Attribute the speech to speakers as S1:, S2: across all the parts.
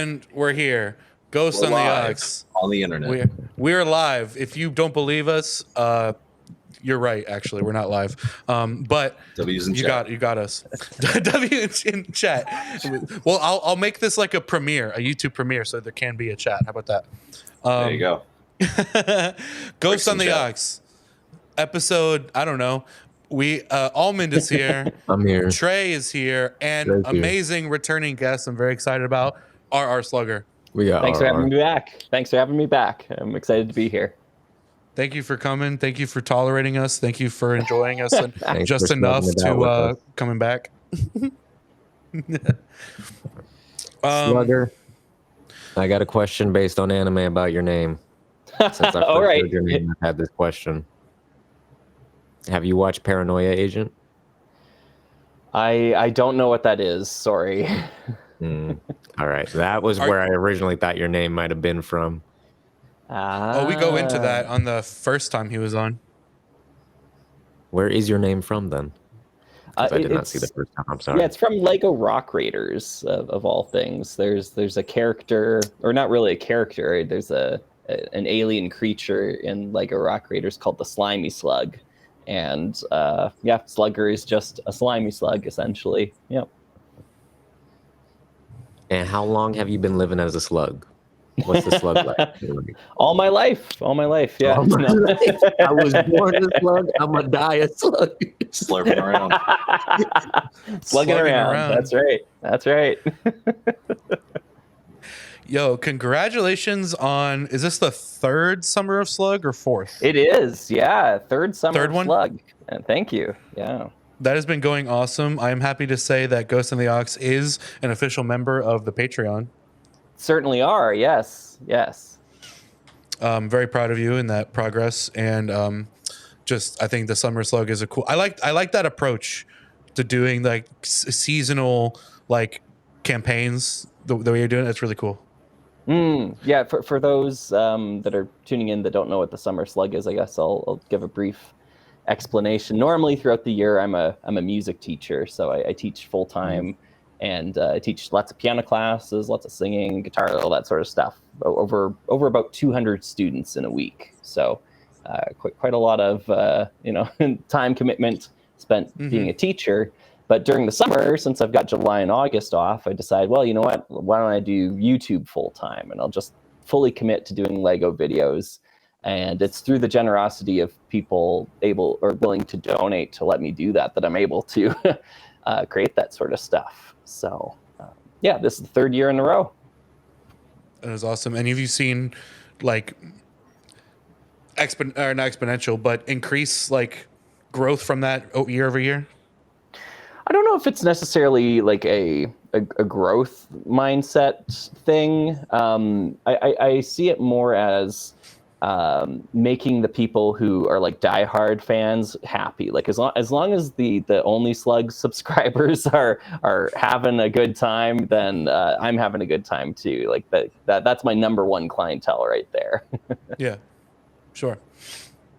S1: And we're here. Ghost
S2: We're
S1: on the
S2: live
S1: Aux.
S2: on the internet.
S1: We're live. If you don't believe us, you're right. Actually, we're not live. But
S2: W's in
S1: you
S2: chat.
S1: got us. W in chat. Well, I'll make this like a premiere, a YouTube premiere, so there can be a chat. How about that?
S2: There you go.
S1: Ghost on the
S2: chat.
S1: Aux. Episode. I don't know. Almond is here.
S3: I'm here.
S1: Trey is here, and
S3: Trey's here.
S1: amazing returning guest. I'm very excited about RR Slugger.
S3: We got
S4: Thanks for
S3: RR.
S4: having me back. Thanks for having me back. I'm excited to be here.
S1: Thank you for coming. Thank you for tolerating us. Thank you for enjoying us and
S3: Thanks
S1: just
S3: for
S1: enough
S3: slugging it out with
S1: to
S3: us.
S1: coming back.
S3: Slugger, I got a question based on anime about your name. Since I
S4: All
S3: first
S4: right.
S3: heard your name, I've had this question. Have you watched Paranoia Agent?
S4: I don't know what that is. Sorry.
S3: All right. That was where I originally thought your name might have been from.
S1: Oh, we go into that on the first time he was on.
S3: Where is your name from then? 'Cause I did not see the
S4: It's-
S3: first time. I'm sorry.
S4: Yeah, it's from Lego Rock Raiders of all things. There's a character, or not really a character. There's an alien creature in Lego Rock Raiders called the Slimy Slug, and Slugger is just a slimy slug essentially. Yep.
S3: And how long have you been living as a slug? What's the slug like?
S4: All my life. Yeah.
S3: All my life. I was born a slug. I'm gonna die a slug.
S2: Slurping around.
S4: Slugging around. That's right.
S1: Yo, congratulations on, is this the third Summer of Slug or fourth?
S4: It is, yeah. Third summer
S1: Third one?
S4: Slug. And thank you. Yeah.
S1: That has been going awesome. I am happy to say that Ghost in the Aux is an official member of the Patreon.
S4: Certainly are. Yes.
S1: I'm very proud of you in that progress, and I think the Summer Slug is a cool. I like that approach to doing like seasonal like campaigns. The way you're doing it, it's really cool.
S4: Yeah. For those that are tuning in that don't know what the summer slug is, I guess I'll give a brief explanation. Normally throughout the year, I'm a music teacher, so I teach full time, and I teach lots of piano classes, lots of singing, guitar, all that sort of stuff. Over about 200 students in a week. So quite a lot of time commitment spent being a teacher. But during the summer, since I've got July and August off, I decided, well, you know what? Why don't I do YouTube full time? And I'll just fully commit to doing Lego videos. And it's through the generosity of people able or willing to donate to let me do that I'm able to create that sort of stuff. So, this is the third year in a row.
S1: That is awesome. And have you seen like not exponential, but increase like growth from that year over year?
S4: I don't know if it's necessarily like a growth mindset thing. I see it more as making the people who are like diehard fans happy. Like as long as the Only Slug subscribers are having a good time, then I'm having a good time too. Like that's my number one clientele right there.
S1: Yeah, sure.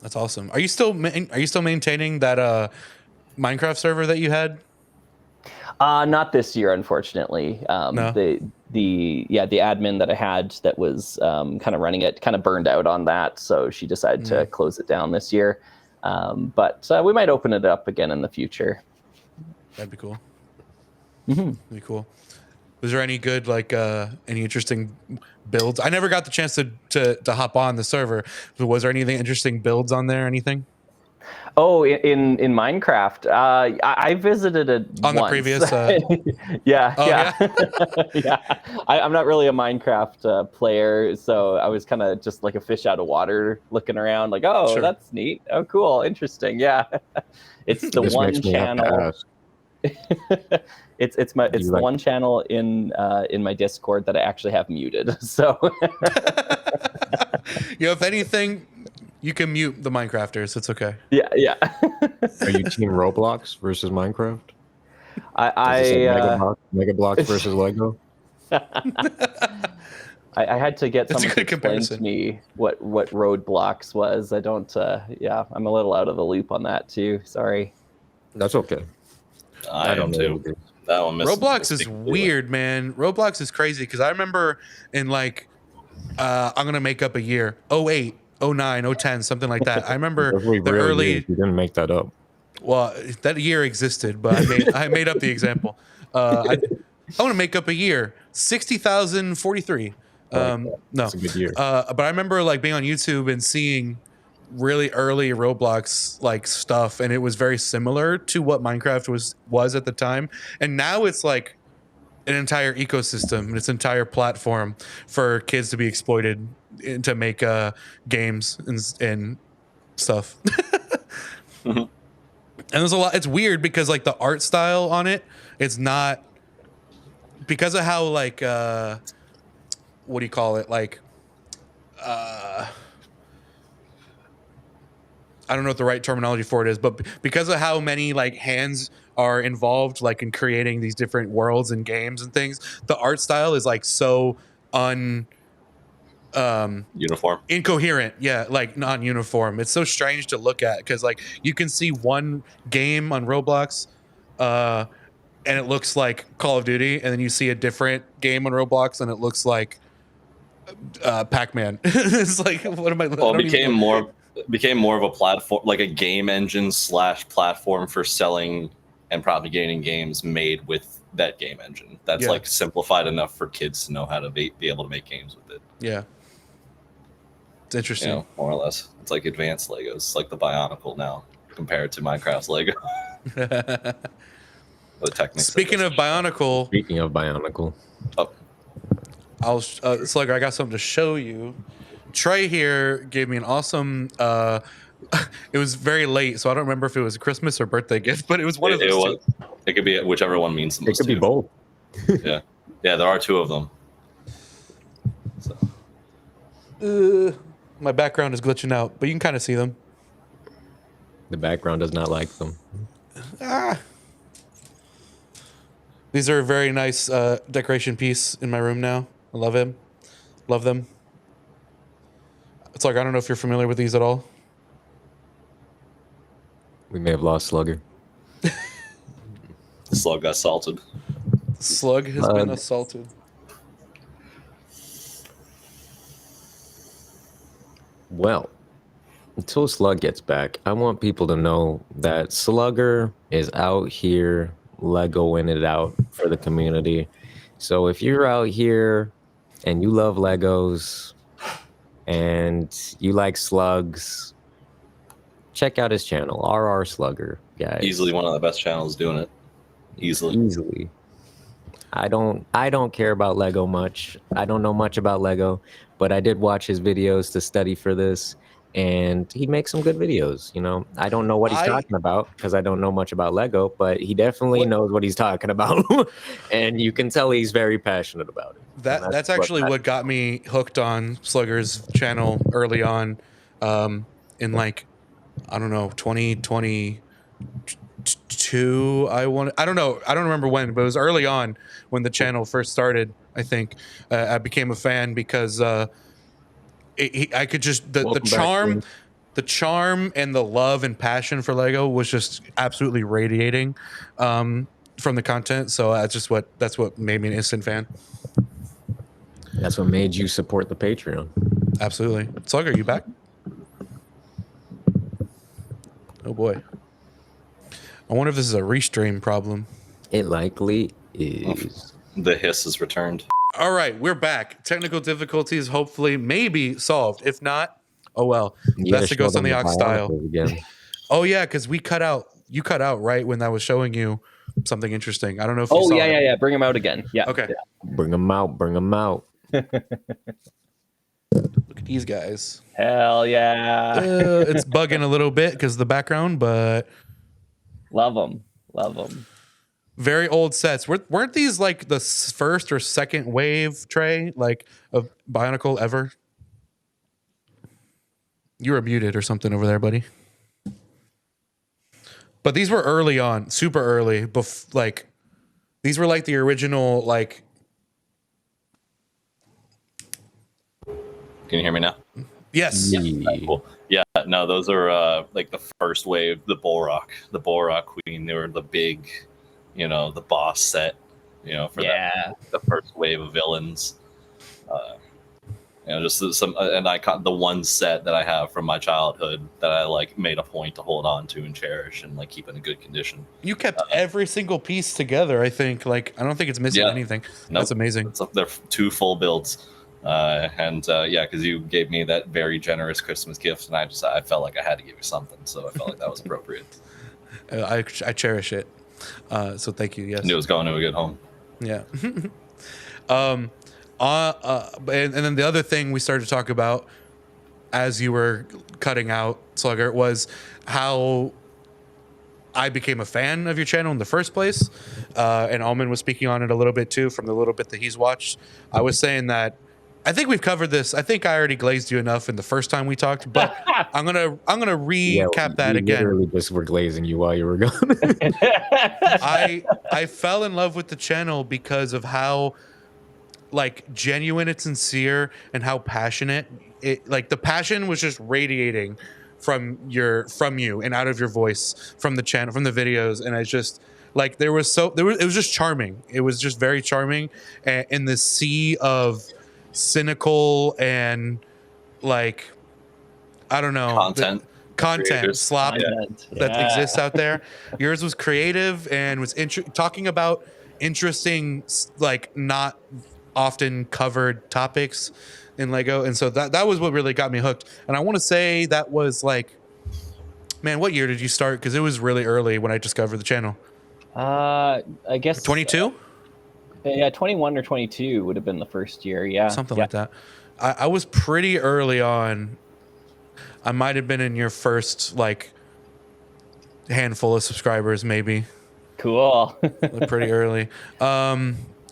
S1: That's awesome. Are you still maintaining that Minecraft server that you had?
S4: Not this year, unfortunately.
S1: No?
S4: The admin that I had that was kind of running it kind of burned out on that, so she decided to close it down this year. But we might open it up again in the future.
S1: That'd be cool. That'd be cool. Was there any good any interesting builds? I never got the chance to hop on the server. But was there anything interesting builds on there? Anything?
S4: Oh, in Minecraft, I visited it
S1: On
S4: once.
S1: the previous,
S4: yeah.
S1: yeah.
S4: I'm not really a Minecraft player, so I was kind of just like a fish out of water, looking around, like, oh,
S1: Sure.
S4: That's neat. Oh, cool, interesting. Yeah, it's the
S3: This
S4: one
S3: makes me have to
S4: channel.
S3: ask.
S4: It's the one channel in my Discord that I actually have muted. So,
S1: If anything, you can mute the Minecrafters. It's okay.
S4: yeah.
S3: Are you team Roblox versus Minecraft?
S4: I
S3: Mega Blocks versus Lego?
S4: I had to get
S1: That's a
S4: someone to
S1: good
S4: explain
S1: comparison.
S4: to me what roadblocks was. I don't. I'm a little out of the loop on that too. Sorry.
S3: That's okay.
S2: I am
S3: know
S2: too.
S3: what it is.
S2: That one missed.
S1: Roblox is weird, man. Roblox is crazy because I remember in like I'm gonna make up a year, 08, 09, 010, something like that. I remember the early.
S3: You didn't make that up.
S1: Well, that year existed, but I made up the example. I want to make up a year, 60,043. No,
S3: That's a good year.
S1: but I remember like being on YouTube and seeing really early Roblox like stuff, and it was very similar to what Minecraft was at the time. And now it's like an entire ecosystem, its entire platform for kids to be exploited to make games and stuff.
S2: Mhm.
S1: And there's a lot. It's weird because like the art style on it, it's not because of how like what do you call it? Like I don't know what the right terminology for it is, but because of how many like hands are involved, like in creating these different worlds and games and things, the art style is like so
S2: Uniform.
S1: incoherent, yeah, like non-uniform. It's so strange to look at because like you can see one game on Roblox and it looks like Call of Duty, and then you see a different game on Roblox and it looks like Pac-Man. It's like, what am I?
S2: Well, it became more of a platform, like a game engine / platform for selling and propagating games made with that game engine. That's
S1: Yeah.
S2: like simplified enough for kids to know how to be able to make games with it.
S1: Yeah, it's interesting.
S2: You know, more or less. It's like advanced Legos. It's like the Bionicle now compared to Minecraft's Lego. The techniques.
S1: Speaking of Bionicle,
S2: Oh,
S1: I'll Slugger, I got something to show you. Trey here gave me an awesome it was very late, so I don't remember if it was a Christmas or birthday gift, but it was one of those two.
S2: It could be whichever one means the
S3: It
S2: most.
S3: could be
S2: to you.
S3: both.
S2: Yeah, there are two of them. So.
S1: My background is glitching out, but you can kind of see them.
S3: The background does not like them.
S1: These are a very nice decoration piece in my room now. I love him. Love them. It's like, I don't know if you're familiar with these at all.
S3: We may have lost Slugger.
S2: Slug got salted.
S1: Slug has been assaulted.
S3: Well, until Slug gets back, I want people to know that Slugger is out here Legoing it out for the community. So if you're out here and you love Legos and you like slugs, check out his channel, RR Slugger, guys.
S2: Easily one of the best channels doing it. Easily.
S3: I don't care about Lego much. I don't know much about Lego, but I did watch his videos to study for this, and he makes some good videos. You know, I don't know what he's talking about because I don't know much about Lego, but he definitely knows what he's talking about, and you can tell he's very passionate about it.
S1: That's actually what got me hooked on Slugger's channel early on, in like, I don't know, 2022. I don't know. I don't remember when, but it was early on when the channel first started. I think I became a fan because I could just the charm and the love and passion for Lego was just absolutely radiating from the content. So that's what made me an instant fan.
S3: That's what made you support the Patreon.
S1: Absolutely. Slug, are you back? Oh boy. I wonder if this is a restream problem.
S3: It likely is.
S2: The hiss is returned.
S1: All right, we're back. Technical difficulties hopefully maybe solved. If not, oh well. That's the Ghost on the Aux style.
S3: Again.
S1: Oh yeah, because you cut out right when I was showing you something interesting. I don't know if you saw it.
S4: Yeah. Bring him out again. Yeah.
S1: Okay.
S4: Yeah.
S3: Bring them out.
S1: Look at these guys.
S4: Hell yeah.
S1: It's bugging a little bit because of the background, but
S4: Love them.
S1: very old sets. Weren't these like the first or second wave, Trey, like of Bionicle ever? You were muted or something over there, buddy. But these were early on, super early. Like these were like the original. Like,
S2: Can you hear me now?
S1: yes,
S2: Cool. Yeah, no, those are like the first wave, the Bull Rock Queen. They were the big the boss set, for the first wave of villains. Just some an icon, the one set that I have from my childhood that I like made a point to hold on to and cherish and like keep in a good condition.
S1: You kept every single piece together. I think. Like, I don't think it's missing anything.
S2: Nope.
S1: That's amazing.
S2: They're 2 full builds, because you gave me that very generous Christmas gift, and I felt like I had to give you something, so I felt like that was appropriate.
S1: I cherish it. So thank you. Yes.
S2: Knew it was going to a good home.
S1: Yeah. And then the other thing we started to talk about as you were cutting out Slugger was how I became a fan of your channel in the first place. And Almond was speaking on it a little bit too, from the little bit that he's watched. I was saying that I think we've covered this. I think I already glazed you enough in the first time we talked, but I'm gonna recap that again.
S3: Literally just were glazing you while you were gone.
S1: I fell in love with the channel because of how like genuine and sincere and how passionate it, like the passion was just radiating from you and out of your voice, from the channel, from the videos. And I just like, it was just charming. It was just very charming. And in the sea of cynical and like, I don't know, content slop that exists out there. Yours was creative and was talking about interesting, like not often covered topics in Lego, and so that was what really got me hooked. And I want to say that was like, man, what year did you start? Because it was really early when I discovered the channel.
S4: I guess
S1: 22.
S4: Yeah, 21 or 22 would have been the first year. Yeah,
S1: something like that. I was pretty early on. I might have been in your first like handful of subscribers, maybe.
S4: Cool.
S1: Pretty early.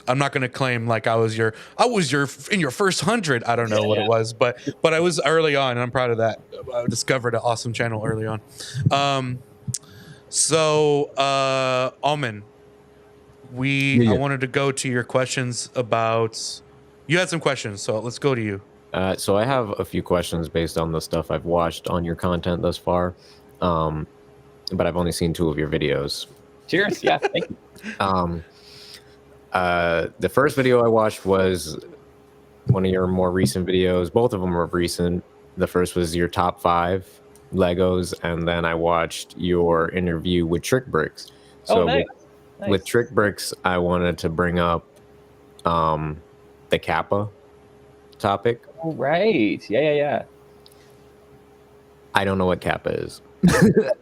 S1: I'm not going to claim like I was in your first 100. I don't know what it was, but I was early on, and I'm proud of that. I discovered an awesome channel early on. Almond, I wanted to go to your questions about. You had some questions, so let's go to you.
S3: So I have a few questions based on the stuff I've watched on your content thus far, but I've only seen 2 of your videos.
S4: Cheers. Yeah, thank you.
S3: The first video I watched was one of your more recent videos. Both of them were recent. The first was your top 5 Legos, and then I watched your interview with Trick Bricks. So
S4: nice.
S3: With Trick Bricks, I wanted to bring up the Kappa topic.
S4: Oh, right. Yeah.
S3: I don't know what Kappa is.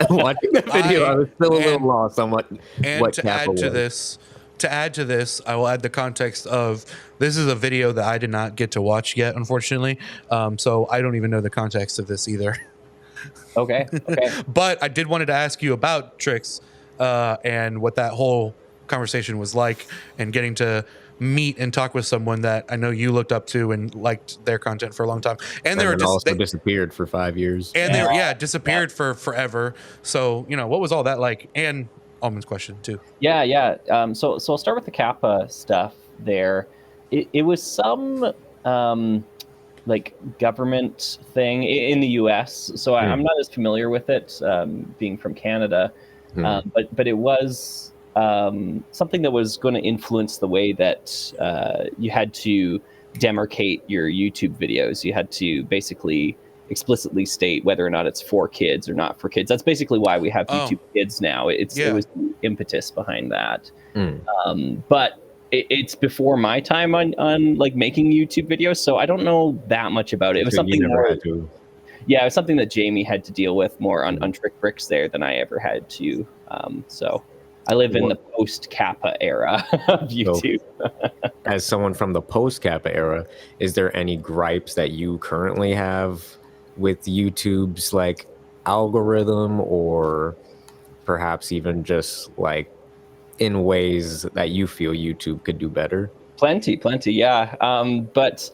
S3: Watching the video, I was still a little lost on what Kappa was.
S1: To add to this, I will add the context of this is a video that I did not get to watch yet, unfortunately. So I don't even know the context of this either.
S4: Okay.
S1: But I did wanted to ask you about Tricks and what that whole conversation was like, and getting to meet and talk with someone that I know you looked up to and liked their content for a long time. And they
S3: disappeared for 5 years.
S1: And they were disappeared for forever. So, what was all that like? And Almond's question too.
S4: Yeah. So I'll start with the Kappa stuff there. It was some like government thing in the US. So I'm not as familiar with it, being from Canada. But it was something that was going to influence the way that you had to demarcate your YouTube videos. You had to basically explicitly state whether or not it's for kids or not for kids. That's basically why we have YouTube Kids now. It was the impetus behind that. But it's before my time on like making YouTube videos, so I don't know that much about it. It was something it was something that Jamie had to deal with more on Trick Bricks there than I ever had to. So I live in the post-Kappa era of YouTube.
S3: As someone from the post-Kappa era, is there any gripes that you currently have with YouTube's like algorithm, or perhaps even just like in ways that you feel YouTube could do better?
S4: Plenty, yeah. But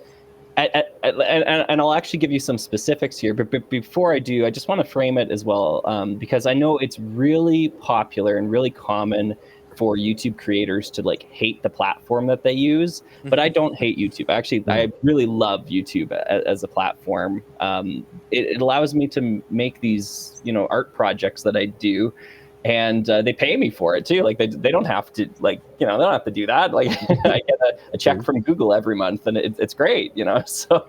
S4: and I'll actually give you some specifics here. But before I do, I just want to frame it as well, because I know it's really popular and really common for YouTube creators to like hate the platform that they use. But I don't hate YouTube. Actually, I really love YouTube as a platform. It allows me to make these, art projects that I do. and they pay me for it too. Like they don't have to, like, they don't have to do that. Like I get a check from Google every month, and it's great, So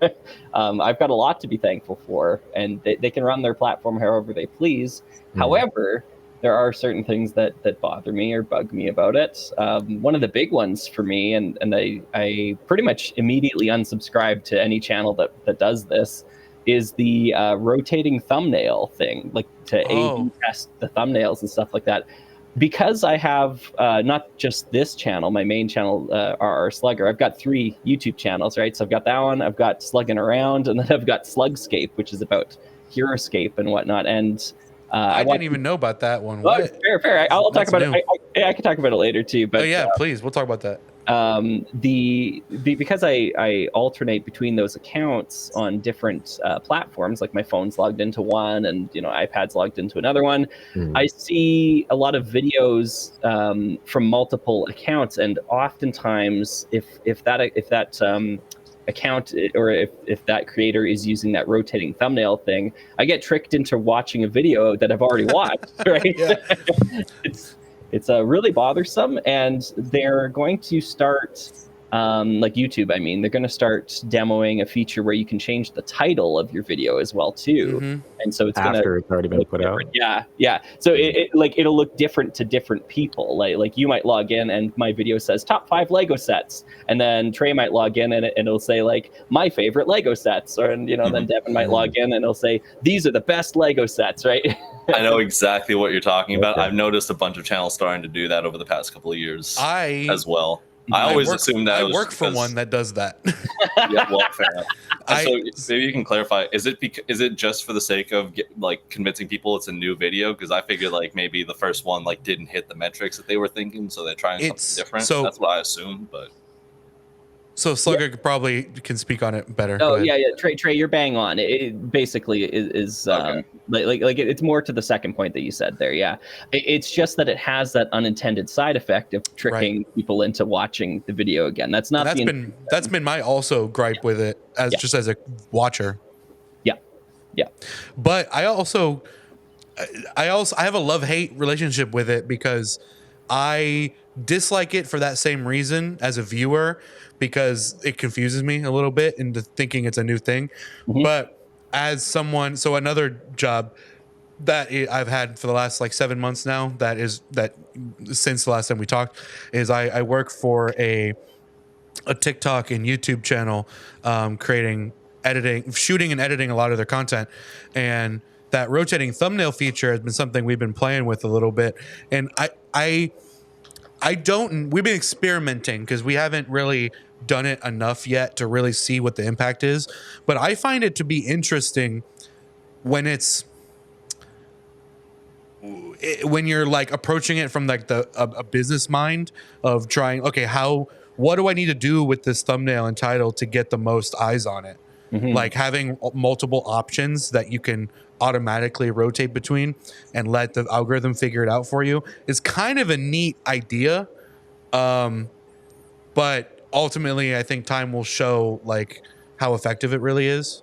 S4: I've got a lot to be thankful for, and they can run their platform however they please. However, there are certain things that bother me or bug me about it. One of the big ones for me, and I pretty much immediately unsubscribe to any channel that does this, is the rotating thumbnail thing, like to A/B test the thumbnails and stuff like that. Because I have not just this channel, my main channel, our Slugger, I've got 3 YouTube channels, right? So I've got that one, I've got Slugging Around, and then I've got Slugscape, which is about Heroescape and whatnot. And
S1: I didn't even know about that one.
S4: Oh, fair. I'll talk about it. I can talk about it later too. But
S1: please, we'll talk about that.
S4: Because I alternate between those accounts on different platforms, like my phone's logged into one and iPad's logged into another one. I see a lot of videos from multiple accounts, and oftentimes if that account, or if that creator is using that rotating thumbnail thing, I get tricked into watching a video that I've already watched. Right? It's really bothersome, and they're going to start like YouTube. I mean, they're going to start demoing a feature where you can change the title of your video as well too, and so it's
S3: after it's already been put out.
S4: Yeah. So it'll look different to different people. Like you might log in and my video says top 5 Lego sets, and then Trey might log in and it'll say like my favorite Lego sets, or then Devin might log in and it'll say these are the best Lego sets, right?
S2: I know exactly what you're talking about. I've noticed a bunch of channels starting to do that over the past couple of years as well. I always assumed that
S1: I work for one that does that.
S2: Yeah, well, fair enough. So maybe you can clarify: is it just for the sake of convincing people it's a new video? Because I figured maybe the first one didn't hit the metrics that they were thinking, so they're trying something different. So that's what I assumed, but.
S1: So Slugger probably can speak on it better.
S4: Oh yeah. Trey, you're bang on. It basically is okay. It's more to the second point that you said there. Yeah, it's just that it has that unintended side effect of tricking people into watching the video again. That's been
S1: my also gripe with it just as a watcher.
S4: Yeah.
S1: But I have a love-hate relationship with it, because I dislike it for that same reason as a viewer, because it confuses me a little bit into thinking it's a new thing. But as someone, so another job that I've had for the last 7 months now, that since the last time we talked, is I work for a TikTok and YouTube channel, shooting and editing a lot of their content. And that rotating thumbnail feature has been something we've been playing with a little bit. And we've been experimenting because we haven't really done it enough yet to really see what the impact is. But I find it to be interesting when you're approaching it from a business mind of trying, okay, what do I need to do with this thumbnail and title to get the most eyes on it? Having multiple options that you can automatically rotate between and let the algorithm figure it out for you is kind of a neat idea. But ultimately, I think time will show how effective it really is.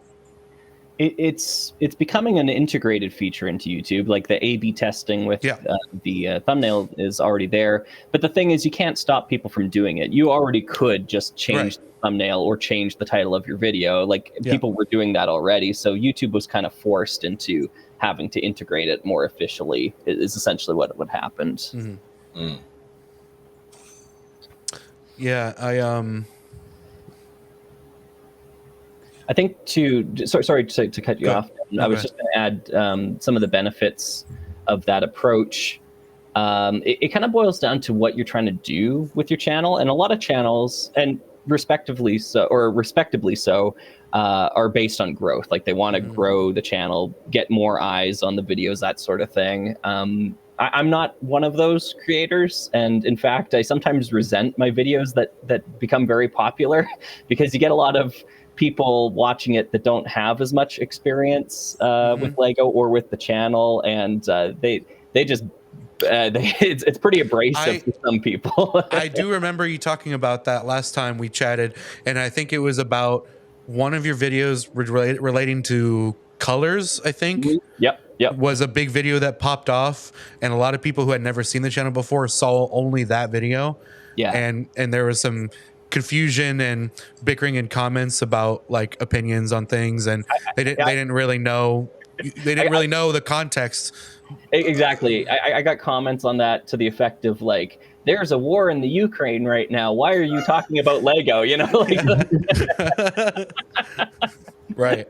S4: It's becoming an integrated feature into YouTube. Like the A/B testing with the thumbnail is already there. But the thing is, you can't stop people from doing it. You already could just change the thumbnail or change the title of your video. People were doing that already. So YouTube was kind of forced into having to integrate it more officially, is essentially what happened.
S1: Yeah,
S4: I think sorry to cut you off. I was just going to add some of the benefits of that approach. It kind of boils down to what you're trying to do with your channel, and a lot of channels, and respectably so, are based on growth. They want to grow the channel, get more eyes on the videos, that sort of thing. I'm not one of those creators, and in fact, I sometimes resent my videos that become very popular because you get a lot of people watching it that don't have as much experience with Lego or with the channel, and it's pretty abrasive to some people.
S1: I do remember you talking about that last time we chatted, and I think it was about one of your videos relating to colors, I think.
S4: Yep. Yep.
S1: was a big video that popped off, and a lot of people who had never seen the channel before saw only that video.
S4: Yeah.
S1: And there was some confusion and bickering in comments about like opinions on things, and they didn't really know the context.
S4: Exactly. I got comments on that to the effect of like, there's a war in the Ukraine right now. Why are you talking about Lego? You know, like,
S1: right.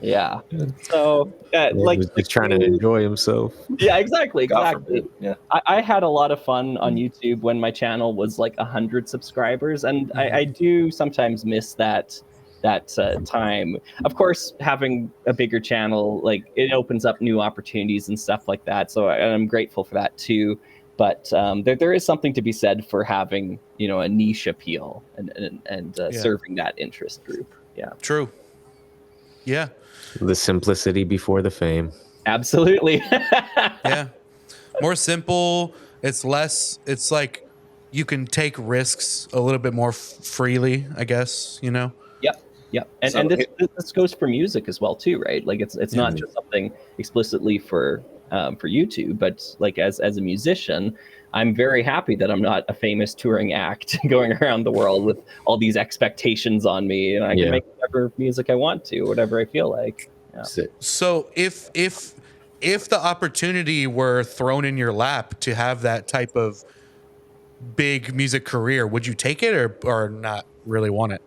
S4: Yeah. So, like,
S3: he was just trying to enjoy himself.
S4: Yeah, exactly.
S2: God
S4: Exactly.
S2: forbid. Yeah.
S4: I had a lot of fun on YouTube when my channel was like 100 subscribers, and I do sometimes miss that time. Of course, having a bigger channel, like, it opens up new opportunities and stuff like that. So I'm grateful for that too. But there is something to be said for having, you know, a niche appeal and serving that interest group. Yeah.
S1: True. Yeah.
S3: The simplicity before the fame.
S4: Absolutely.
S1: Yeah. More simple. It's less. It's like you can take risks a little bit more freely, I guess, you know?
S4: Yep. And
S2: So
S4: and this goes for music as well too, right? Like it's not just something explicitly for YouTube, but like as a musician, I'm very happy that I'm not a famous touring act going around the world with all these expectations on me, and I can make whatever music I want to, whatever I feel like. Yeah.
S1: So if the opportunity were thrown in your lap to have that type of big music career, would you take it or not really want it?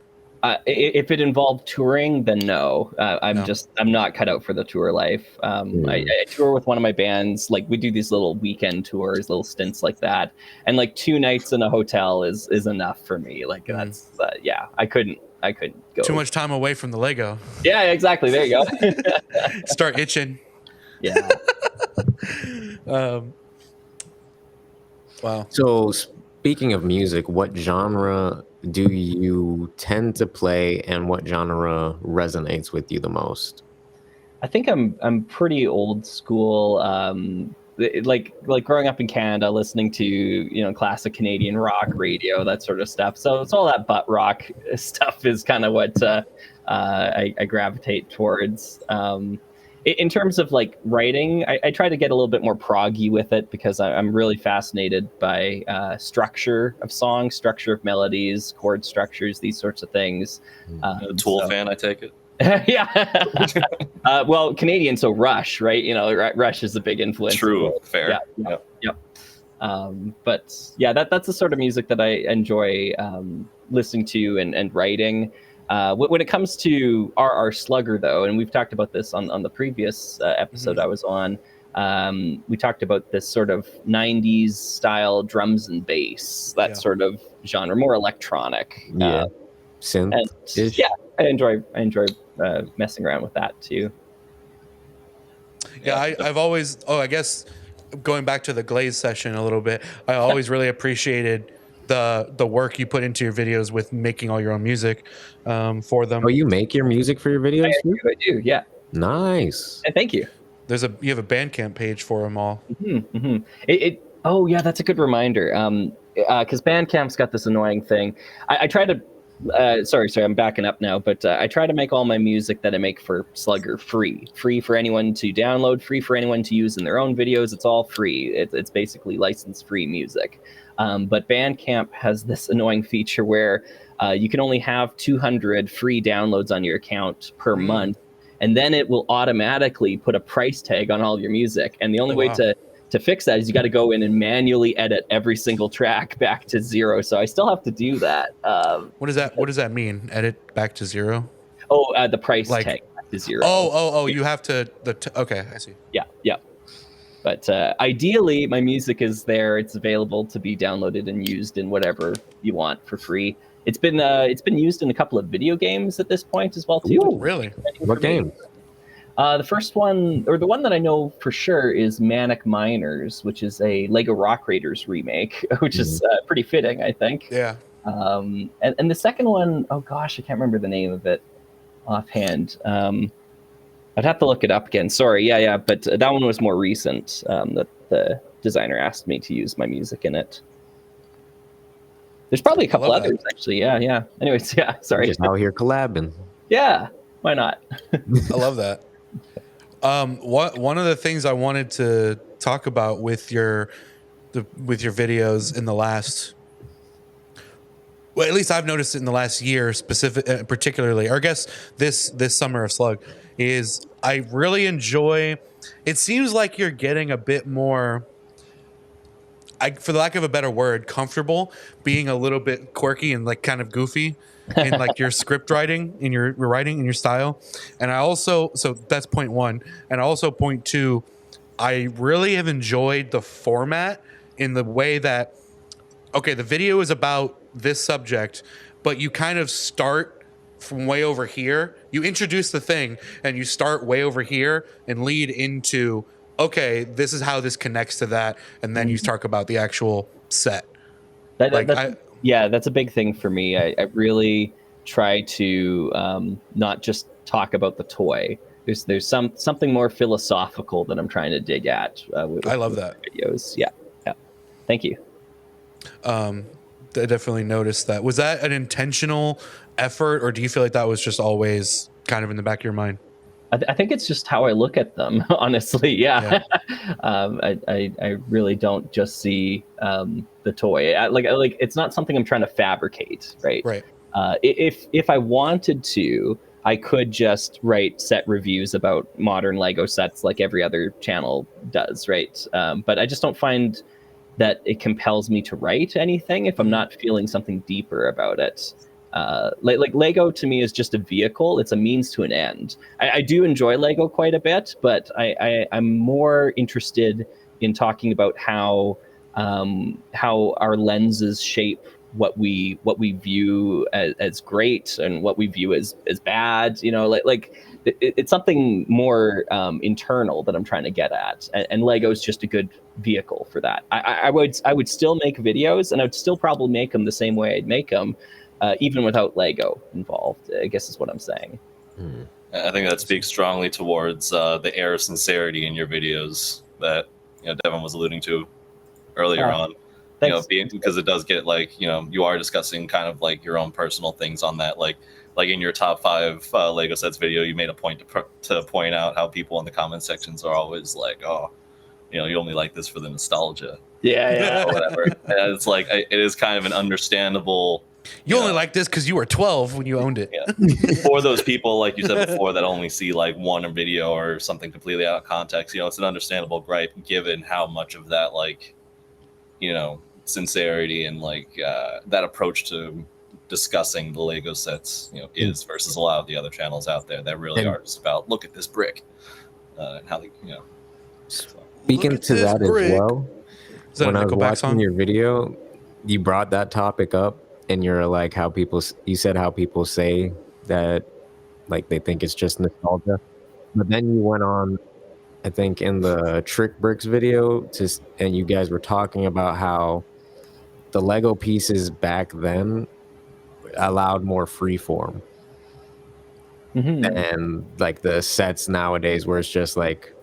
S4: If it involved touring, then no. I'm not cut out for the tour life. I tour with one of my bands. Like, we do these little weekend tours, little stints like that, and like 2 nights in a hotel is enough for me. Like that's I couldn't go.
S1: Too much time away from the Lego.
S4: Yeah, exactly. There you go.
S1: Start itching.
S4: Yeah.
S1: Wow.
S3: So speaking of music, what genre do you tend to play, and what genre resonates with you the most?
S4: I think I'm pretty old school. Like growing up in Canada, listening to, you know, classic Canadian rock radio, that sort of stuff. So it's all that butt rock stuff is kind of what I gravitate towards. In terms of like writing, I try to get a little bit more proggy with it because I'm really fascinated by structure of songs, structure of melodies, chord structures, these sorts of things.
S2: Tool fan, I take it.
S4: Yeah. Well, Canadian, so Rush, right? You know, Rush is a big influence.
S2: True, fair.
S4: Yep. But yeah, that's the sort of music that I enjoy listening to and writing. When it comes to our Slugger, though, and we've talked about this on the previous episode I was on, we talked about this sort of 90s style drums and bass, that sort of genre, more electronic.
S3: Synth.
S4: Yeah, I enjoy messing around with that too.
S1: Yeah, I've always, I guess going back to the Glaze session a little bit, I always really appreciated the work you put into your videos with making all your own music for them.
S3: Oh, you make your music for your videos?
S4: I do, yeah.
S3: Nice.
S4: And thank you.
S1: You have a Bandcamp page for them all.
S4: Oh yeah, that's a good reminder. Because Bandcamp's got this annoying thing. I try to. Sorry, I'm backing up now, but I try to make all my music that I make for Slugger free for anyone to download, free for anyone to use in their own videos. It's all free. It's basically license-free music. But Bandcamp has this annoying feature where you can only have 200 free downloads on your account per month, and then it will automatically put a price tag on all your music. And the only way to fix that is you got to go in and manually edit every single track back to 0. So I still have to do that.
S1: What does that mean? Edit back to 0?
S4: The price tag back to 0.
S1: You have to okay, I see.
S4: Yeah. But ideally, my music is there. It's available to be downloaded and used in whatever you want for free. It's been used in a couple of video games at this point as well too.
S1: Ooh, really?
S3: What game?
S4: The first one, or the one that I know for sure, is Manic Miners, which is a Lego Rock Raiders remake, which is pretty fitting, I think.
S1: Yeah.
S4: And the second one, oh gosh, I can't remember the name of it offhand. I'd have to look it up again. Sorry, yeah. But that one was more recent. That the designer asked me to use my music in it. There's probably a couple others, actually. Yeah. Anyways, yeah. Sorry.
S3: Just out here collabing.
S4: Yeah. Why not?
S1: I love that. One of the things I wanted to talk about with your videos in the last, well, at least I've noticed it in the last year, particularly, or I guess this summer of Slug, is I really enjoy. It seems like you're getting a bit more, for the lack of a better word, comfortable being a little bit quirky and like kind of goofy in like your script writing, in your writing, in your style. And I also, so that's point one. And also point two, I really have enjoyed the format in the way that, okay, the video is about this subject, but you kind of start from way over here. You introduce the thing and you start way over here and lead into, okay, this is how this connects to that, and then you talk about the actual set.
S4: That's a big thing for me. I really try to not just talk about the toy. There's something more philosophical that I'm trying to dig at.
S1: I love that
S4: videos. Yeah. Thank you.
S1: I definitely noticed that. Was that an intentional effort, or do you feel like that was just always kind of in the back of your mind?
S4: I think it's just how I look at them, honestly. Yeah. I really don't just see the toy. Like it's not something I'm trying to fabricate, right?
S1: Right.
S4: If I wanted to, I could just write set reviews about modern Lego sets like every other channel does, right? But I just don't find that it compels me to write anything if I'm not feeling something deeper about it. Like Lego to me is just a vehicle. It's a means to an end. I do enjoy Lego quite a bit, but I'm more interested in talking about how our lenses shape what we view as great and what we view as bad. You know, it's something more internal that I'm trying to get at, and Lego is just a good vehicle for that. I would still make videos, and I would still probably make them the same way I'd make them. Even without Lego involved, I guess is what I'm saying.
S2: I think that speaks strongly towards the air of sincerity in your videos that Devin was alluding to earlier on.
S4: Thanks.
S2: Because it does get you are discussing kind of like your own personal things on that, like in your top 5 Lego sets video, you made a point to point out how people in the comment sections are always like, oh, you only like this for the nostalgia.
S4: Yeah.
S2: Or whatever. And it's like it is kind of an understandable.
S1: You only like this because you were 12 when you owned it.
S2: Yeah. For those people, like you said before, that only see like one video or something completely out of context, it's an understandable gripe given how much of that, sincerity and that approach to discussing the Lego sets, is versus a lot of the other channels out there that really are just about look at this brick and how they,
S3: Speaking to that
S1: brick.
S3: as well, when I was watching
S1: song?
S3: your video, you brought that topic up. And you're like, you said how people say that, like, they think it's just nostalgia. But then you went on, I think, in the Trick Bricks video, and you guys were talking about how the Lego pieces back then allowed more freeform. And, like, the sets nowadays where it's just, like,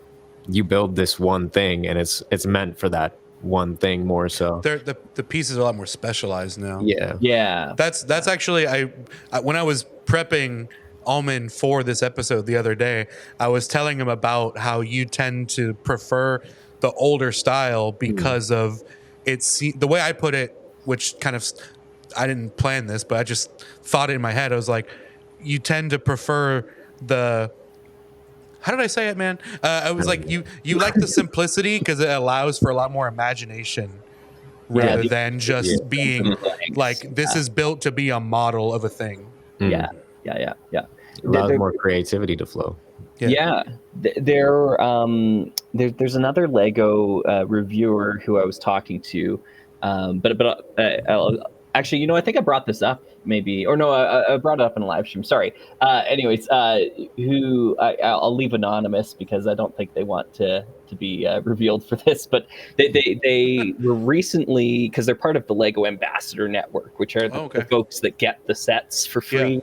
S3: you build this one thing, and it's meant for that one thing more so.
S1: The pieces are a lot more specialized now.
S4: Yeah.
S1: That's actually I when I was prepping Almond for this episode the other day, I was telling him about how you tend to prefer the older style because of the way I put it, which kind of, I didn't plan this, but I just thought it in my head. I was like, you tend to prefer the, how did I say it, man? I was like, you like the simplicity because it allows for a lot more imagination rather than just being like, this is built to be a model of a thing.
S4: Yeah.
S3: Allows more creativity to flow.
S4: Yeah. There's another Lego reviewer who I was talking to, but actually, I think I brought this up maybe, or no, I brought it up in a live stream. Sorry. Anyways, who I'll leave anonymous because I don't think they want to be revealed for this. But they were recently, because they're part of the Lego Ambassador Network, which are the folks that get the sets for free,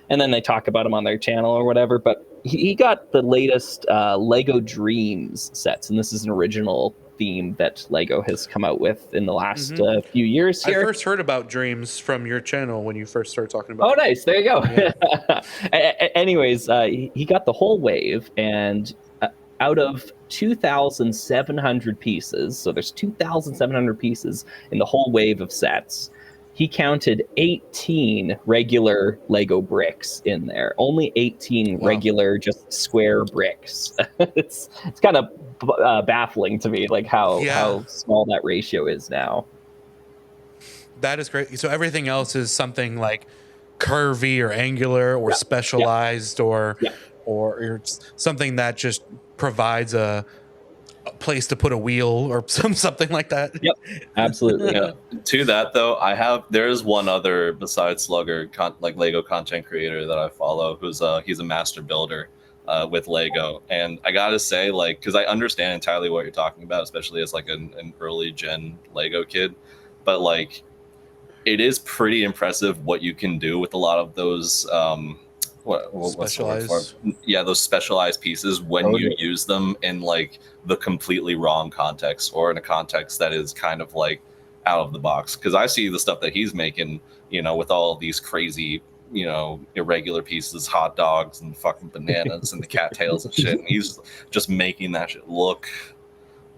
S4: and then they talk about them on their channel or whatever. But he got the latest Lego Dreams sets, and this is an original theme that Lego has come out with in the last few years here.
S1: I first heard about Dreams from your channel when you first started talking about it.
S4: Oh, nice. There you go. Yeah. Anyways, he got the whole wave, and out of 2,700 pieces, so there's 2,700 pieces in the whole wave of sets, he counted 18 regular Lego bricks in there. Only 18 regular, just square bricks. It's kind of baffling to me, like how small that ratio is now.
S1: That is great. So everything else is something like curvy or angular or specialized or something that just provides a place to put a wheel or something like that.
S4: Yep, absolutely.
S2: To that though, there's one other besides Slugger, like Lego content creator that I follow, who's he's a master builder with Lego, and I gotta say, like, because I understand entirely what you're talking about, especially as like an early gen Lego kid, but like, it is pretty impressive what you can do with a lot of those what's the word for it? Yeah, those specialized pieces when you use them in like the completely wrong context or in a context that is kind of like out of the box. Because I see the stuff that he's making, you know, with all these crazy, you know, irregular pieces, hot dogs and fucking bananas and the cattails and shit, and he's just making that shit look,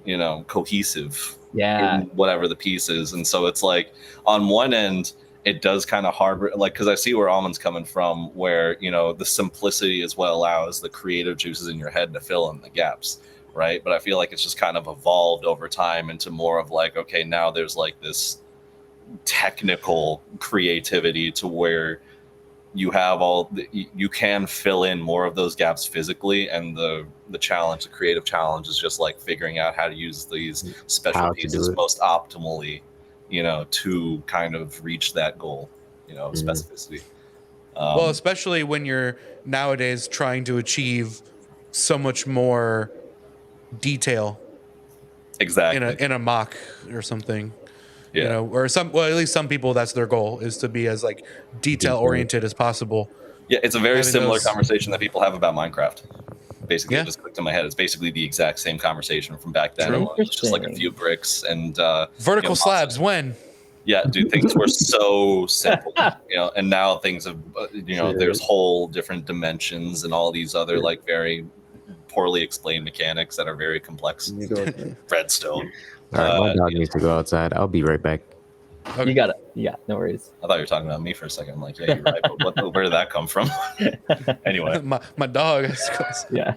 S2: you know, cohesive. In whatever the piece is. And so it's like, on one end, it does kind of harbor, like, because I see where Almond's coming from, where, you know, the simplicity is what allows the creative juices in your head to fill in the gaps, right? But I feel like it's just kind of evolved over time into more of like, okay, now there's like this technical creativity to where you have you can fill in more of those gaps physically, and the challenge, the creative challenge, is just like figuring out how to use these special pieces most optimally, you know, to kind of reach that goal, you know, specificity.
S1: Well, especially when you're nowadays trying to achieve so much more detail,
S2: exactly,
S1: in a mock or something. You know, or at least some people, that's their goal, is to be as like detail oriented as possible.
S2: Yeah, it's a very similar conversation that people have about Minecraft. Basically, it just clicked in my head. It's basically the exact same conversation from back then. It's just like a few bricks and
S1: vertical slabs. When?
S2: Yeah, dude, things were so simple, you know, and now things have, you know, there's whole different dimensions and all these other like very poorly explained mechanics that are very complex. Redstone.
S3: All right, my dog needs to go outside. I'll be right back.
S4: Okay. You got it. Yeah, no worries.
S2: I thought you were talking about me for a second. I'm like, yeah, you're right. But where did that come from? Anyway,
S1: my dog.
S4: Yeah.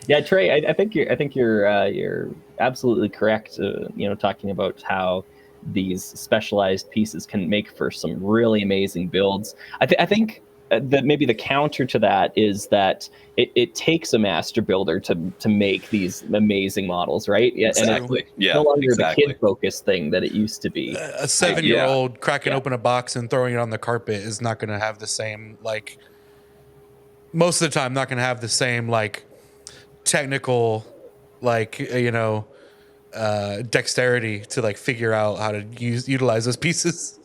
S4: Yeah, Trey. I think you're absolutely correct. You know, talking about how these specialized pieces can make for some really amazing builds. I think that maybe the counter to that is that it takes a master builder to make these amazing models, right?
S2: Exactly.
S4: And it's no longer the kid-focused thing that it used to be.
S1: A 7-year-old cracking open a box and throwing it on the carpet is not going to have the same, like, most of the time, not going to have the same, like, technical, like, you know, dexterity to, like, figure out how to utilize those pieces.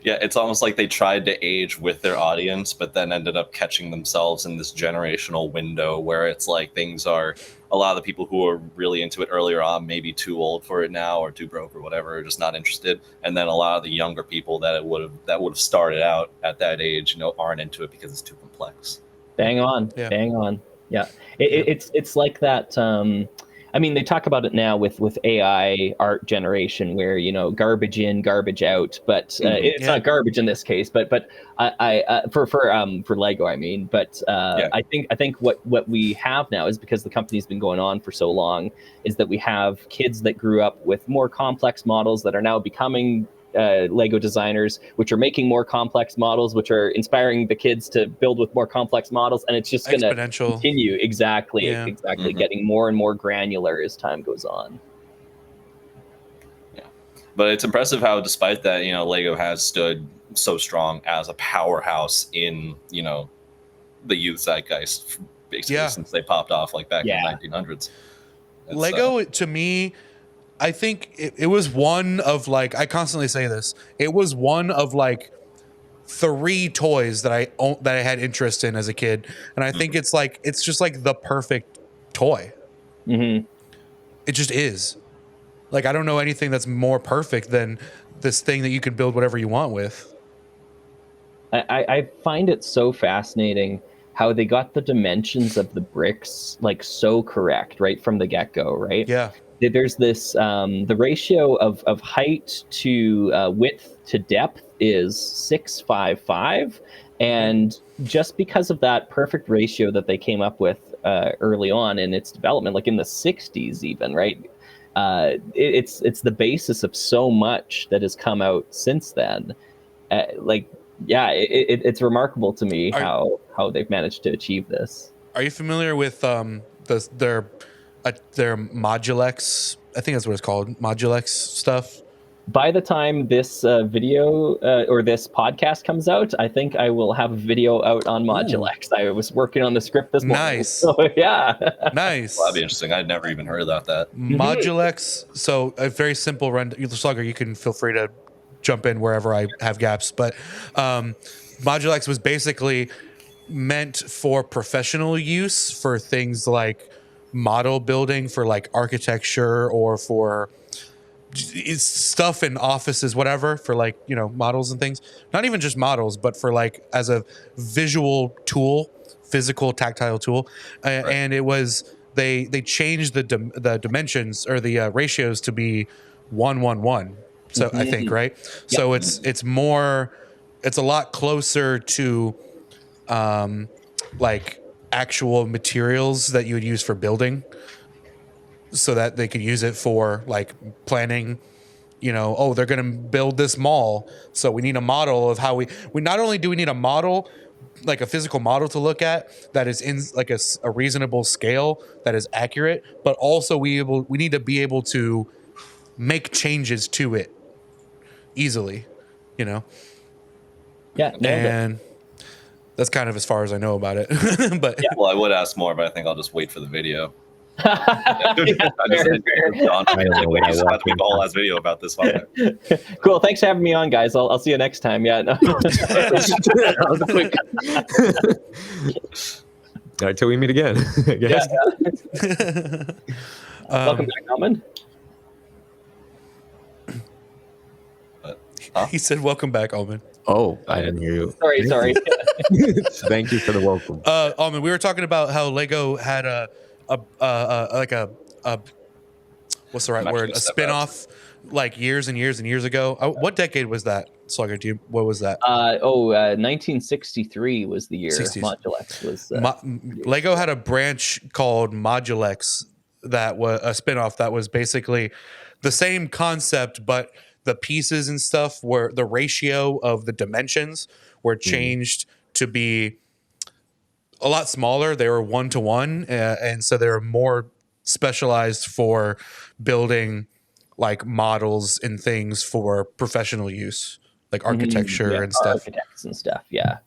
S2: Yeah, it's almost like they tried to age with their audience, but then ended up catching themselves in this generational window where it's like things are, a lot of the people who are really into it earlier on, maybe too old for it now or too broke or whatever, or just not interested. And then a lot of the younger people that would have started out at that age, you know, aren't into it because it's too complex.
S4: Bang on. Yeah. Bang on. Yeah. It's like that. I mean, they talk about it now with AI art generation, where, you know, garbage in, garbage out, but it's not garbage in this case. But for Lego, I mean, but I think what we have now is, because the company's been going on for so long, is that we have kids that grew up with more complex models that are now becoming Lego designers, which are making more complex models, which are inspiring the kids to build with more complex models, and it's just going to continue exactly getting more and more granular as time goes on.
S2: Yeah, but it's impressive how, despite that, you know, Lego has stood so strong as a powerhouse in, you know, the youth zeitgeist, basically since they popped off like back in the 1900s.
S1: Lego, to me, I think it was one of, like, I constantly say this, it was one of like 3 toys that I had interest in as a kid, and I think it's just like the perfect toy. It just is. Like, I don't know anything that's more perfect than this thing that you can build whatever you want with.
S4: I find it so fascinating how they got the dimensions of the bricks like so correct right from the get-go, right?
S1: Yeah.
S4: There's this the ratio of height to width to depth is 655, and just because of that perfect ratio that they came up with early on in its development, like in the 60s even, right? It's the basis of so much that has come out since then. It's remarkable to me how they've managed to achieve this.
S1: Are you familiar with their Modulex? I think that's what it's called, Modulex stuff.
S4: By the time this video or this podcast comes out, I think I will have a video out on Modulex. I was working on the script this morning.
S1: Nice.
S4: So, yeah.
S1: Nice.
S2: Well, that'd be interesting. I'd never even heard about that.
S1: Modulex. So a very simple run. Slugger, you can feel free to jump in wherever I have gaps. But Modulex was basically meant for professional use for things like model building for like architecture or for it's stuff in offices, whatever, for like, you know, models and things. Not even just models, but for like as a visual tool, physical tactile tool.
S2: Right.
S1: And it was they changed the dimensions or the ratios to be 1:1:1. So I think, right? Yep. So it's a lot closer to like actual materials that you would use for building, so that they could use it for like planning, you know, oh, they're going to build this mall, so we need a model of how we not only do we need a model, like a physical model to look at that is in like a reasonable scale that is accurate, but also we need to be able to make changes to it easily, you know.
S4: Yeah,
S1: and that's kind of as far as I know about it. But
S2: yeah, well, I would ask more, but I think I'll just wait for the video.
S4: I
S2: just have to make a whole ass video about this one.
S4: Cool. Thanks for having me on, guys. I'll see you next time. Yeah. No.
S3: All right, till we meet again, I guess.
S4: Yeah. Welcome back, Almond.
S1: He said, "Welcome back, Almond."
S3: Oh, I didn't hear you.
S4: Sorry.
S3: Thank you for the welcome.
S1: Almond, we were talking about how Lego had a what's the right word? A spin-off like years and years and years ago. What decade was that, Slugger? What was that?
S4: 1963 was the year
S1: 60s.
S4: Modulex was.
S1: Lego had a branch called Modulex that was a spin-off that was basically the same concept, but the pieces and stuff were the ratio of the dimensions were changed to be a lot smaller. They were 1:1, and so they were more specialized for building like models and things for professional use, like architecture and stuff.
S4: Architects and stuff. Yeah.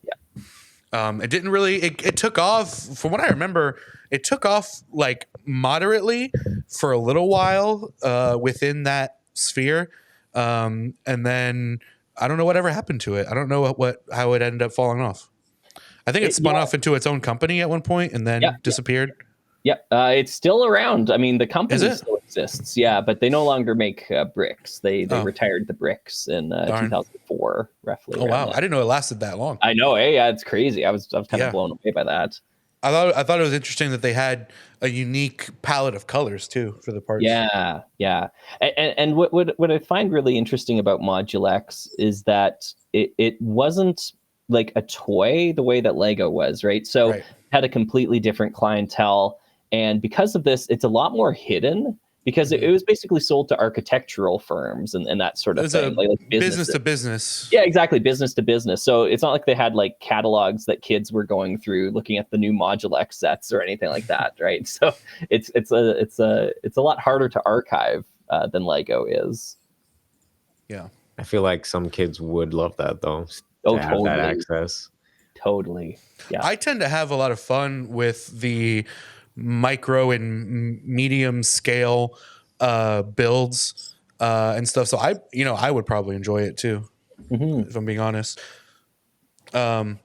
S1: It didn't really. It took off, from what I remember. It took off like moderately for a little while within that sphere, and then I don't know whatever happened to it. I don't know how it ended up falling off. I think it spun off into its own company at one point and then disappeared.
S4: Yep. It's still around. I mean, the company still exists. Yeah, but they no longer make bricks. They retired the bricks in 2004, roughly.
S1: Oh wow! I didn't know it lasted that long.
S4: I know. Yeah, it's crazy. I was kind of blown away by that.
S1: I thought it was interesting that they had a unique palette of colors too for the parts.
S4: Yeah. And what I find really interesting about Modulex is that it wasn't like a toy the way that Lego was, right? So it had a completely different clientele. And because of this, it's a lot more hidden because it was basically sold to architectural firms and that sort of thing. Like
S1: business to business.
S4: Yeah, exactly. Business to business. So it's not like they had like catalogs that kids were going through looking at the new Modulex sets or anything like that, right? So it's a lot harder to archive than Lego is.
S1: Yeah.
S3: I feel like some kids would love that though.
S4: Oh,
S3: have that access.
S4: Totally. Yeah.
S1: I tend to have a lot of fun with the micro and medium scale builds and stuff. So I would probably enjoy it too, if I'm being honest. I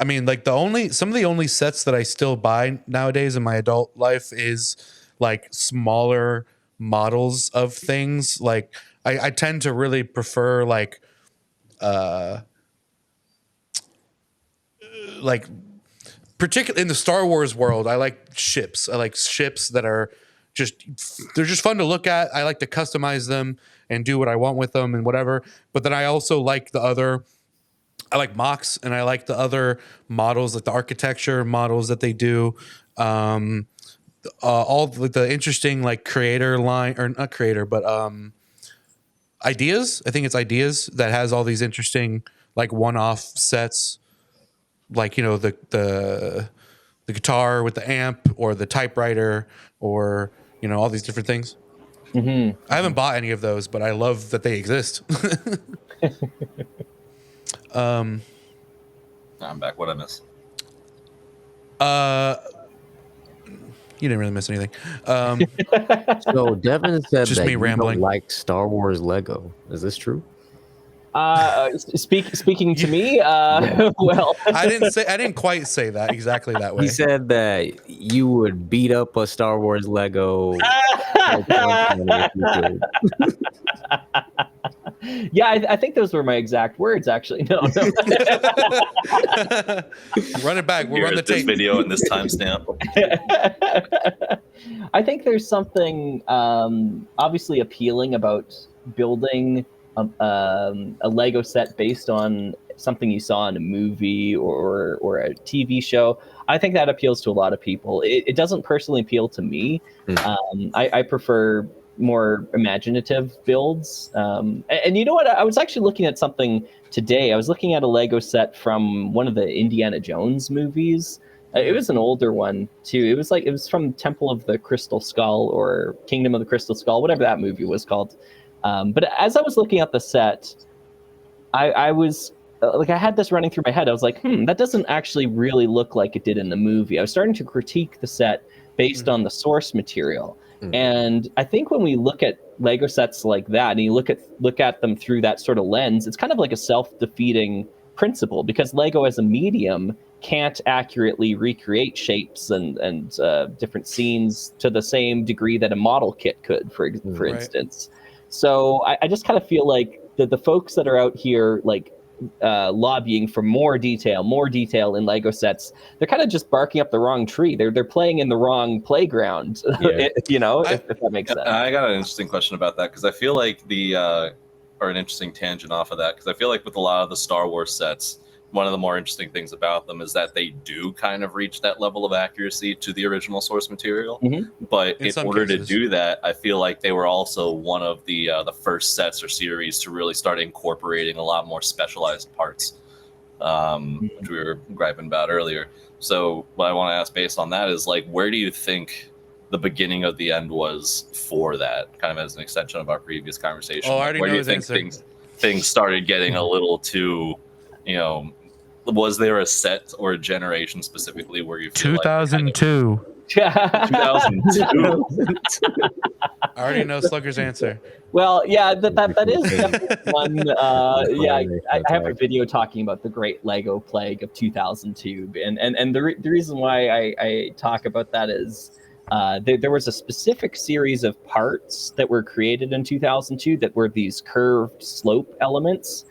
S1: mean, like some of the only sets that I still buy nowadays in my adult life is like smaller models of things. Like I tend to really prefer like particularly in the Star Wars world, I like ships. I like ships that are they're just fun to look at. I like to customize them and do what I want with them and whatever. But then I also like I like mocks, and I like the other models, like the architecture models that they do. All the interesting like creator line, or not creator, but ideas. I think it's ideas that has all these interesting like one-off sets, like the guitar with the amp, or the typewriter, or all these different things. Mm-hmm. I haven't bought any of those, but I love that they exist.
S2: I'm back. What I miss?
S1: You didn't really miss anything.
S3: So Devin said
S1: just
S3: that
S1: me
S3: you
S1: rambling.
S3: don't like Star Wars Lego. Is this true?
S4: Speaking to me, well,
S1: I didn't quite say that exactly that way.
S3: He said that you would beat up a Star Wars Lego.
S4: Yeah, I think those were my exact words, actually. No.
S1: Run it back. We'll run the
S2: this
S1: tape.
S2: video and this timestamp.
S4: I think there's something obviously appealing about building a Lego set based on something you saw in a movie or a TV show. I think that appeals to a lot of people. It doesn't personally appeal to me. I prefer more imaginative builds. And you know what? I was actually looking at something today. I was looking at a Lego set from one of the Indiana Jones movies. It was an older one too. It was from Temple of the Crystal Skull, or Kingdom of the Crystal Skull, whatever that movie was called. But as I was looking at the set, I was like, I had this running through my head. I was like, that doesn't actually really look like it did in the movie. I was starting to critique the set based on the source material. And I think when we look at Lego sets like that, and you look at them through that sort of lens, it's kind of like a self-defeating principle, because Lego as a medium can't accurately recreate shapes and different scenes to the same degree that a model kit could, for instance. So I just kind of feel like the folks that are out here like lobbying for more detail in Lego sets, they're kind of just barking up the wrong tree. They're playing in the wrong playground. Yeah. If that makes sense.
S2: I got an interesting question about that, because I feel like or an interesting tangent off of that, because I feel like with a lot of the Star Wars sets, one of the more interesting things about them is that they do kind of reach that level of accuracy to the original source material. But in order to do that, I feel like they were also one of the first sets or series to really start incorporating a lot more specialized parts, which we were griping about earlier. So what I want to ask based on that is, like, where do you think the beginning of the end was for that, kind of as an extension of our previous conversation?
S1: I already
S2: where
S1: know
S2: do you
S1: his
S2: think
S1: answer.
S2: things started getting a little too, was there a set or a generation specifically where you feel
S1: 2002.
S2: 2002.
S1: I already know Slugger's answer.
S4: Well, yeah, that is definitely one. I have a video talking about the Great Lego Plague of 2002, and the reason why I talk about that is there was a specific series of parts that were created in 2002 that were these curved slope elements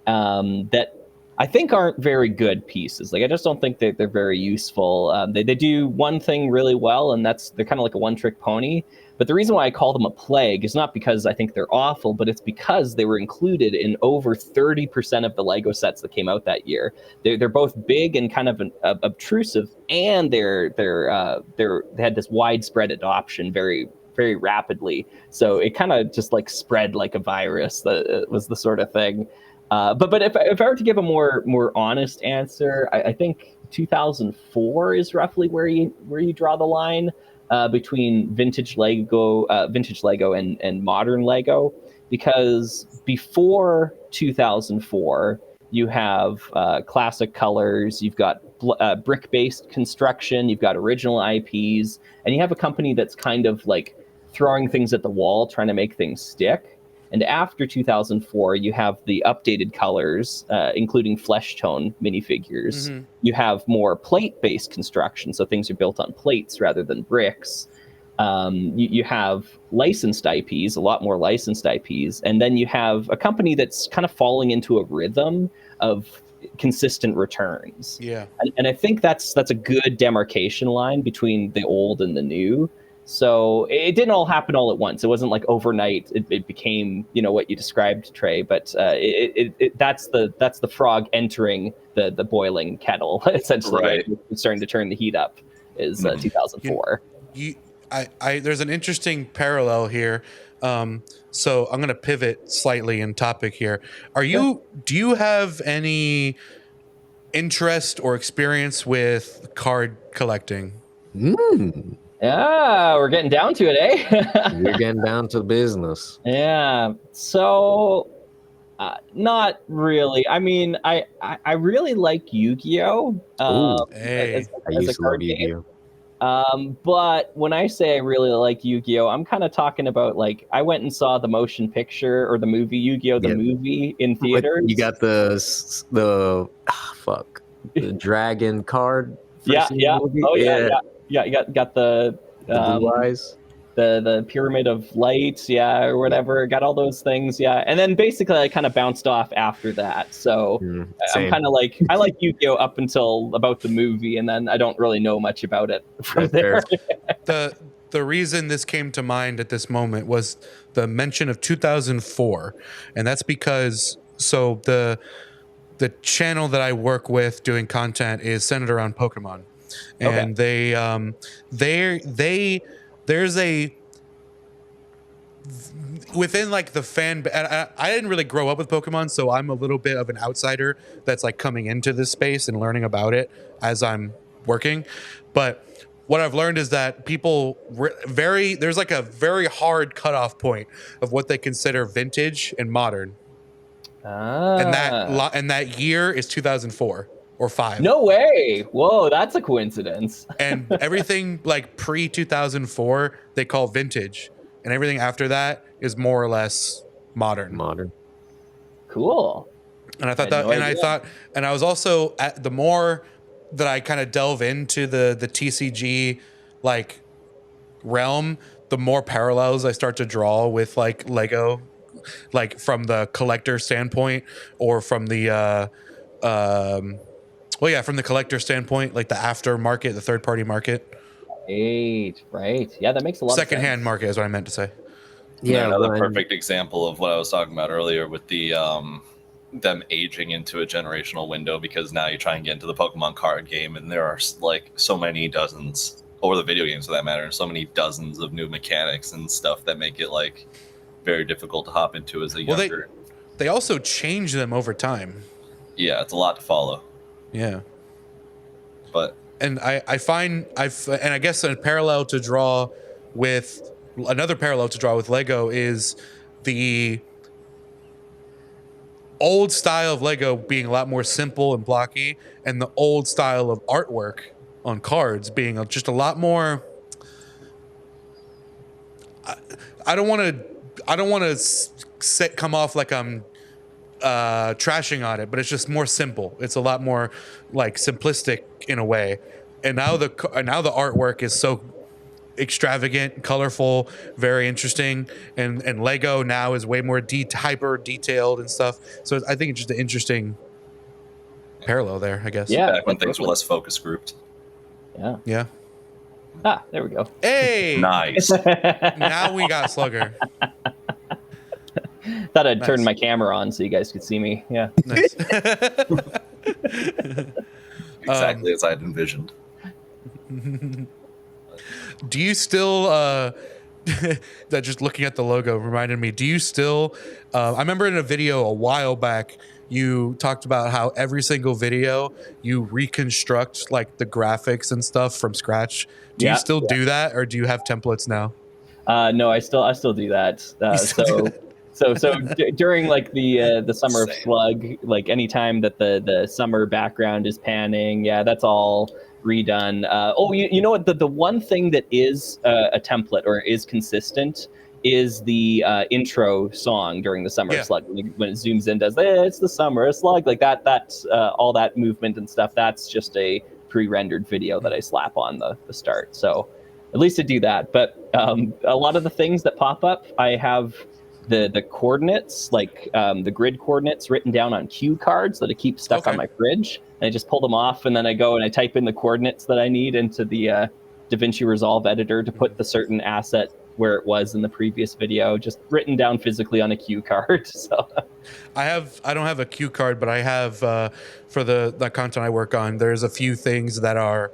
S4: that I think aren't very good pieces. Like, I just don't think that they're very useful. They do one thing really well, and they're kind of like a one-trick pony. But the reason why I call them a plague is not because I think they're awful, but it's because they were included in over 30% of the Lego sets that came out that year. They're both big and kind of obtrusive, and they had this widespread adoption very, very rapidly. So it kind of just like spread like a virus. That was the sort of thing. But if I were to give a more honest answer, I think 2004 is roughly where you draw the line between vintage Lego and modern Lego, because before 2004 you have classic colors, you've got brick-based construction, you've got original IPs, and you have a company that's kind of like throwing things at the wall, trying to make things stick. And after 2004, you have the updated colors, including flesh tone minifigures. Mm-hmm. You have more plate-based construction, so things are built on plates rather than bricks. You have licensed IPs, a lot more licensed IPs. And then you have a company that's kind of falling into a rhythm of consistent returns.
S1: Yeah.
S4: And I think that's a good demarcation line between the old and the new. So it didn't all happen all at once. It wasn't like overnight it became, you know, what you described, Trey. But that's the frog entering the boiling kettle, essentially.
S2: Right.
S4: It's starting to turn the heat up. Is 2004.
S1: There's an interesting parallel here. So I'm going to pivot slightly in topic here. Do you have any interest or experience with card collecting?
S4: Yeah, we're getting down to it, eh?
S3: You're getting down to business.
S4: Yeah. So, not really. I mean, I really like Yu-Gi-Oh.
S1: Hey.
S3: I used to love Yu-Gi-Oh.
S4: But when I say I really like Yu-Gi-Oh, I'm kind of talking about, like, I went and saw the motion picture or the movie Yu-Gi-Oh, the movie in theaters.
S3: You got the dragon card.
S4: Yeah.
S3: Movie?
S4: Oh yeah. You got the
S3: blue eyes.
S4: The pyramid of light, or whatever. Got all those things, and then basically I kind of bounced off after that. So I'm kind of like, I like Yu-Gi-Oh up until about the movie, and then I don't really know much about it from there.
S1: The reason this came to mind at this moment was the mention of 2004, and that's because the channel that I work with doing content is centered around Pokemon, and there's a within like the fan. I didn't really grow up with Pokemon, so I'm a little bit of an outsider that's like coming into this space and learning about it as I'm working. But what I've learned is that people there's like a very hard cutoff point of what they consider vintage and modern. And that year is 2004 or 5.
S4: No way. Whoa, that's a coincidence.
S1: And everything like pre 2004 they call vintage, and everything after that is more or less modern.
S4: Cool.
S1: And I thought and I was also the more that I kind of delve into the TCG like realm, the more parallels I start to draw with like Lego, like from the collector standpoint, or from the from the collector standpoint, like the aftermarket, the third party market.
S4: Right. Yeah, that makes a lot of sense.
S1: Secondhand market is what I meant to say.
S2: Yeah, another perfect example of what I was talking about earlier with the them aging into a generational window, because now you try and get into the Pokemon card game, and there are like so many dozens, or the video games for that matter, so many dozens of new mechanics and stuff that make it like very difficult to hop into as a younger.
S1: They also change them over time.
S2: Yeah, it's a lot to follow.
S1: Yeah.
S2: But
S1: I guess another parallel to draw with Lego is the old style of Lego being a lot more simple and blocky, and the old style of artwork on cards being just a lot more. I don't want to come off like I'm trashing on it, but it's just more simple. It's a lot more like simplistic in a way. And now the artwork is so extravagant, colorful, very interesting, and Lego now is way more hyper detailed and stuff. So I think it's just an interesting parallel there, I guess.
S4: Yeah,
S2: back when things were less focus grouped.
S1: Yeah.
S4: Ah, there we go.
S1: Hey,
S2: nice.
S1: Now we got Slugger.
S4: Thought I'd turn my camera on so you guys could see me. Yeah.
S1: Nice.
S2: Exactly as I'd envisioned.
S1: Do you still that just looking at the logo reminded me, do you still I remember in a video a while back you talked about how every single video you reconstruct like the graphics and stuff from scratch. Do you still do that, or do you have templates now?
S4: No, I still do that. So during like the summer of Slug, like anytime that the summer background is panning, that's all redone. You know what? The one thing that is a template or is consistent is the intro song during the summer of Slug. When it zooms in, does it's the summer of Slug, like that. That's all that movement and stuff. That's just a pre-rendered video that I slap on the start. So at least I do that. But a lot of the things that pop up, I have the coordinates, like the grid coordinates written down on cue cards that I keep stuck on my fridge. And I just pull them off, and then I go and I type in the coordinates that I need into the DaVinci Resolve editor to put the certain asset where it was in the previous video, just written down physically on a cue card. So
S1: I don't have a cue card, but I have for the content I work on, there's a few things that are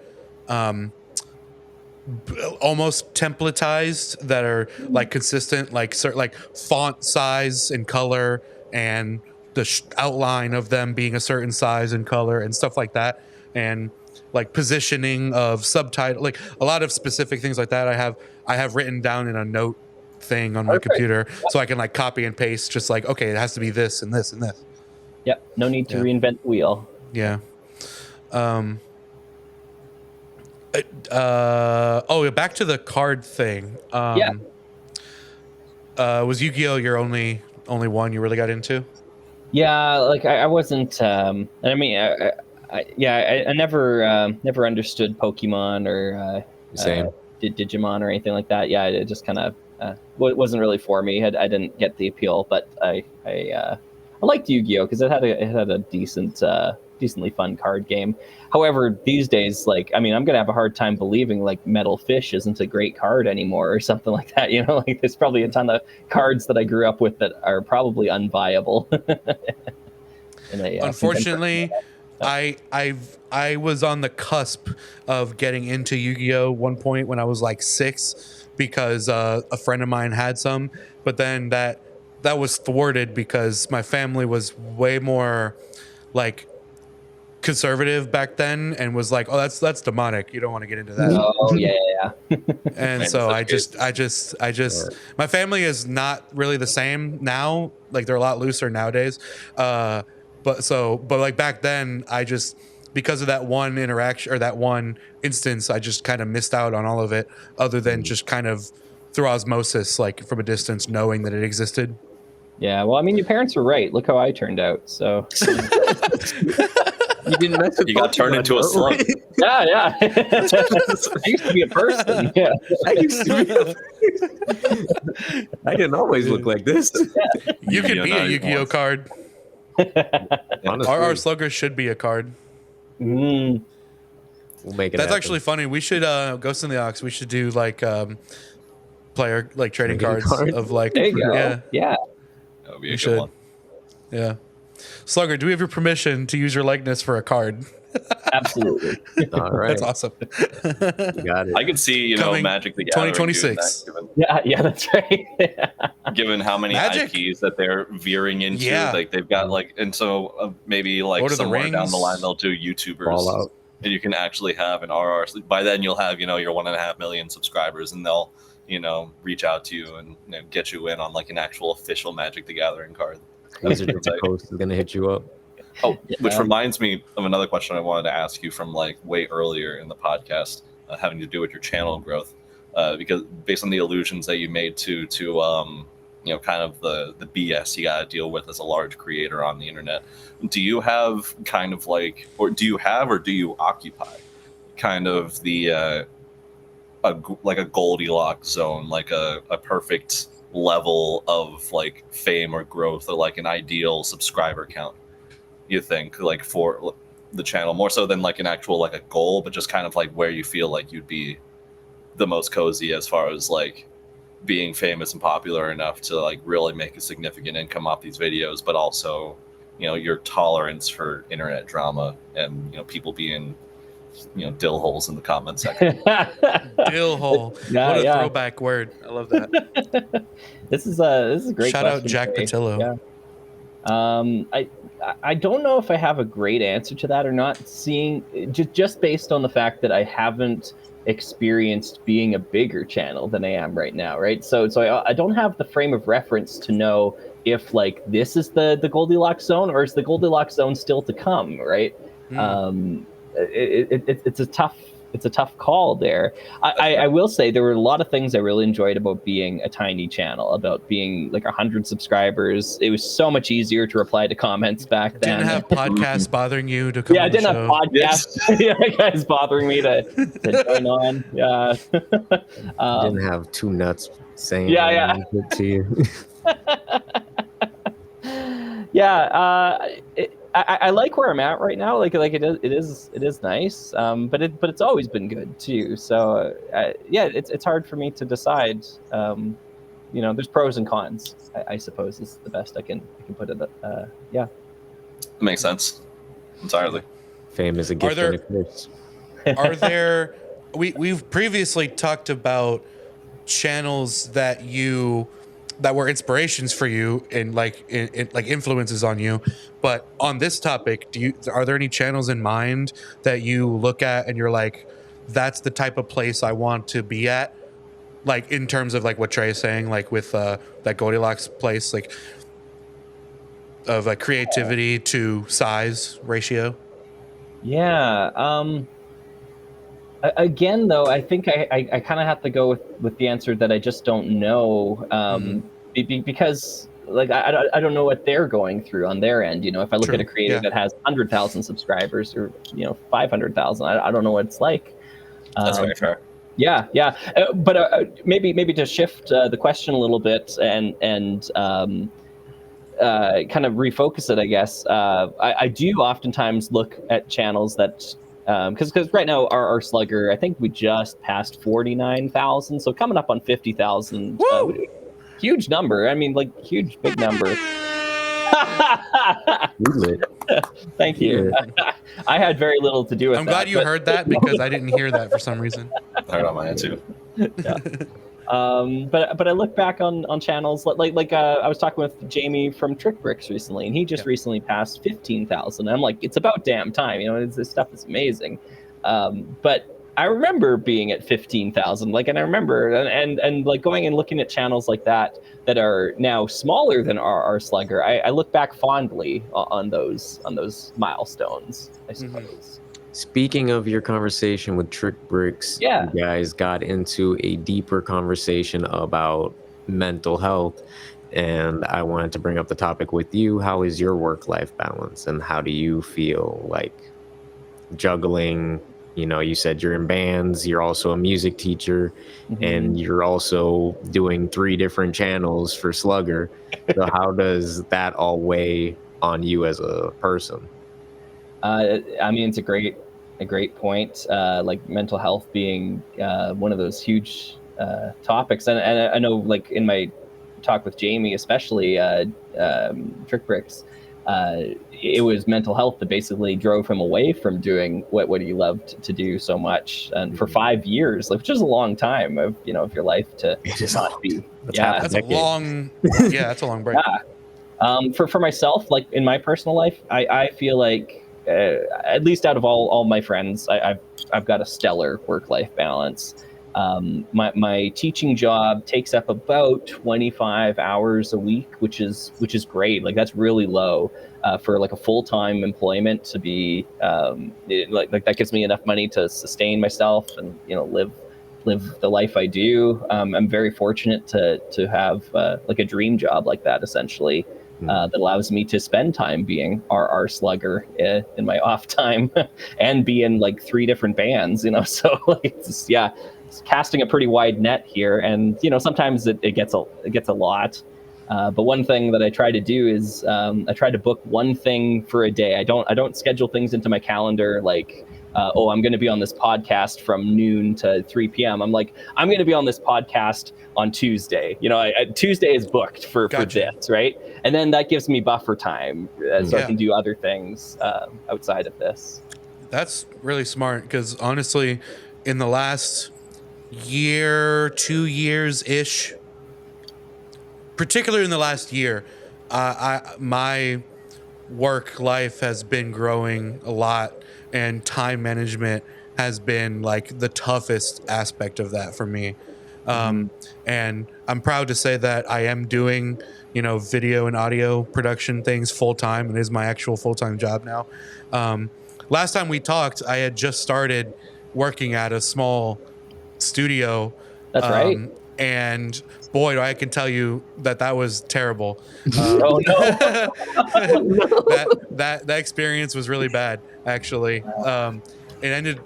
S1: almost templatized, that are like consistent, like certain, like font size and color, and the outline of them being a certain size and color and stuff like that, and like positioning of subtitle, like a lot of specific things like that. I have written down in a note thing on my computer, so I can like copy and paste, just like, okay, it has to be this and this and this.
S4: Yep, no need to reinvent the wheel.
S1: Yeah. Back to the card thing. Was Yu-Gi-Oh your only one you really got into?
S4: Yeah, like I wasn't. I mean, I never understood Pokemon or Digimon or anything like that. Yeah, it just kind of wasn't really for me. I didn't get the appeal, but I liked Yu-Gi-Oh because it had a decently fun card game. However, these days, like, I mean, I'm gonna have a hard time believing like Metal Fish isn't a great card anymore or something like that. You know, like there's probably a ton of cards that I grew up with that are probably unviable.
S1: Unfortunately, I was on the cusp of getting into Yu-Gi-Oh! One point when I was like 6, because a friend of mine had some, but then that was thwarted because my family was way more like conservative back then, and was like, oh, that's demonic, you don't want to get into that.
S4: Oh yeah.
S1: And so I just my family is not really the same now, like they're a lot looser nowadays, but like back then, I just, because of that one interaction or that one instance, I just kind of missed out on all of it, other than just kind of through osmosis, like from a distance, knowing that it existed.
S4: Yeah, well, I mean, your parents were right. Look how I turned out. So
S3: you didn't mess with
S2: you got turned into a slug.
S4: Yeah. I used to be a person. Yeah,
S3: I didn't always look like this.
S4: Yeah.
S1: You could be a Yu-Gi-Oh card. Our Slugger should be a card.
S3: We'll make it.
S1: That's actually funny. We should Ghost in the Ox. We should do like player like trading cards of like
S4: there you go. Yeah.
S2: That would be a good one.
S1: Yeah. Slugger, do we have your permission to use your likeness for a card?
S4: Absolutely.
S3: All right.
S1: That's awesome.
S3: You got it.
S2: I could see, Magic the Gathering
S1: 2026.
S4: Yeah, that's right.
S2: Given how many
S1: Magic?
S2: IPs that they're veering into, like they've got like, and so maybe like
S1: Lord of the
S2: somewhere down
S1: Rings.
S2: the line they'll do YouTubers,
S3: Fallout.
S2: and you can actually have an RR. By then you'll have your 1.5 million subscribers, and they'll reach out to you and get you in on like an actual official Magic the Gathering card.
S3: Wizard of the Coast is gonna hit you up.
S2: Oh, which reminds me of another question I wanted to ask you from like way earlier in the podcast, having to do with your channel growth, because based on the allusions that you made to kind of the BS you got to deal with as a large creator on the internet, do you have kind of like, or do you occupy kind of the like a Goldilocks zone, like a perfect level of like fame or growth, or like an ideal subscriber count, you think, like for the channel, more so than like an actual like a goal, but just kind of like where you feel like you'd be the most cozy as far as like being famous and popular enough to like really make a significant income off these videos, but also your tolerance for internet drama and people being dill holes in the comment section.
S1: Dill hole. What a throwback word. I love that.
S4: This is a great
S1: shout
S4: question,
S1: out Jack
S4: Trey.
S1: Patillo.
S4: Yeah. I don't know if I have a great answer to that or not, seeing just based on the fact that I haven't experienced being a bigger channel than I am right now, right? So I don't have the frame of reference to know if like this is the Goldilocks zone, or is the Goldilocks zone still to come, right? It's a tough call there. I will say there were a lot of things I really enjoyed about being a tiny channel, about being like 100 subscribers. It was so much easier to reply to comments back then.
S1: Didn't have podcasts bothering you to come on
S4: I didn't
S1: the
S4: have
S1: show.
S4: podcasts guys bothering me to join on.
S3: Didn't have two nuts saying
S4: Yeah.
S3: to you.
S4: Yeah, I like where I'm at right now. Like it is nice. But it's always been good too. So yeah, it's hard for me to decide. There's pros and cons. I suppose is the best I can put it. Yeah.
S2: That makes sense entirely.
S3: Fame is a gift
S1: there-
S3: and a curse.
S1: Are there? We've previously talked about channels that were inspirations for you and like influences on you, but on this topic, are there any channels in mind that you look at and you're like, that's the type of place I want to be at, like in terms of like what Trey is saying, like with that Goldilocks place, like of like creativity to size ratio?
S4: Yeah. Again, though, I think I kind of have to go with the answer that I just don't know, because like I don't know what they're going through on their end. If I look
S1: True.
S4: at a creator
S1: Yeah.
S4: that has 100,000 subscribers or 500,000, I don't know what it's like.
S2: That's very fair.
S4: Yeah. But maybe to shift the question a little bit and kind of refocus it, I guess. I do oftentimes look at channels that, because right now our Slugger, I think we just passed 49,000, so coming up on 50,000. Huge number. I mean, like huge, big number. Thank you.
S3: Yeah.
S4: I had very little to do with
S1: I'm
S4: that.
S1: glad you heard that because I didn't hear that for some reason.
S2: I heard on my end too.
S4: Yeah. But I look back on channels like I was talking with Jamie from Trick Bricks recently, and he just recently passed 15,000. I'm like, it's about damn time. This stuff is amazing. But I remember being at 15,000, and I remember and like going and looking at channels like that are now smaller than our Slugger. I look back fondly on those milestones, I suppose.
S3: Speaking of your conversation with Trick Bricks,
S4: Yeah.
S3: you guys got into a deeper conversation about mental health, and I wanted to bring up the topic with you. How is your work-life balance, and how do you feel like juggling? You said you're in bands, you're also a music teacher, and you're also doing 3 different channels for Slugger. So how does that all weigh on you as a person?
S4: I mean, it's a great point. Like mental health being one of those huge topics, and I know, like in my talk with Jamie, especially Trick Bricks, it was mental health that basically drove him away from doing what he loved to do so much, and for 5 years, which is a long time of your life to not be.
S3: That's
S1: That's a long break.
S4: Yeah. For myself, like in my personal life, I feel like at least out of all my friends, I've got a stellar work-life balance. My teaching job takes up about 25 hours a week, which is great. Like that's really low for like a full-time employment to be like that gives me enough money to sustain myself and live the life I do. I'm very fortunate to have like a dream job like that, essentially. That allows me to spend time being our Slugger in my off time and be in like 3 different bands, so like it's casting a pretty wide net here, and sometimes it gets a lot, but one thing that I try to do is I try to book one thing for a day. I don't schedule things into my calendar like I'm going to be on this podcast from noon to 3 p.m. I'm like, I'm going to be on this podcast on Tuesday. Tuesday is booked for this, right? And then that gives me buffer time so I can do other things outside of this.
S1: That's really smart because honestly, in the last year, 2 years ish, particularly in the last year, my work life has been growing a lot, and time management has been like the toughest aspect of that for me. And I'm proud to say that I am doing, video and audio production things full time. It is my actual full time job now. Last time we talked, I had just started working at a small studio.
S4: That's right.
S1: And boy, I can tell you that was terrible.
S4: Oh no!
S1: that experience was really bad, actually. It ended,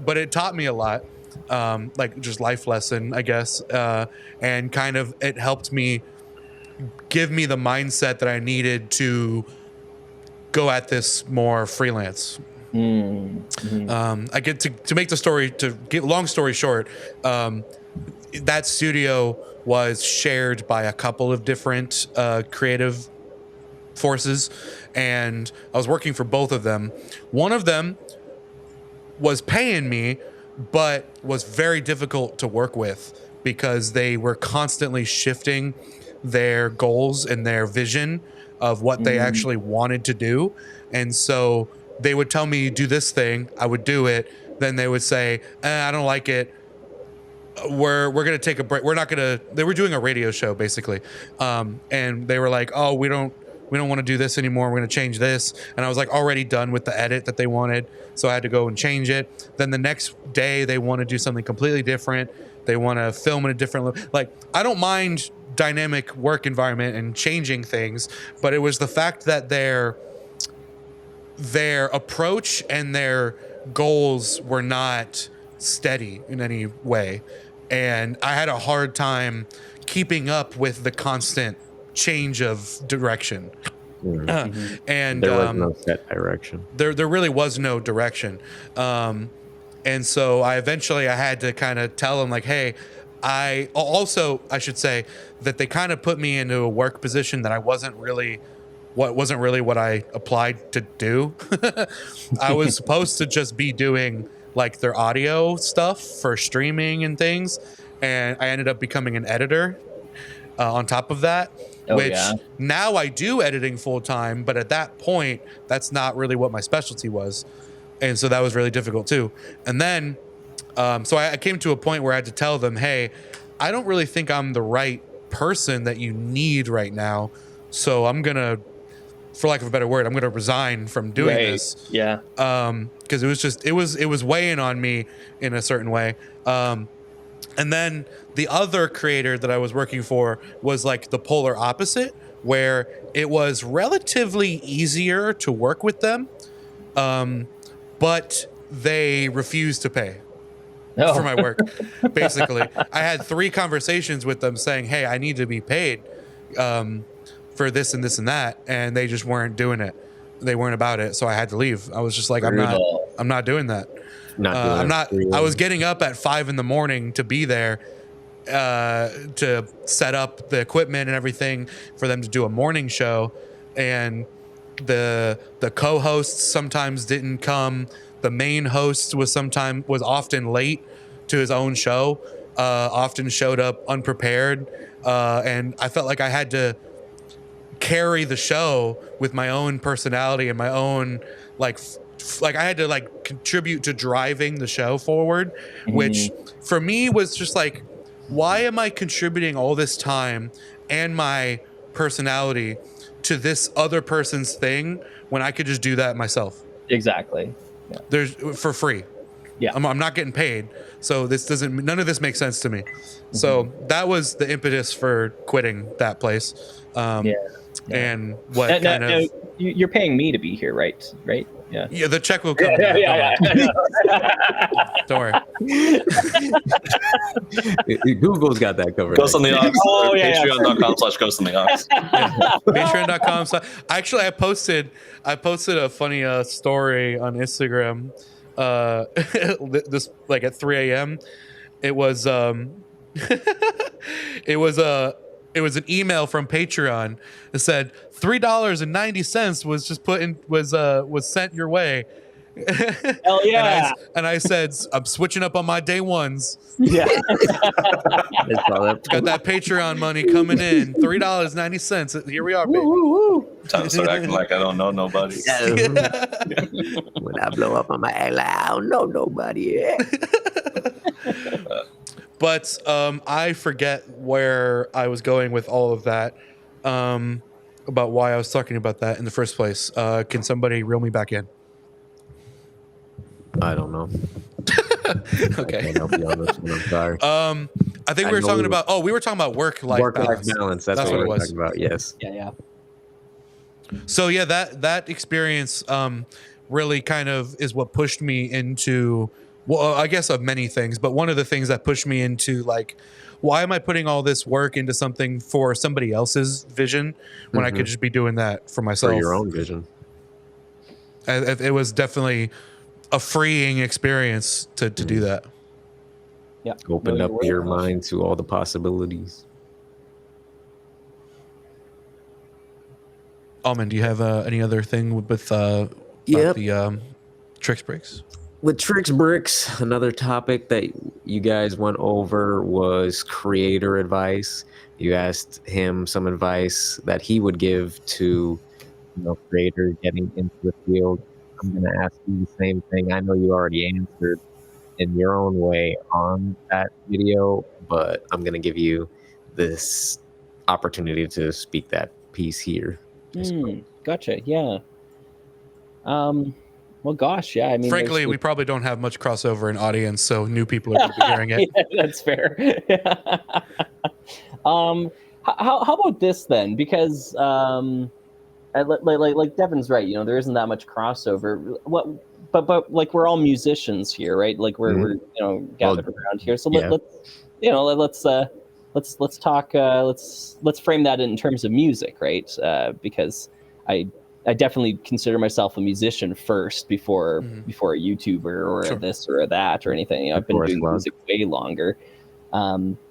S1: but it taught me a lot, like just life lesson, I guess, and kind of it helped me give me the mindset that I needed to go at this more freelance. I get to make the story, to get long story short, that studio was shared by a couple of different creative forces, and I was working for both of them. One of them was paying me, but was very difficult to work with because they were constantly shifting their goals and their vision of what they actually wanted to do. And so they would tell me, do this thing, I would do it. Then they would say, I don't like it. We're going to take a break. We're not going to, they were doing a radio show basically. And they were like, oh, we don't want to do this anymore. We're going to change this. And I was like already done with the edit that they wanted. So I had to go and change it. Then the next day they want to do something completely different. They want to film in a different, like, I don't mind dynamic work environment and changing things, but it was the fact that their approach and their goals were not steady in any way. And I had a hard time keeping up with the constant change of direction. And
S3: there was no set direction.
S1: There really was no direction. And so I had to kind of tell them like, hey, I should say that they kind of put me into a work position that wasn't really what I applied to do. I was supposed to just be doing like their audio stuff for streaming and things. And I ended up becoming an editor on top of that, now I do editing full time. But at that point, that's not really what my specialty was. And so that was really difficult too. And then, so I came to a point where I had to tell them, hey, I don't really think I'm the right person that you need right now. So I'm going to, for lack of a better word, I'm going to resign from doing this.
S4: Yeah.
S1: Cause it was weighing on me in a certain way. And then the other creator that I was working for was like the polar opposite, where it was relatively easier to work with them. But they refused to pay for my work. Basically, I had 3 conversations with them saying, hey, I need to be paid for this and this and that. And they just weren't doing it. They weren't about it. So I had to leave. I was just like, I'm not doing that. I was getting up at 5 a.m. to be there, to set up the equipment and everything for them to do a morning show. And the co-hosts sometimes didn't come. The main host was often late to his own show, often showed up unprepared. And I felt like I had to carry the show with my own personality and my own like I had to like contribute to driving the show forward, which for me was just like, why am I contributing all this time and my personality to this other person's thing when I could just do that myself?
S4: Exactly. Yeah.
S1: There's for free. Yeah. I'm not getting paid. So none of this makes sense to me. So that was the impetus for quitting that place. And what
S4: you're paying me to be here, right? Right. Yeah.
S1: Yeah. The check will come. Don't worry.
S3: Google's got that covered.
S2: Ghost on the Ox. Patreon.com/ghostontheaux.
S1: Patreon.com. Actually, I posted a funny story on Instagram. This like at 3 a.m. It was it was an email from Patreon that said $3.90 was sent your way.
S4: Hell yeah!
S1: And I said, I'm switching up on my day ones.
S4: Yeah.
S1: Got that Patreon money coming in. $3.90. Here we are, baby.
S2: Time to start acting like I don't know nobody.
S3: When I blow up on my act like I don't know nobody.
S1: But I forget where I was going with all of that, about why I was talking about that in the first place. Can somebody reel me back in?
S3: I don't know.
S1: Okay.
S3: I'll be honest, I'm sorry.
S1: I think we were talking about work-life
S3: balance. That's what we were talking about. Yes.
S4: Yeah.
S1: So yeah, that experience really kind of is what pushed me into well, I guess of many things, but one of the things that pushed me into like, why am I putting all this work into something for somebody else's vision when I could just be doing that for myself?
S3: For your own vision.
S1: It was definitely a freeing experience to do that.
S4: Yeah.
S3: Opened up your mind to all the possibilities.
S1: Almond, do you have any other thing with about the Tricks Bricks?
S3: With Tricks Bricks, another topic that you guys went over was creator advice. You asked him some advice that he would give to creators getting into the field. I'm going to ask you the same thing. I know you already answered in your own way on that video, but I'm going to give you this opportunity to speak that piece here.
S4: Gotcha. Yeah. Well, gosh, yeah. I mean,
S1: frankly, we probably don't have much crossover in audience, so new people are going to be hearing it.
S4: Yeah, that's fair. How about this then? Because like Devin's right. There isn't that much crossover. But like we're all musicians here, right? Like we're gathered around here. So let's talk. Let's frame that in terms of music, right? Because I definitely consider myself a musician first before a YouTuber or a this or a that or anything. I've been doing music way longer.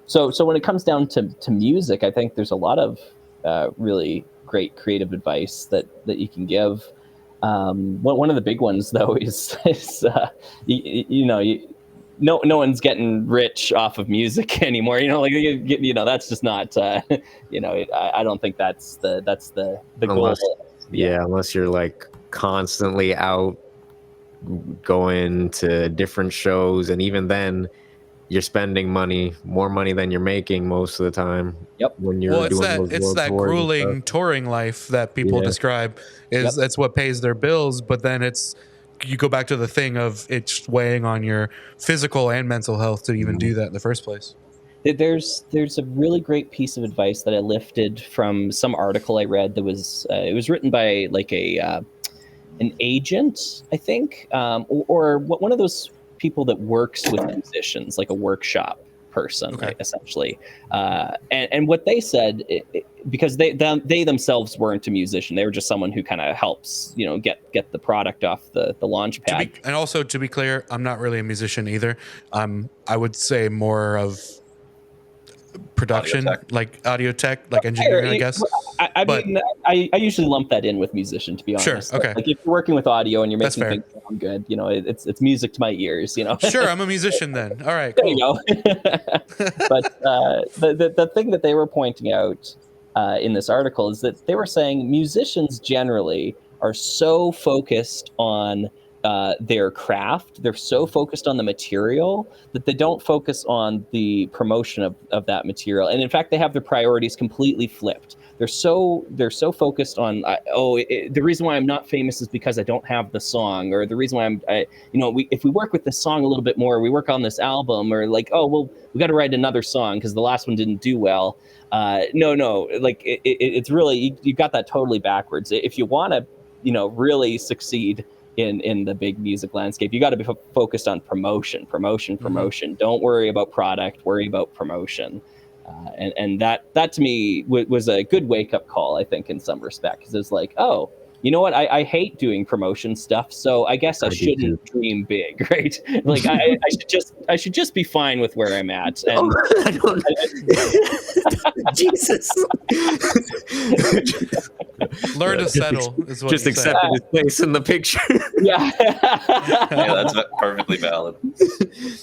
S4: So when it comes down to music, I think there's a lot of really great creative advice that you can give. One of the big ones though is no one's getting rich off of music anymore. That's just not. I don't think that's the goal.
S3: Yeah, unless you're like constantly out going to different shows, and even then you're spending more money than you're making most of the time.
S4: Yep.
S3: When you're
S1: it's that grueling touring life that people describe that's what pays their bills, but then you go back to the thing of it's weighing on your physical and mental health to even do that in the first place.
S4: There's a really great piece of advice that I lifted from some article I read that was it was written by like an agent, I think, or one of those people that works with musicians, like a workshop person, essentially. And what they said, because they themselves weren't a musician, they were just someone who kind of helps, get the product off the launch pad.
S1: And also, to be clear, I'm not really a musician either. I would say more of production, like audio tech, like engineering, I guess.
S4: I usually lump that in with musician, to be honest.
S1: Sure, okay.
S4: Like if you're working with audio and you're making things sound good, it's music to my ears.
S1: Sure, I'm a musician then. All right,
S4: cool. There you go. But the thing that they were pointing out in this article is that they were saying musicians generally are so focused on their craft, they're so focused on the material that they don't focus on the promotion of that material. And in fact, they have their priorities completely flipped. They're so focused on the reason why I'm not famous is because I don't have the song, or the reason why if we work with this song a little bit more, we work on this album, or like, we got to write another song because the last one didn't do well. No, like it's really, you got that totally backwards. If you want to really succeed in the big music landscape, you got to be focused on promotion. Don't worry about product, worry about promotion. And that to me was a good wake-up call, I think, in some respect, because it's like, oh, you know what, I hate doing promotion stuff, so I guess I shouldn't dream big, right? Like I should just be fine with where I'm at. And
S3: Jesus.
S1: Learn to settle is what
S3: just accepted his place in the picture.
S4: Yeah.
S2: Yeah, that's perfectly valid.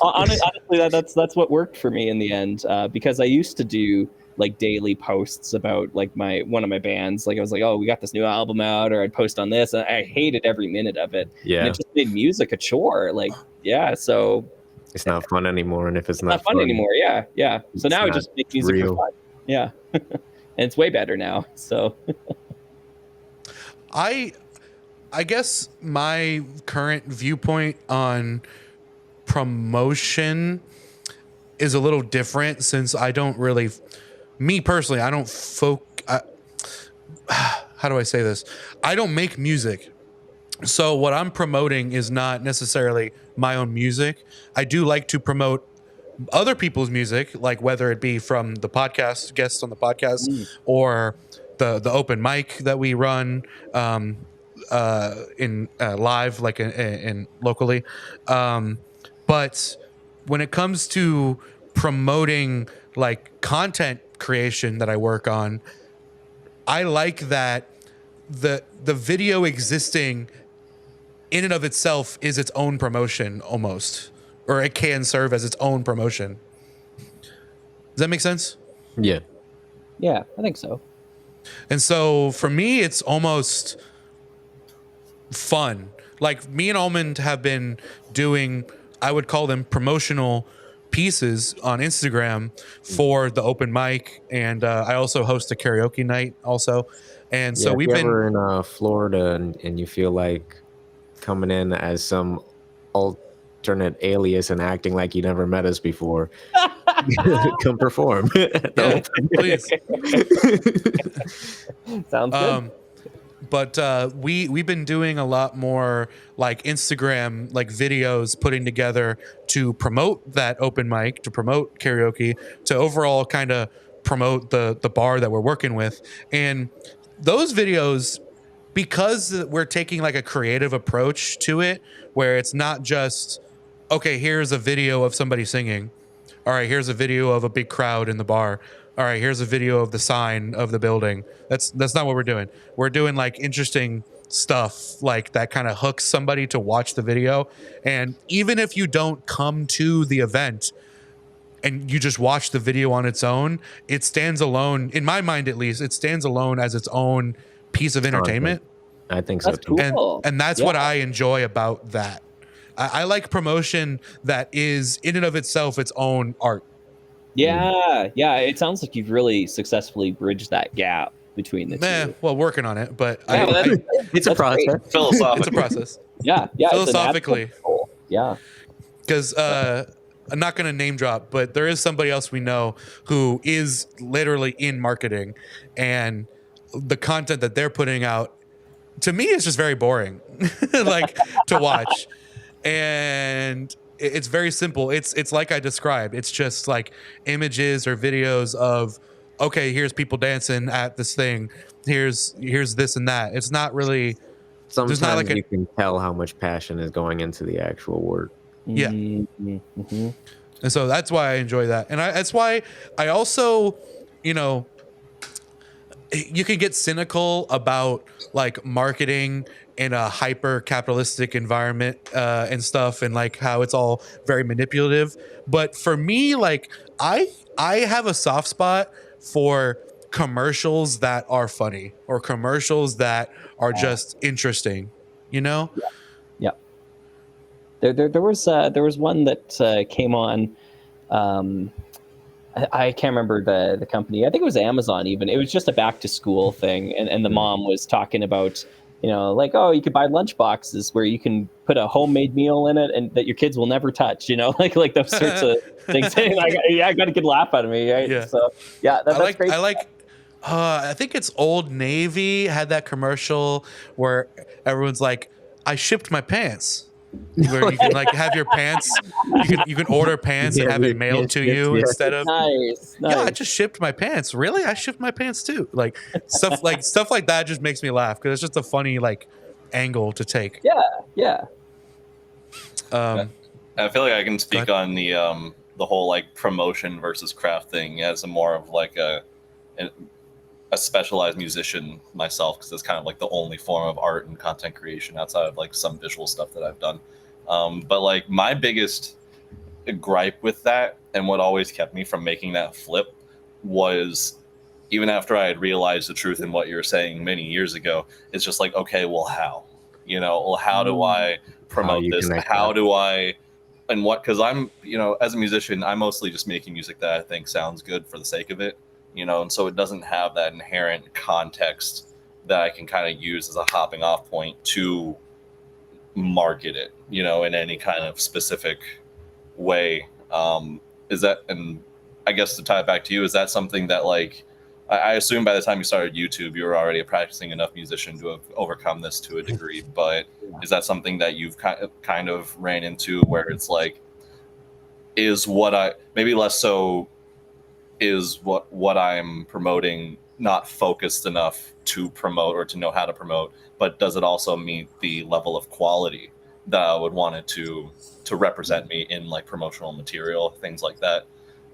S4: Honestly, that's what worked for me in the end, because I used to do like daily posts about like one of my bands. Like I was like, oh, we got this new album out, or I'd post on this, and I hated every minute of it.
S3: Yeah.
S4: And it just made music a chore. Like, yeah, so
S3: it's not fun anymore. And if it's not
S4: fun anymore, yeah. So now I just make music
S3: real.
S4: for fun. Yeah. And it's way better now. So
S1: I guess my current viewpoint on promotion is a little different, since I don't really, me personally, I don't how do I say this? I don't make music. So what I'm promoting is not necessarily my own music. I do like to promote other people's music, like whether it be from the podcast, guests on the podcast, or the open mic that we run in live, like in locally. But when it comes to promoting like content creation that I work on, I like that the video existing in and of itself is its own promotion almost, or it can serve as its own promotion. Does that make sense?
S3: Yeah.
S4: Yeah, I think so.
S1: And so for me, it's almost fun. Like me and Almond have been doing, I would call them promotional pieces on Instagram for the open mic. And I also host a karaoke night also. And so
S3: if
S1: we've
S3: you're
S1: been
S3: ever in Florida and you feel like coming in as some alternate alias and acting like you never met us before, come perform.
S1: Yeah, please.
S4: Sounds good.
S1: But we've been doing a lot more like Instagram like videos, putting together to promote that open mic, to promote karaoke, to overall kind of promote the bar that we're working with. And those videos, because we're taking like a creative approach to it, where it's not just, okay, here's a video of somebody singing. All right, here's a video of a big crowd in the bar. All right, here's a video of the sign of the building. That's not what we're doing. We're doing like interesting stuff like that kind of hooks somebody to watch the video. And even if you don't come to the event and you just watch the video on its own, it stands alone, in my mind at least, it stands alone as its own piece of entertainment.
S3: I think so
S4: That's
S3: too.
S4: cool.
S1: And that's what I enjoy about that. I like promotion that is in and of itself its own art.
S4: Yeah. It sounds like you've really successful bridged that gap between the two.
S1: Well, working on it, but
S4: Yeah,
S3: It's a
S4: that's
S3: process.
S4: great.
S2: Philosophically.
S1: it's a process.
S4: Yeah.
S1: Philosophically.
S4: It's an goal. Yeah.
S1: Because I'm not going to name drop, but there is somebody else we know who is literally in marketing, and the content that they're putting out, to me, is just very boring, like to watch. And it's very simple. It's like I described. It's just like images or videos of, okay, here's people dancing at this thing. Here's this and that. It's not really.
S3: Sometimes
S1: not like
S3: you can tell how much passion is going into the actual work.
S1: Yeah.
S4: Mm-hmm.
S1: And so that's why I enjoy that. And that's why I also, you can get cynical about like marketing in a hyper capitalistic environment and stuff, and like how it's all very manipulative. But for me, like I have a soft spot for commercials that are funny, or commercials that are just interesting,
S4: Yeah. There was one that came on. I can't remember the company. I think it was Amazon even. It was just a back to school thing. And the mom was talking about, like, oh, you could buy lunch boxes where you can put a homemade meal in it and that your kids will never touch, like those sorts of things. I got a good laugh out of me. Right?
S1: Yeah.
S4: So that's great.
S1: I think it's Old Navy had that commercial where everyone's like, I shipped my pants. Where you can like have your pants, you can order pants and have it mailed to you instead of
S4: Nice.
S1: yeah, I just shipped my pants. Really, I shipped my pants too. Like stuff like that just makes me laugh because it's just a funny like angle to take.
S4: Yeah.
S2: I feel like I can speak on the whole like promotion versus craft thing as a more of like a specialized musician myself, because it's kind of like the only form of art and content creation outside of like some visual stuff that I've done. But like my biggest gripe with that, and what always kept me from making that flip, was even after I had realized the truth in what you were saying many years ago, it's just like, okay, well, how? How do I promote this? How do I, and what? Because I'm, as a musician, I'm mostly just making music that I think sounds good for the sake of it. And so it doesn't have that inherent context that I can kind of use as a hopping off point to market it, in any kind of specific way. Is that, and I guess to tie it back to you, is that something that like I assume by the time you started YouTube, you were already a practicing enough musician to have overcome this to a degree. But is that something that you've kind of ran into where it's like, is what I maybe less so is what I'm promoting not focused enough to promote or to know how to promote, but does it also meet the level of quality that I would want it to represent me in like promotional material, things like that,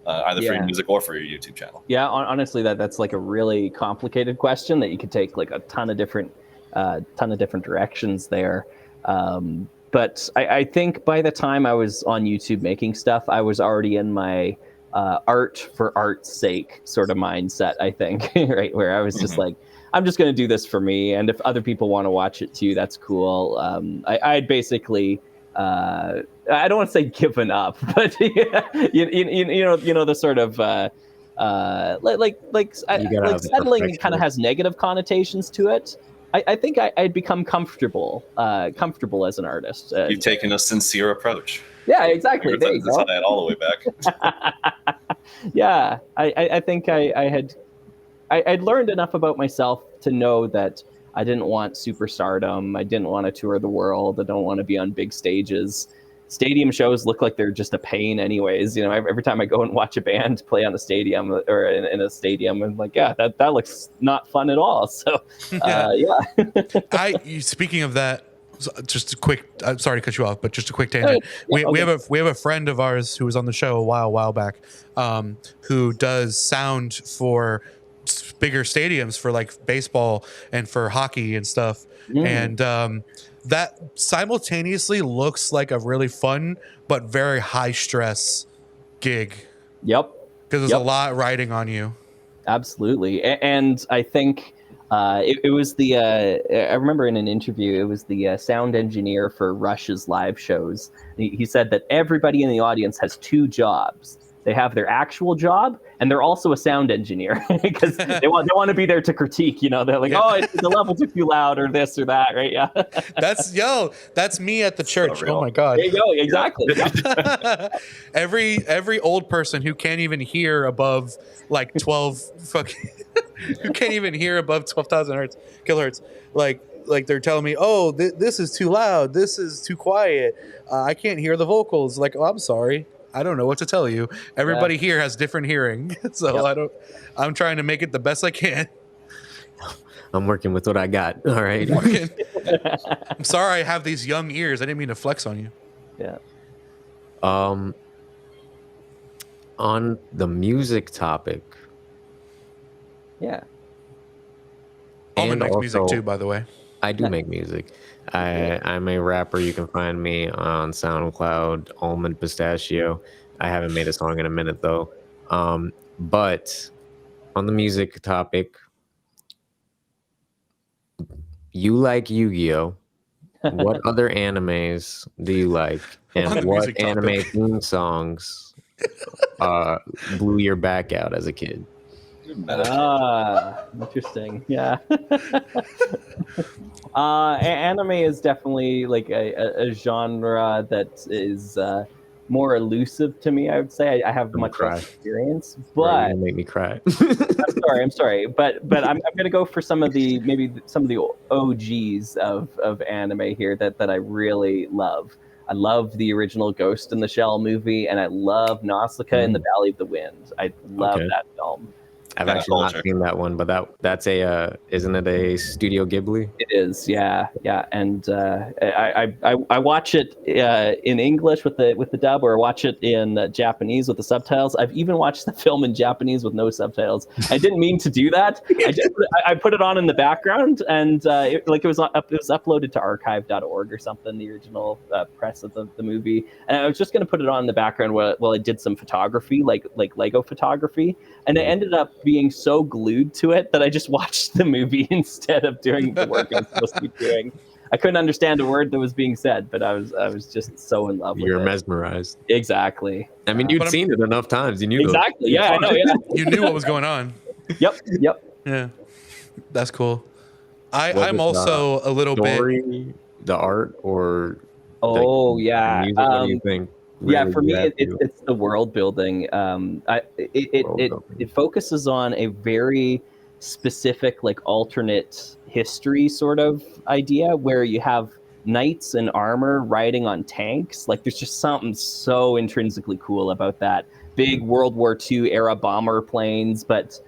S2: either for your music or for your YouTube channel?
S4: Yeah, honestly, that's like a really complicated question that you could take like a ton of different directions there. But I think by the time I was on YouTube making stuff, I was already in my art for art's sake sort of mindset, I think, right? Where I was just like, I'm just going to do this for me. And if other people want to watch it too, that's cool. I'd basically, I don't want to say given up, but you know, the sort of, settling kind of has negative connotations to it. I think I'd become comfortable as an artist.
S2: You've taken a sincere approach.
S4: Yeah, exactly.
S2: There you go. That all the way back.
S4: Yeah, I think I'd learned enough about myself to know that I didn't want superstardom. I didn't want to tour the world. I don't want to be on big stages. Stadium shows look like they're just a pain anyways. You know, every time I go and watch a band play on a stadium or in a stadium, I'm like, yeah, that looks not fun at all. So, yeah.
S1: Speaking of that, just a quick, I'm sorry to cut you off, but just a quick tangent. We have a friend of ours who was on the show a while back, who does sound for bigger stadiums for like baseball and for hockey and stuff. And that simultaneously looks like a really fun but very high stress gig.
S4: Yep.
S1: Because there's a lot riding on you.
S4: Absolutely. And I think it was the I remember in an interview, it was the sound engineer for Rush's live shows. He said that everybody in the audience has two jobs. They have their actual job, and they're also a sound engineer because they want to be there to critique. You know, they're like, oh, the level too loud, or this or that, right? Yeah.
S1: That's me at the church. Oh my god.
S4: There you go. Exactly.
S1: every old person who can't even hear above like 12 who can't even hear above 12,000 kilohertz, like they're telling me, oh, this is too loud, this is too quiet, I can't hear the vocals. Like, oh, I'm sorry, I don't know what to tell you. Everybody here has different hearing, so I'm trying to make it the best I can.
S3: I'm working with what I got. All right.
S1: I'm sorry I have these young ears. I didn't mean to flex on you.
S4: Yeah.
S3: On the music topic.
S4: Yeah.
S1: Almond makes music too, by the way.
S3: I do make music. I'm a rapper. You can find me on SoundCloud, Almond, Pistachio. I haven't made a song in a minute though. But on the music topic, you like Yu-Gi-Oh! What other animes do you like? And what anime theme songs blew your back out as a kid?
S4: Interesting. Yeah. Anime is definitely like a genre that is more elusive to me, I would say. I have much less experience, but
S3: make me cry.
S4: I'm sorry, but I'm gonna go for some of the OGs of anime here that I really love. I love the original Ghost in the Shell movie, and I love Nausicaa in the Valley of the Wind. I love that film.
S3: I've actually not seen that one, but that's isn't it a Studio Ghibli?
S4: It is, yeah, and I watch it in English with the dub, or watch it in Japanese with the subtitles. I've even watched the film in Japanese with no subtitles. I didn't mean to do that. I put it on in the background, and it was uploaded to archive.org or something, the original press of the movie. And I was just going to put it on in the background while I did some photography, like Lego photography, and it ended up being so glued to it that I just watched the movie instead of doing the work I was supposed to be doing. I couldn't understand a word that was being said, but I was just so in love with it.
S3: You're mesmerized.
S4: Exactly.
S3: I mean, you'd seen it enough times. You knew
S4: exactly. Yeah, I know. Yeah.
S1: You knew what was going on.
S4: Yep.
S1: Yeah, that's cool. I'm also a little
S3: story, the art, or
S4: the
S3: music, what do you think? really
S4: for me,
S3: grab
S4: it,
S3: you.
S4: it's the world building. It focuses on a very specific, like, alternate history sort of idea where you have knights in armor riding on tanks. Like, there's just something so intrinsically cool about that. Big World War II era bomber planes, but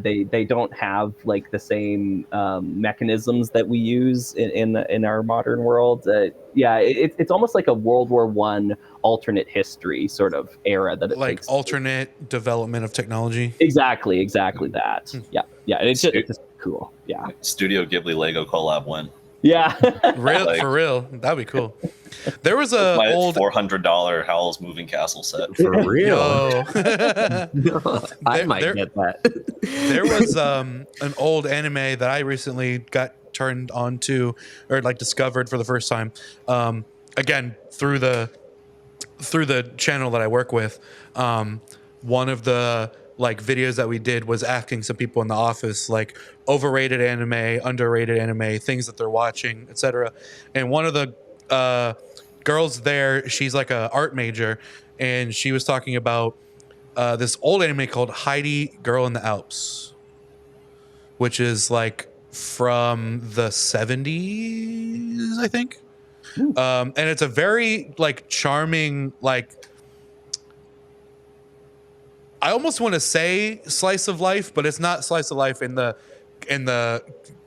S4: they don't have like the same mechanisms that we use in our modern world. It's almost like a World War I alternate history sort of era that it
S1: Like
S4: takes.
S1: alternate development of technology.
S4: Exactly that. Yeah, it's just cool. Yeah,
S2: Studio Ghibli Lego collab win.
S4: yeah.
S1: For real, that'd be cool. There was
S2: My
S1: a old
S2: $400 Howl's Moving Castle set.
S3: For real.
S1: yo.
S3: I might get that.
S1: There was an old anime that I recently got turned on to, or like discovered for the first time. Again, through the channel that I work with. One of the like videos that we did was asking some people in the office like overrated anime, underrated anime, things that they're watching, etc. And one of the girls there, she's like a art major, and she was talking about this old anime called Heidi Girl in the Alps, which is like from the 70s, I think. And it's a very like charming, like, I almost want to say slice of life, but it's not slice of life in the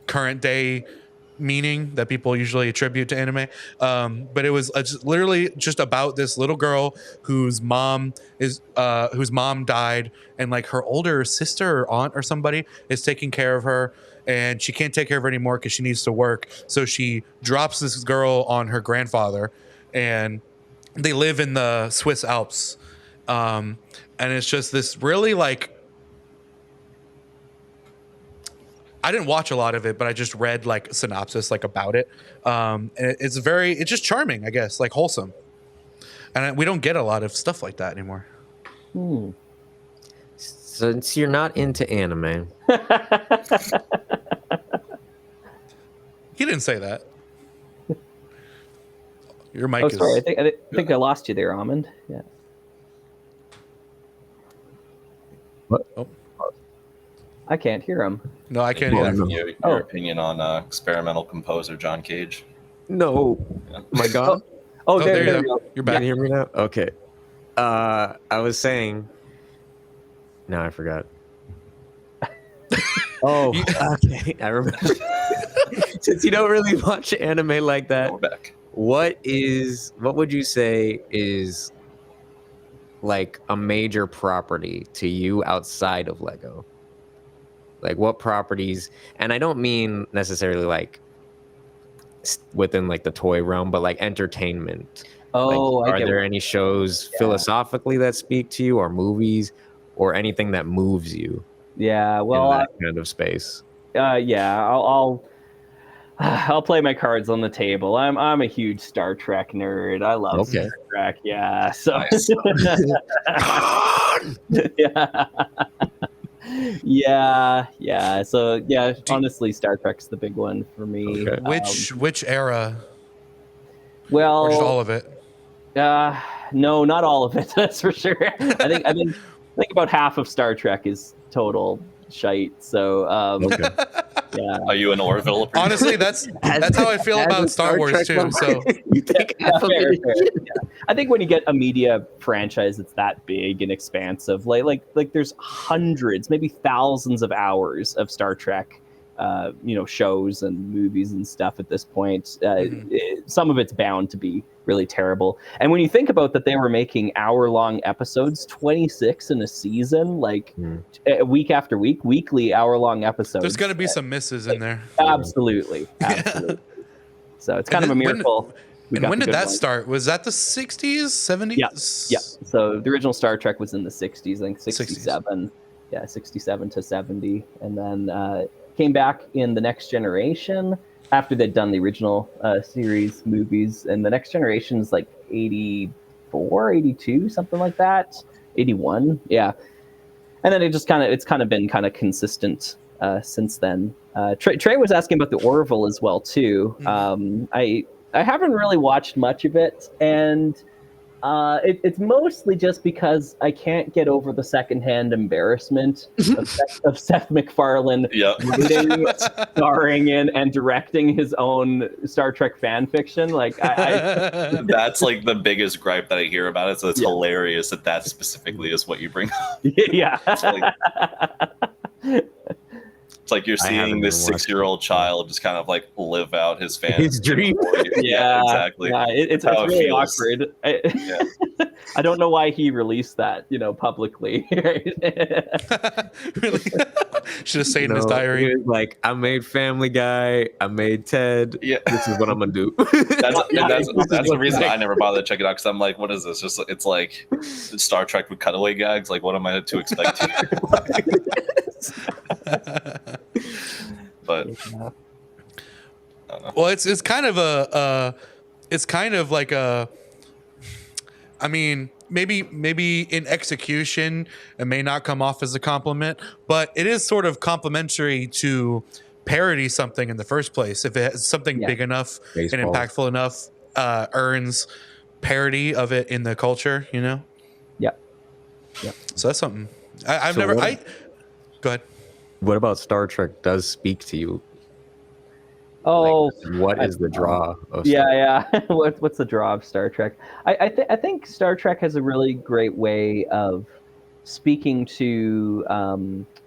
S1: current day meaning that people usually attribute to anime. But it was literally just about this little girl whose mom died, and like her older sister or aunt or somebody is taking care of her, and she can't take care of her anymore because she needs to work. So she drops this girl on her grandfather, and they live in the Swiss Alps. And it's just this really like, I didn't watch a lot of it, but I just read like a synopsis like about it. And it's just charming, I guess, like wholesome. And we don't get a lot of stuff like that anymore.
S3: Since you're not into anime,
S1: He didn't say that. Your mic is.
S4: Sorry, I think I lost you there, Almond. Yeah.
S3: what?
S1: Oh,
S4: I can't hear him.
S1: no, I can't
S3: Well,
S1: either.
S3: no.
S2: Your opinion on experimental composer John Cage.
S3: No, my God.
S4: Oh,
S1: There
S4: there
S1: you
S4: you
S1: go.
S4: go.
S1: You're
S3: Can
S1: back.
S3: you hear me now? Okay. I was saying. Now I forgot. Oh, okay. I remember. Since you don't really watch anime like that,
S2: We're back.
S3: what would you say is like a major property to you outside of Lego? Like what properties, and I don't mean necessarily like within like the toy realm, but like entertainment.
S4: Oh,
S3: Like,
S4: I
S3: are
S4: get
S3: there
S4: what-
S3: any shows philosophically that speak to you, or movies, or anything that moves you
S4: Yeah,
S3: in
S4: well,
S3: that kind of space?
S4: yeah, I'll play my cards on the table. I'm a huge Star Trek nerd. I love
S3: Okay.
S4: Star Trek. Yeah, so
S2: Nice.
S4: yeah. So yeah, honestly, Star Trek's the big one for me.
S3: Okay.
S1: Which era,
S4: Well,
S1: or just all of it?
S4: no, not all of it. That's for sure. I think about half of Star Trek is total shite. So
S3: Okay.
S4: yeah.
S2: Are you an Orville?
S1: Honestly, that's how I feel
S3: As
S1: about
S3: a
S1: Star Wars
S3: Trek
S1: too.
S3: lover,
S1: So
S3: you think half of
S4: Fair,
S3: it-
S4: fair, yeah. I think when you get a media franchise that's that big and expansive, like there's hundreds, maybe thousands of hours of Star Trek, shows and movies and stuff at this point. Some of it's bound to be really terrible. And when you think about that, they were making hour-long episodes, 26 in a season, like week after week, weekly hour-long episodes.
S1: there's gonna be some misses in there.
S4: Absolutely. So it's kind of a miracle. we
S1: And
S4: got
S1: when
S4: the
S1: did
S4: good
S1: that
S4: ones.
S1: start? Was that the 60s, 70s?
S4: Yeah. So the original Star Trek was in the 60s, I think
S1: 60s.
S4: 67. Yeah, 67 to 70. And then came back in The Next Generation after they'd done the original series movies. And The Next Generation is like 84, 82, something like that. 81. Yeah. And then it's kind of been kind of consistent since then. Trey was asking about the Orville as well too. I haven't really watched much of it, and It's mostly just because I can't get over the secondhand embarrassment of Seth MacFarlane writing, starring in, and directing his own Star Trek fan fiction. Like,
S2: that's like the biggest gripe that I hear about it. So it's hilarious that specifically is what you bring up.
S4: Yeah.
S2: It's like you're seeing this 6-year-old child just kind of like live out his
S3: dream.
S2: Yeah, exactly.
S4: Yeah, it's really awkward. I don't know why he released that, publicly.
S1: Really? Should have stayed in his diary.
S3: He was like, I made Family Guy, I made Ted.
S2: Yeah,
S3: this is what I'm gonna do.
S2: That's the reason I never bothered to check it out, because I'm like, what is this? It's like Star Trek with cutaway gags. Like, what am I to expect here? But
S1: well, it's kind of like a. I mean, maybe in execution it may not come off as a compliment, but it is sort of complimentary to parody something in the first place. If it has something big enough and impactful enough, earns parody of it in the culture,
S4: Yeah.
S1: So that's something I've never. Go ahead.
S3: What about Star Trek does speak to you?
S4: Oh,
S3: what is the draw of
S4: Star Trek? What's the draw of Star Trek? I think Star Trek has a really great way of speaking to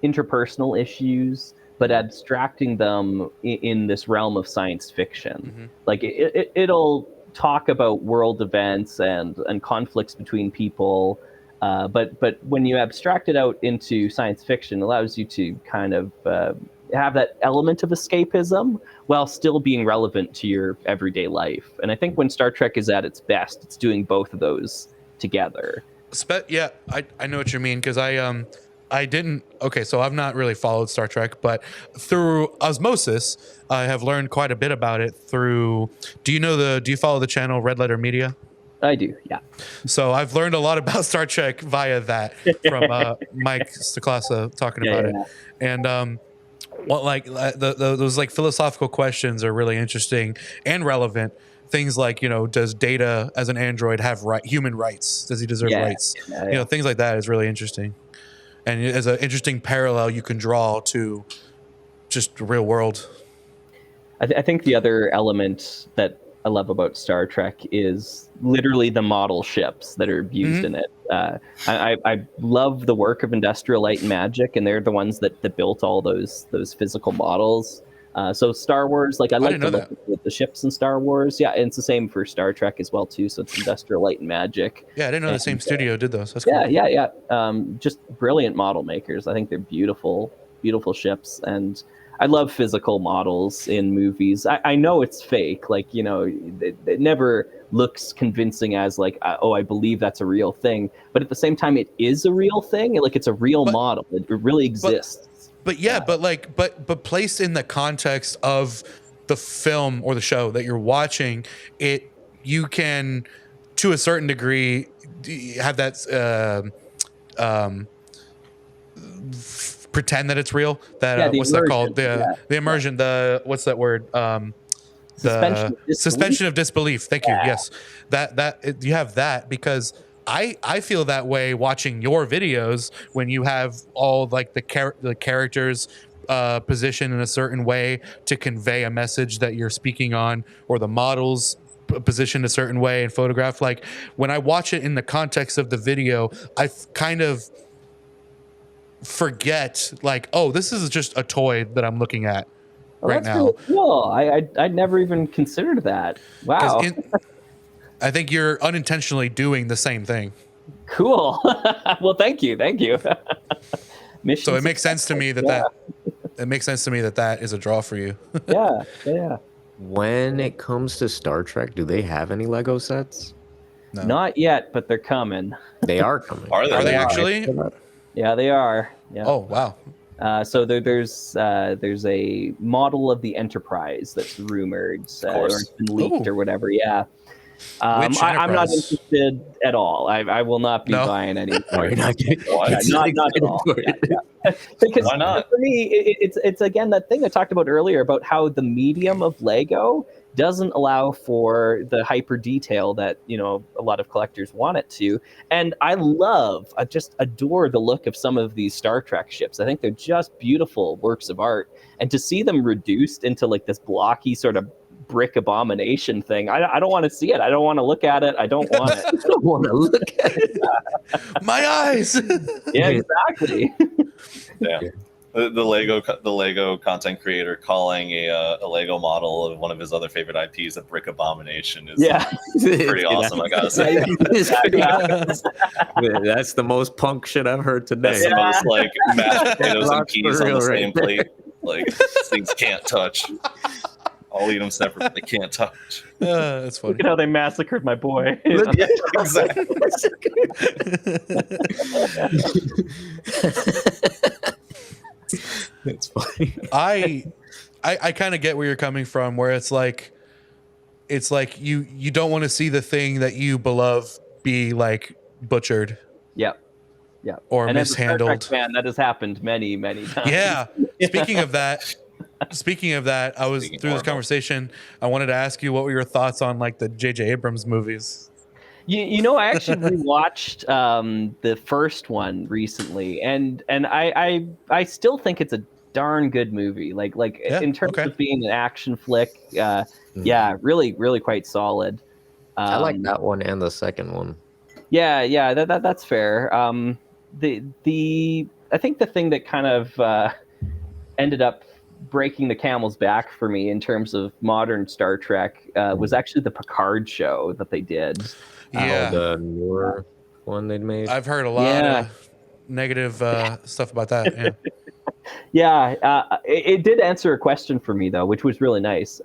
S4: interpersonal issues, but abstracting them in this realm of science fiction. Mm-hmm. Like it'll talk about world events and conflicts between people, but when you abstract it out into science fiction, it allows you to kind of have that element of escapism while still being relevant to your everyday life. And I think when Star Trek is at its best, it's doing both of those together.
S1: Yeah, I know what you mean, because I didn't. Okay, so I've not really followed Star Trek, but through osmosis, I have learned quite a bit about it through. Do you follow the channel Red Letter Media?
S4: I do, yeah.
S1: So I've learned a lot about Star Trek via that from Mike Staklasa talking about it, and those like philosophical questions are really interesting and relevant. Things like, does Data as an android have human rights? Does he deserve rights? Things like that is really interesting, and as an interesting parallel you can draw to just the real world.
S4: I think the other element that I love about Star Trek is literally the model ships that are used in it. I love the work of Industrial Light and Magic, and they're the ones that built all those physical models. So Star Wars, like I like to look at the ships in Star Wars. Yeah, and it's the same for Star Trek as well too. So it's Industrial Light and Magic.
S1: Yeah, I didn't know the same studio did those. That's cool.
S4: Yeah. Just brilliant model makers. I think they're beautiful, beautiful ships, and I love physical models in movies. I know it's fake. Like, it never looks convincing as like, I believe that's a real thing. But at the same time, it is a real thing. Like, it's a real model. It really exists.
S1: But placed in the context of the film or the show that you're watching, you can, to a certain degree, have that pretend that it's real. That what's that called? The immersion. The what's that word? Suspension of disbelief. Thank you. Yes, that you have that, because I feel that way watching your videos when you have all like the characters positioned in a certain way to convey a message that you're speaking on, or the models positioned a certain way and photographed. Like, when I watch it in the context of the video, I kind of forget, like, oh, this is just a toy that I'm looking at right now.
S4: Really cool. I'd never even considered that. Wow.
S1: I think you're unintentionally doing the same thing.
S4: Cool. Well, thank you.
S1: So it makes sense to me that is a draw for you.
S4: Yeah.
S3: When it comes to Star Trek, do they have any Lego sets?
S1: No.
S4: Not yet, but they're coming.
S3: They are coming.
S2: Are
S1: they actually?
S4: Yeah, they are. Yeah.
S1: Oh, wow.
S4: So there's a model of the Enterprise that's rumored, or it's been leaked or whatever. Yeah. I'm not interested at all. I will not be buying any.
S3: You're not getting
S4: not at all. Yeah. Because
S2: why not?
S4: For me, it's again that thing I talked about earlier about how the medium of Lego doesn't allow for the hyper detail that, you know, a lot of collectors want it to. And I just adore the look of some of these Star Trek ships. I think they're just beautiful works of art. And to see them reduced into like this blocky sort of brick abomination thing, I don't want to see it. I don't want to look at it. I don't want it.
S3: I don't want to look at it.
S1: My eyes.
S4: Yeah, exactly.
S2: Yeah. The Lego content creator calling a Lego model of one of his other favorite IPs a brick abomination is pretty awesome. I gotta say,
S3: that's the most punk shit I've heard today.
S2: that's the most like mashed potatoes and peas on the same
S3: right
S2: plate. Like things can't touch. I'll eat them separate, but they can't touch.
S1: That's funny.
S4: Look at how they massacred my boy.
S2: Yeah, exactly.
S3: It's funny.
S1: I kind of get where you're coming from, where it's like you don't want to see the thing that you beloved be like butchered.
S4: Yep.
S1: Or
S4: and
S1: mishandled.
S4: As a Star Trek fan, that has happened many times.
S1: Yeah. Speaking of that, I was through this conversation. I wanted to ask you what were your thoughts on like the J.J. Abrams movies.
S4: You know, I actually rewatched the first one recently, and I still think it's a darn good movie. Like in terms of being an action flick, really quite solid.
S3: I like that one and the second one.
S4: Yeah, that's fair. I think the thing that kind of ended up breaking the camel's back for me in terms of modern Star Trek was actually the Picard show that they did.
S1: Yeah,
S3: the newer one they'd made.
S1: I've heard a lot of negative stuff about that. Yeah,
S4: it did answer a question for me though, which was really nice.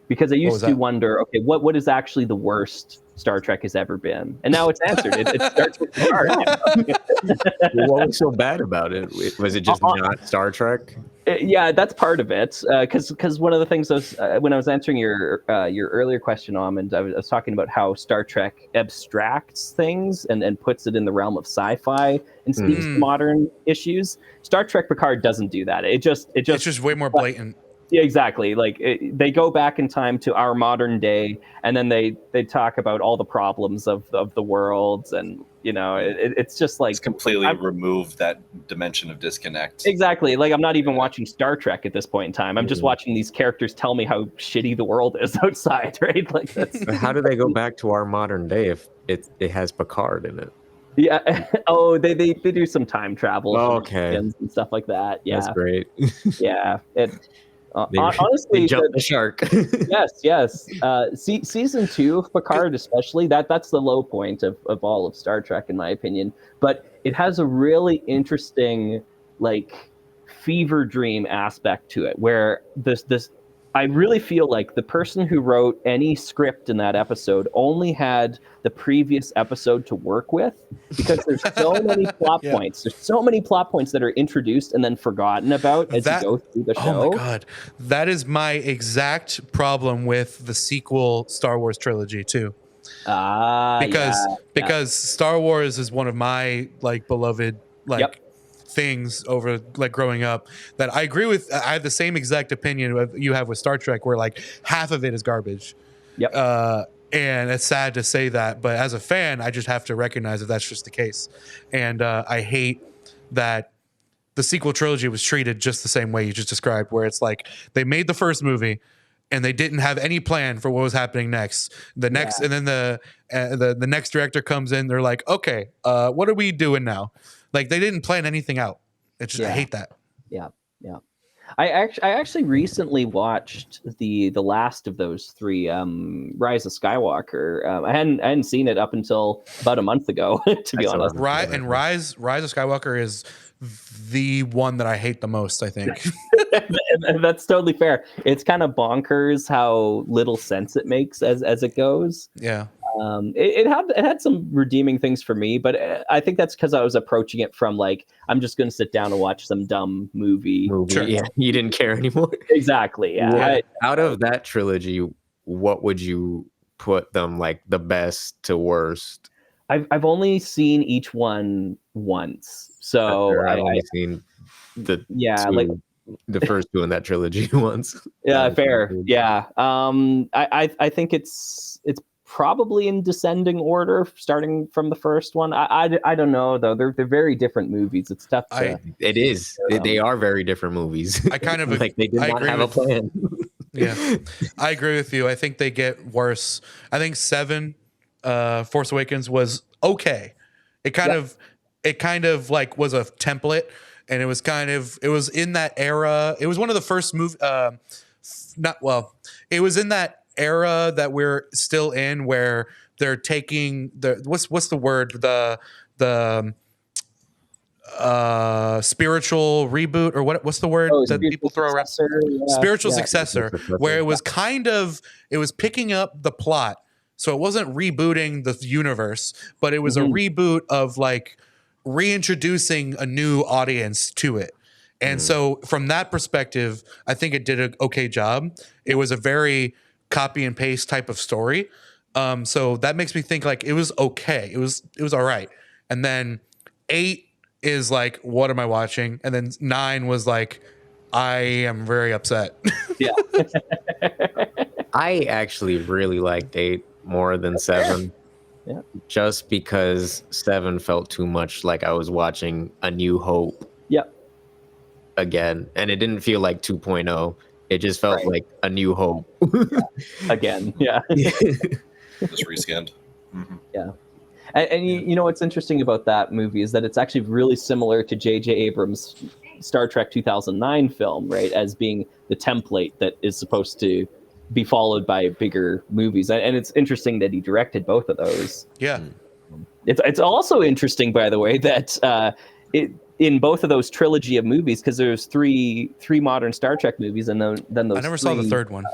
S4: Because I used to wonder, okay, what is actually the worst Star Trek has ever been? And now it's answered. It starts with Picard.
S3: What was so bad about it? Was it just not Star Trek?
S4: Yeah, that's part of it. Because one of the things was when I was answering your earlier question, Almond, I was talking about how Star Trek abstracts things and puts it in the realm of sci-fi and speaks to modern issues. Star Trek Picard doesn't do that. It's just way more blatant. Yeah, exactly. Like they go back in time to our modern day, and then they talk about all the problems of the world, and you know, it's just like
S2: it's completely removed that dimension of disconnect.
S4: Exactly. Like I'm not even watching Star Trek at this point in time. I'm just watching these characters tell me how shitty the world is outside, right? Like that's.
S3: How do they go back to our modern day if it has Picard in it?
S4: Yeah. Oh, they do some time travel.
S3: Okay.
S4: And stuff like that. Yeah.
S3: That's great.
S4: Yeah. Honestly,
S3: they jumped the shark.
S4: yes. Season 2 of Picard, especially, that's the low point of all of Star Trek, in my opinion. But it has a really interesting, like, fever dream aspect to it, where this I really feel like the person who wrote any script in that episode only had the previous episode to work with, because there's so many plot points. There's so many plot points that are introduced and then forgotten about as you go through the show.
S1: Oh my God. That is my exact problem with the sequel Star Wars trilogy too. Because Star Wars is one of my like beloved things over like growing up, that I agree with. I have the same exact opinion you have with Star Trek, where like half of it is garbage. And it's sad to say that, but as a fan, I just have to recognize that that's just the case. And I hate that the sequel trilogy was treated just the same way you just described, where it's like they made the first movie and they didn't have any plan for what was happening next. And then the next director comes in, they're like, okay, what are we doing now? Like they didn't plan anything out. It's just I hate that.
S4: Yeah. I actually recently watched the last of those three, Rise of Skywalker. I hadn't seen it up until about a month ago, to be honest.
S1: Rise of Skywalker is the one that I hate the most, I think.
S4: That's totally fair. It's kind of bonkers how little sense it makes as it goes.
S1: Yeah.
S4: It had some redeeming things for me, but I think that's because I was approaching it from like, I'm just going to sit down and watch some dumb movie.
S3: Sure. Yeah, you didn't care anymore.
S4: Exactly. Yeah.
S3: Out of that trilogy, what would you put them like the best to worst?
S4: I've only seen each one once, so
S3: I've only seen the two.
S4: like
S3: the first two in that trilogy once.
S4: Yeah, fair. Yeah. I think it's probably in descending order, starting from the first one. I don't know though. They're very different movies. It's tough to.
S3: It is. They are very different movies.
S1: I kind of
S3: like they did
S1: I
S3: not
S1: agree
S3: have a plan.
S1: Yeah, I agree with you. I think they get worse. I think 7, Force Awakens was okay. It kind of like was a template, and it was in that era. It was one of the first it was in that era that we're still in, where they're taking the what's the word, the spiritual reboot, or what's the word that people throw around? Spiritual successor, where it was it was picking up the plot. So it wasn't rebooting the universe, but it was a reboot of like reintroducing a new audience to it. And so from that perspective, I think it did an okay job. It was a very copy and paste type of story. So that makes me think like it was okay. It was all right. And then 8 is like, what am I watching? And then 9 was like, I am very upset.
S4: Yeah.
S3: I actually really liked 8 more than 7.
S4: Yeah.
S3: Just because 7 felt too much like I was watching A New Hope.
S4: Yep.
S3: Again. And it didn't feel like 2.0. It just felt like A New Hope.
S4: Again. Yeah.
S2: Just reskinned. Mm-hmm.
S4: Yeah. And you know what's interesting about that movie is that it's actually really similar to J.J. Abrams' Star Trek 2009 film, right? As being the template that is supposed to be followed by bigger movies. And it's interesting that he directed both of those.
S1: Yeah.
S4: It's also interesting, by the way, that in both of those trilogy of movies, because there's three modern Star Trek movies, and then those
S1: I never saw the third one.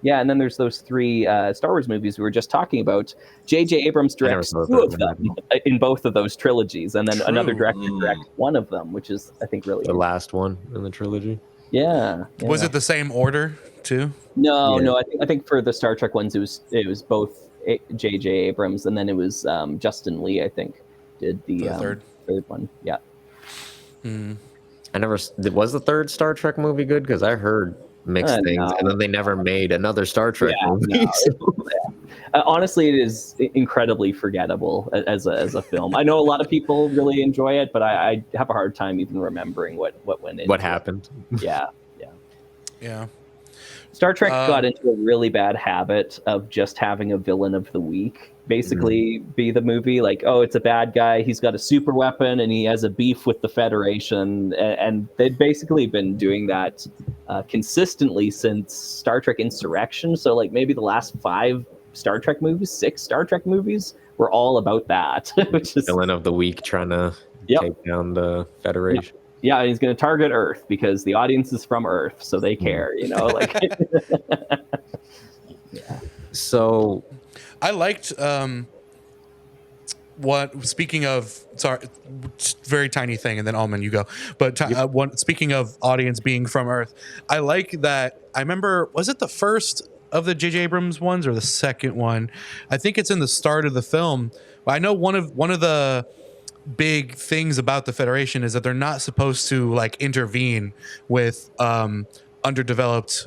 S4: Yeah, and then there's those 3 Star Wars movies we were just talking about. J.J. Abrams directs 2 of them in both of those trilogies, and then another director directs one of them, which is, I think, really
S3: the last one in the trilogy.
S4: Yeah.
S1: Was it the same order too?
S4: No. I think for the Star Trek ones, it was both J.J. Abrams, and then it was Justin Lee, I think, did the third one. Yeah.
S3: I never was the third Star Trek movie good, because I heard mixed things, and then they never made another Star Trek movie.
S4: Honestly, it is incredibly forgettable as a film. I know a lot of people really enjoy it, but I have a hard time even remembering what went into
S3: what happened.
S1: Yeah.
S4: Star Trek got into a really bad habit of just having a villain of the week basically be the movie. Like, oh, it's a bad guy, he's got a super weapon, and he has a beef with the Federation. And they've basically been doing that consistently since Star Trek Insurrection. So like maybe the last 6 Star Trek movies were all about that. Which is
S3: villain of the week trying to take down the Federation.
S4: Yeah, he's going to target Earth because the audience is from Earth, so they care, like.
S3: So,
S1: I liked speaking of, sorry, very tiny thing, and then Almond, you go. But speaking of audience being from Earth, I like that. I remember, was it the first of the J.J. Abrams ones or the second one? I think it's in the start of the film. I know one of the big things about the Federation is that they're not supposed to like intervene with underdeveloped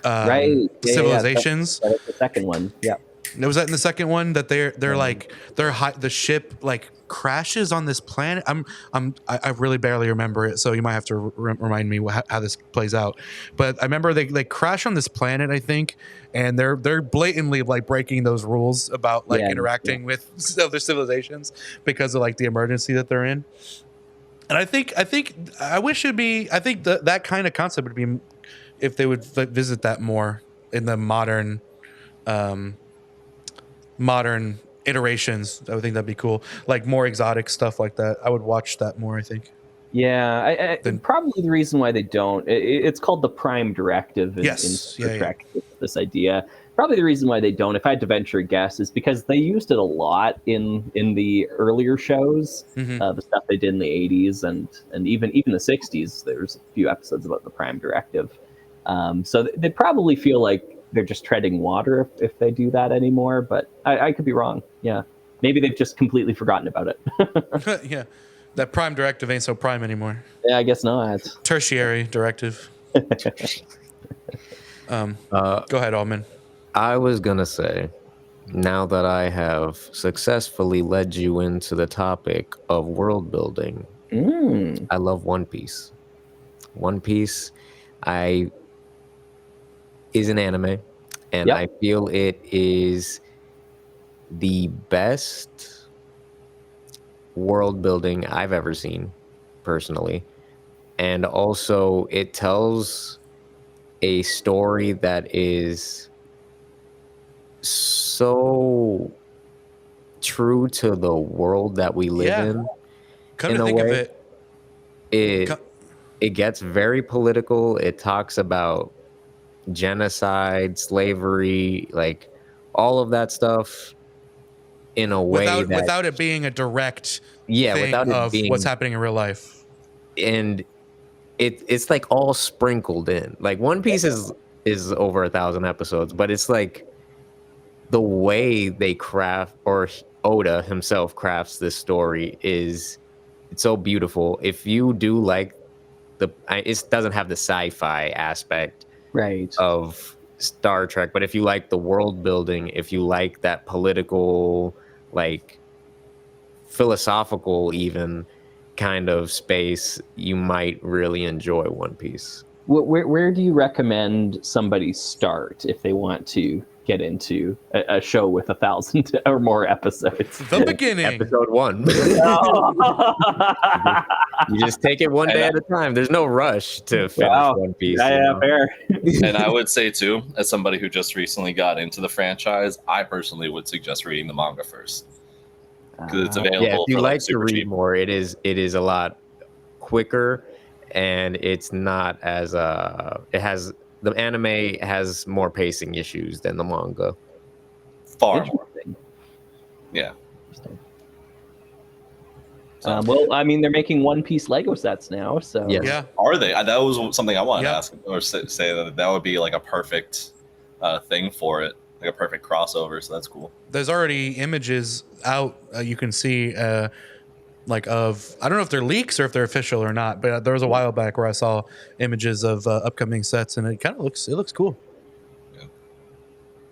S1: civilizations.
S4: That was the second one. Yeah.
S1: Was that in the second one that they're like the ship like crashes on this planet? I really barely remember it, so you might have to remind me how this plays out. But I remember they crash on this planet, I think, and they're blatantly like breaking those rules about like interacting with other civilizations because of like the emergency that they're in. And I think I wish it'd be. I think that kind of concept would be if they would visit that more in the modern iterations. I would think that'd be cool, like more exotic stuff like that. I would watch that more, I think.
S4: Yeah, probably the reason why they don't, it's called the Prime Directive in Star Trek, this idea. Probably the reason why they don't, if I had to venture a guess, is because they used it a lot in the earlier shows, the stuff they did in the 80s and even the 60s. There's a few episodes about the Prime Directive. So they probably feel like they're just treading water if they do that anymore, but I could be wrong. Yeah. Maybe they've just completely forgotten about it.
S1: Yeah. That prime directive ain't so prime anymore.
S4: Yeah, I guess not.
S1: Tertiary directive. Go ahead, Almond.
S3: I was gonna say, now that I have successfully led you into the topic of world building, I love One Piece. One Piece, is an anime, and
S4: Yep.
S3: I feel it is the best world building I've ever seen, personally. And also, it tells a story that is so true to the world that we live
S1: Yeah.
S3: in.
S1: Come
S3: In
S1: to
S3: a
S1: think of
S3: way,
S1: it,
S3: it gets very political. It talks about genocide, slavery, like all of that stuff in a way
S1: without it being a direct thing
S3: without it
S1: of
S3: being,
S1: what's happening in real life.
S3: and it's like all sprinkled in. Like One Piece is over 1,000 episodes, but it's like the way they craft, or Oda himself crafts this story, it's so beautiful. If you do like it doesn't have the sci-fi aspect
S4: Right.
S3: of Star Trek, but if you like the world building, if you like that political, like philosophical even kind of space, you might really enjoy One Piece.
S4: Where do you recommend somebody start if they want to get into a show with 1,000 or more episodes?
S1: The beginning.
S3: Episode 1. You just take it one day at a time. There's no rush to finish One Piece.
S4: Yeah, fair.
S2: And I would say too, as somebody who just recently got into the franchise, I personally would suggest reading the manga first, because it's available.
S3: Yeah, if you
S2: for
S3: like to
S2: super
S3: read
S2: cheap.
S3: more, it is a lot quicker, and it's not as the anime has more pacing issues than the manga.
S2: Far more. Yeah.
S4: Well, I mean, they're making One Piece Lego sets now, so
S3: Yes.
S1: Yeah.
S2: Are they? That was something I wanted
S1: Yeah.
S2: to ask or say that would be like a perfect thing for it, like a perfect crossover. So that's cool.
S1: There's already images out. You can see, like of, I don't know if they're leaks or if they're official or not, but there was a while back where I saw images of upcoming sets, and it kind of looks cool.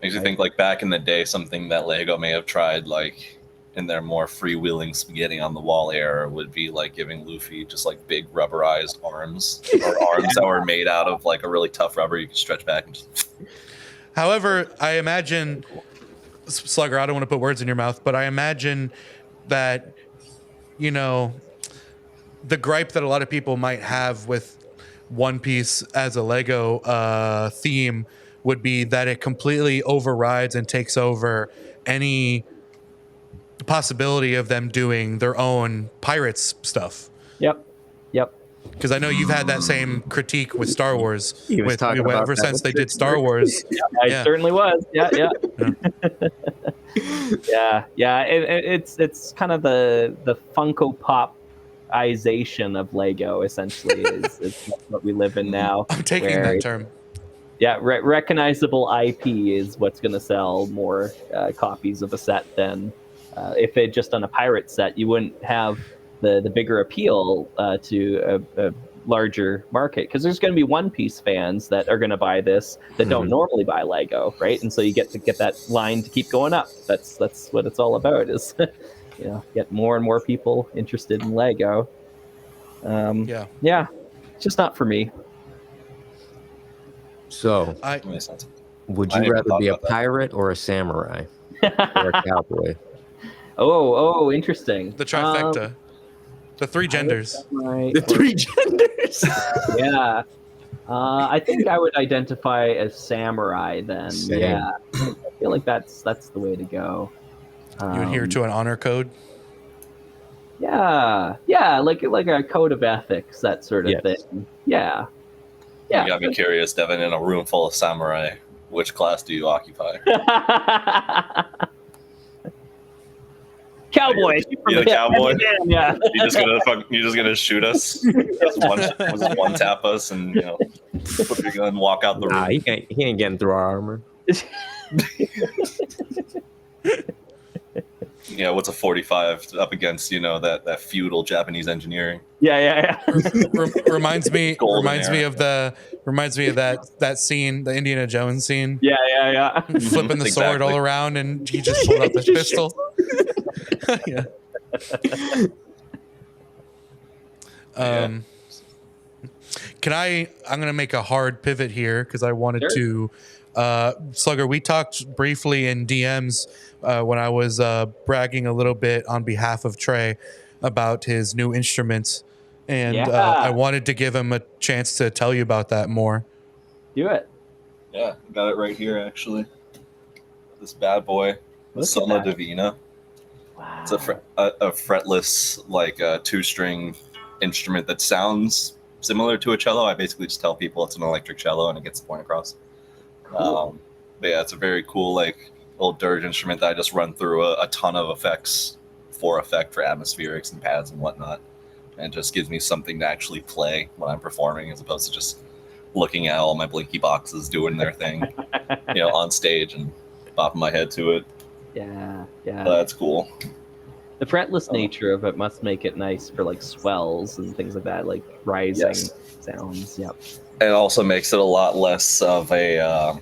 S2: Makes you think like back in the day, something that Lego may have tried, like in their more freewheeling spaghetti on the wall era, would be like giving Luffy just like big rubberized arms, or arms that were made out of like a really tough rubber you can stretch back and just.
S1: However, I imagine, Slugger, I don't want to put words in your mouth, but I imagine that, you know, the gripe that a lot of people might have with One Piece as a Lego theme would be that it completely overrides and takes over any possibility of them doing their own Pirates stuff.
S4: Yep.
S1: Because I know you've had that same critique with Star Wars.
S3: He was talking about
S1: ever
S3: that
S1: since
S3: with
S1: they did
S3: Trickster.
S1: Star Wars.
S4: I certainly was. Yeah. It's kind of the Funko Pop-ization of Lego, essentially, is what we live in now.
S1: I'm taking
S4: where,
S1: that term.
S4: Yeah, recognizable IP is what's going to sell more copies of a set than if it just on a pirate set. You wouldn't have the bigger appeal to a larger market, because there's going to be One Piece fans that are going to buy this that don't normally buy Lego, right? And so you get that line to keep going up. That's what it's all about, is get more and more people interested in Lego. Yeah, it's just not for me.
S3: So,
S2: Makes sense.
S3: would
S2: I
S3: you
S2: never
S3: rather
S2: thought
S3: be a
S2: about that.
S3: pirate or a samurai or a cowboy?
S4: Oh, interesting.
S1: The trifecta. The three genders.
S4: Right.
S3: The three genders.
S4: Yeah. I think I would identify as samurai then.
S3: Same.
S4: Yeah. I feel like that's the way to go.
S1: You adhere to an honor code.
S4: Yeah, like a code of ethics, that sort of thing. Yeah.
S2: You got me curious, Devin. In a room full of samurai, which class do you occupy?
S4: Cowboy.
S2: You're the cowboy.
S4: Yeah.
S2: You just gonna shoot us? Just one tap us and put your gun, walk out the room.
S3: Nah, he ain't getting through our armor.
S2: Yeah, what's a 45 up against, that feudal Japanese engineering?
S4: Yeah.
S1: Reminds me
S2: Golden
S1: of that scene, the Indiana Jones scene,
S4: Yeah.
S1: flipping the sword
S2: Exactly.
S1: all around, and he just pulled out the pistol. Yeah. I'm gonna make a hard pivot here because I wanted to Slugger, we talked briefly in DMs when I was bragging a little bit on behalf of Trey about his new instruments, and I wanted to give him a chance to tell you about that more.
S4: Do it.
S2: Yeah, got it right here actually. This bad boy, the Soma Divina.
S4: Wow.
S2: It's a fretless, like two-string instrument that sounds similar to a cello. I basically just tell people it's an electric cello and it gets the point across.
S4: Cool.
S2: But yeah, it's a very cool, like, little dirge instrument that I just run through a ton of effects for atmospherics and pads and whatnot. And it just gives me something to actually play when I'm performing as opposed to just looking at all my blinky boxes doing their thing, on stage and bopping my head to it.
S4: Yeah.
S2: But that's cool.
S4: The fretless nature of it must make it nice for like swells and things like that, like rising sounds. Yep.
S2: It also makes it a lot less of an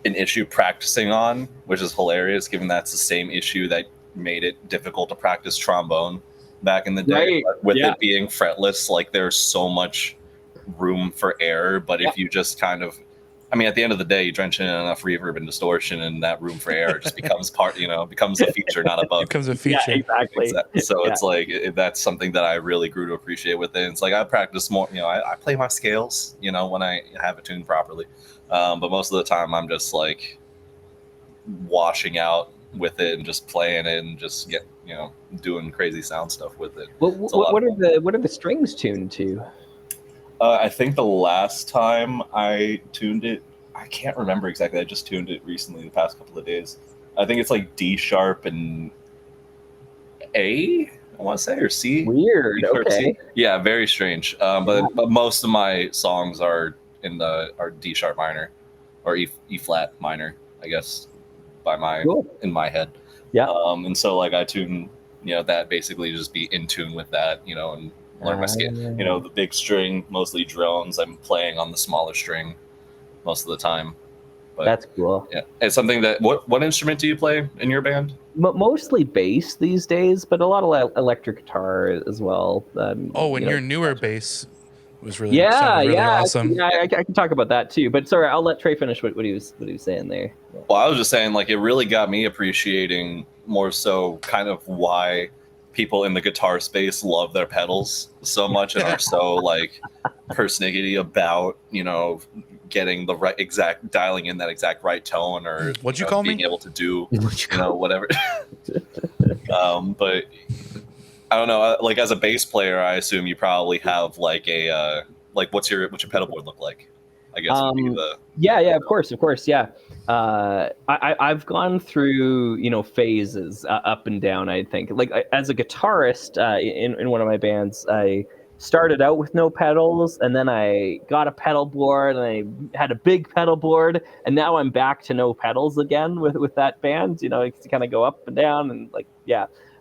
S2: issue practicing on, which is hilarious, given that's the same issue that made it difficult to practice trombone back in the day.
S4: Right.
S2: But with it being fretless, like there's so much room for error. But if you just kind of, at the end of the day, you drench in enough reverb and distortion, and that room for error just becomes becomes a feature, not a bug.
S1: It becomes a feature.
S4: Yeah, exactly.
S2: So it's like that's something that I really grew to appreciate with it. It's like I practice more. I play my scales, when I have it tuned properly. But most of the time, I'm just like washing out with it and just playing it and just doing crazy sound stuff with it.
S4: What are the strings tuned to?
S2: I think the last time I tuned it, I can't remember exactly. I just tuned it recently, the past couple of days. I think it's like D sharp and A, I want to say, or C.
S4: Weird. Okay.
S2: C. Yeah, very strange. But most of my songs are D sharp minor, or E flat minor, I guess, in my head.
S4: Yeah.
S2: And so like I tune, that basically just be in tune with that, and learn my scale. The big string, mostly drones. I'm playing on the smaller string most of the time. But
S4: that's cool.
S2: Yeah, it's something that. What instrument do you play in your band?
S4: Mostly bass these days, but a lot of electric guitar as well.
S1: Your newer bass was really
S4: awesome.
S1: Yeah,
S4: I can talk about that too. But sorry, I'll let Trey finish what he was saying there.
S2: Well, I was just saying, like, it really got me appreciating more so kind of why people in the guitar space love their pedals so much and are so like persnickety about getting the right exact dialing in that exact right tone or
S1: what'd you call
S2: being
S1: me?
S2: able to do whatever. But I don't know. Like as a bass player, I assume you probably have like a what's your pedal board look like? I guess would be the
S4: of course, yeah. I've gone through phases up and down. I think like as a guitarist in one of my bands, I started out with no pedals, and then I got a pedal board, and I had a big pedal board, and now I'm back to no pedals again with that band. To kind of go up and down and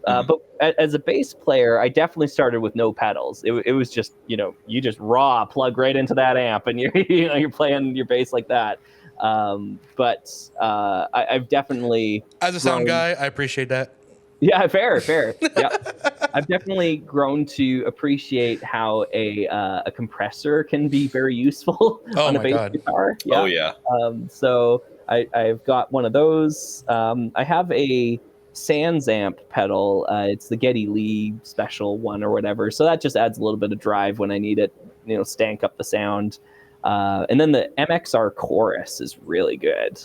S4: but as a bass player, I definitely started with no pedals. It was just you just raw plug right into that amp, and you're playing your bass like that. But I've definitely,
S1: as a sound guy, I appreciate that.
S4: Yeah, fair. Yeah, I've definitely grown to appreciate how a compressor can be very useful on a bass guitar. Yeah.
S2: Oh yeah.
S4: So I've got one of those. I have a Sans amp pedal. It's the Geddy Lee special one or whatever. So that just adds a little bit of drive when I need it. Stank up the sound. And then the MXR chorus is really good.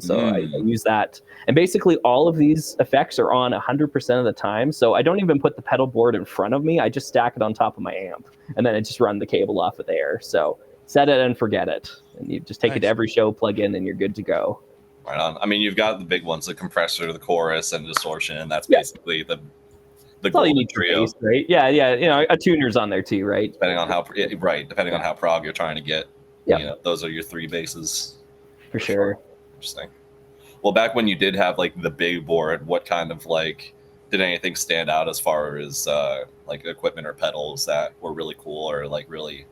S4: So I use that. And basically all of these effects are on 100% of the time. So I don't even put the pedal board in front of me. I just stack it on top of my amp. And then I just run the cable off of there. So set it and forget it. And you just take it to every show, plug in, and you're good to go.
S2: Right on. You've got the big ones, the compressor, the chorus, and distortion. And that's basically the
S4: all you need
S2: trio.
S4: Bass, right? Yeah. A tuner's on there too, right?
S2: Depending on how prog you're trying to get. Yeah, those are your three bases.
S4: For sure.
S2: Interesting. Well, back when you did have like the big board, what kind of like did anything stand out as far as like equipment or pedals that were really cool or like really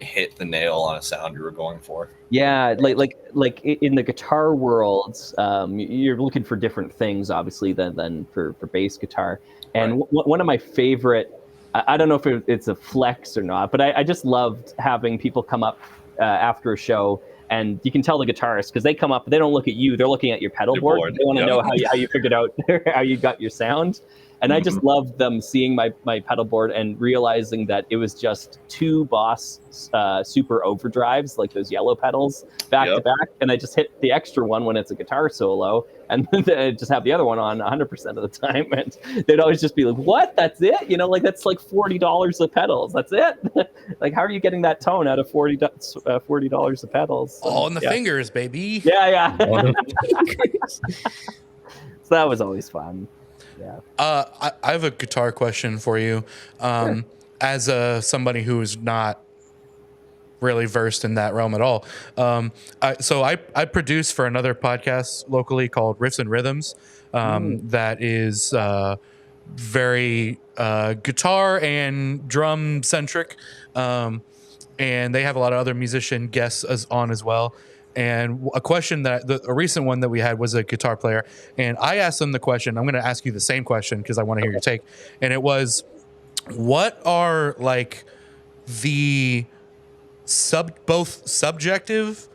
S2: hit the nail on a sound you were going for?
S4: Yeah, like in the guitar world, you're looking for different things, obviously, than for bass guitar. And one of my favorite, I don't know if it's a flex or not, but I just loved having people come up after a show, and you can tell the guitarists because they come up, they don't look at you, they're looking at your pedal board. They want to know how you figured out how you got your sound. And I just loved them seeing my pedal board and realizing that it was just two Boss super overdrives, like those yellow pedals, back to back. And I just hit the extra one when it's a guitar solo, and then I just have the other one on 100% of the time. And they'd always just be like, "What? That's it? You know, like that's like $40 of pedals. That's it? Like, how are you getting that tone out of $40 of pedals?"
S1: All in the fingers, baby.
S4: Yeah. So that was always fun. Yeah.
S1: I have a guitar question for you.
S4: Sure.
S1: As somebody who is not really versed in that realm at all. I produce for another podcast locally called Riffs and Rhythms. That is very guitar and drum centric. And they have a lot of other musician guests on as well. And a question that a recent one that we had was a guitar player, and I asked them the question. I'm going to ask you the same question because I want to hear your take. And it was, what are like the both subjective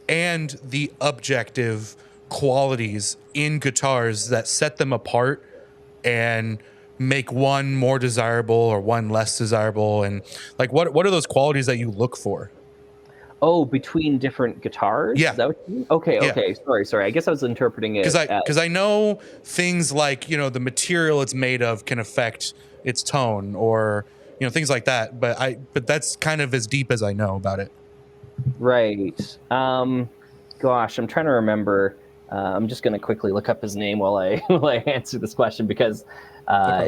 S1: and the objective qualities in guitars that set them apart and make one more desirable or one less desirable? And like, what are those qualities that you look for?
S4: Oh, between different guitars?
S1: Yeah.
S4: Is that what you mean? Okay. Sorry. I guess I was interpreting it
S1: because I know things like, you know, the material it's made of can affect its tone, or, you know, things like that. But that's kind of as deep as I know about it.
S4: Right. Gosh, I'm trying to remember. I'm just going to quickly look up his name while I answer this question, because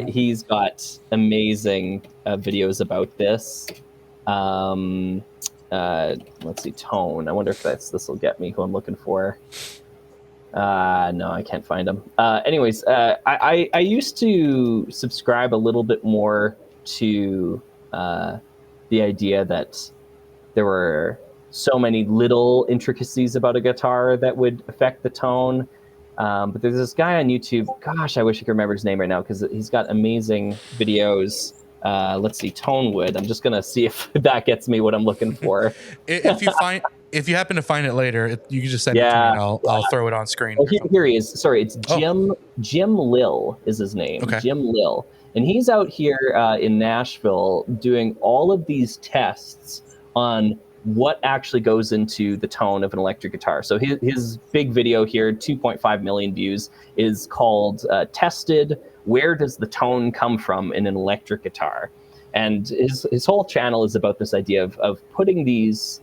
S4: he's got amazing videos about this. Let's see, tone. I wonder if this will get me who I'm looking for. No, I can't find him. Anyways, I used to subscribe a little bit more to the idea that there were so many little intricacies about a guitar that would affect the tone. But there's this guy on YouTube. Gosh, I wish I could remember his name right now, because he's got amazing videos. Let's see, Tonewood. I'm just gonna see if that gets me what I'm looking for.
S1: If you happen to find it later, you can just send it to me, and I'll throw it on screen.
S4: Oh, here he is. Sorry, it's Jim Lil is his name.
S1: Okay.
S4: Jim Lil, and he's out here in Nashville doing all of these tests on what actually goes into the tone of an electric guitar. So his big video here, 2.5 million views, is called Tested, Where Does the Tone Come From in an Electric Guitar? And his whole channel is about this idea of putting these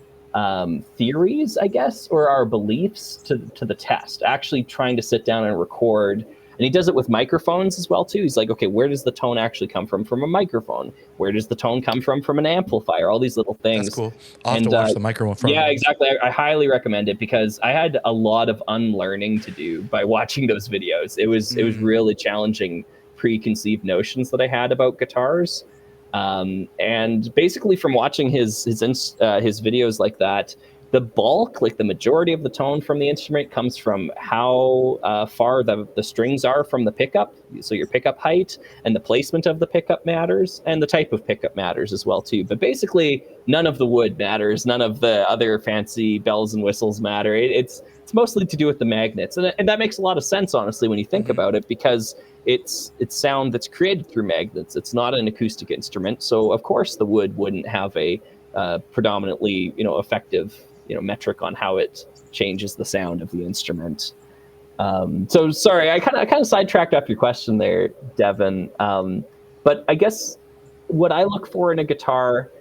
S4: theories, I guess, or our beliefs to the test, actually trying to sit down and record. And he does it with microphones as well, too. He's like, okay, where does the tone actually come from a microphone? Where does the tone come from an amplifier? All these little things.
S1: That's cool. I'll have to watch the microphone.
S4: Yeah, exactly. I highly recommend it, because I had a lot of unlearning to do by watching those videos. It was really challenging preconceived notions that I had about guitars. And basically from watching his videos like that, the bulk, like the majority of the tone from the instrument, comes from how far the strings are from the pickup. So your pickup height and the placement of the pickup matters, and the type of pickup matters as well too. But basically, none of the wood matters. None of the other fancy bells and whistles matter. It's mostly to do with the magnets, and that makes a lot of sense, honestly, when you think about it, because it's sound that's created through magnets. It's not an acoustic instrument, so of course the wood wouldn't have a predominantly effective metric on how it changes the sound of the instrument. So sorry, I kind of sidetracked up your question there, Devin. But I guess what I look for in a guitar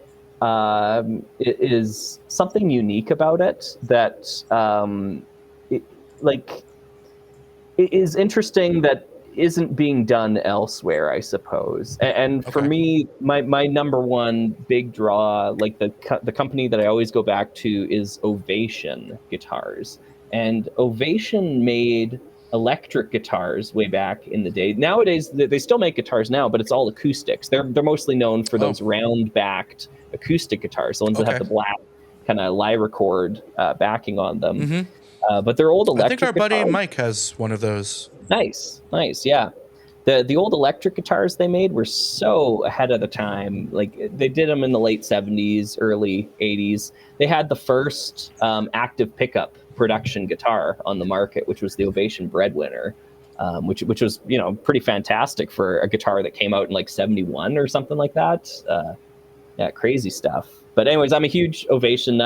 S4: is something unique about it that it is interesting, that isn't being done elsewhere, I suppose. And for me, my number one big draw, like the company that I always go back to, is Ovation Guitars. And Ovation made electric guitars way back in the day. Nowadays, they still make guitars now, but it's all acoustics. They're mostly known for those round-backed acoustic guitars, the ones that have the black kind of lyricord backing on them.
S1: Mm-hmm.
S4: But they're old electric
S1: I think our buddy
S4: guitars.
S1: Mike has one of those.
S4: Nice, yeah. The old electric guitars they made were so ahead of the time. Like they did them in the late 70s, early 80s. They had the first active pickup production guitar on the market, which was the Ovation Breadwinner, which was pretty fantastic for a guitar that came out in like 71 or something like that. Yeah, crazy stuff. But anyways, I'm a huge Ovation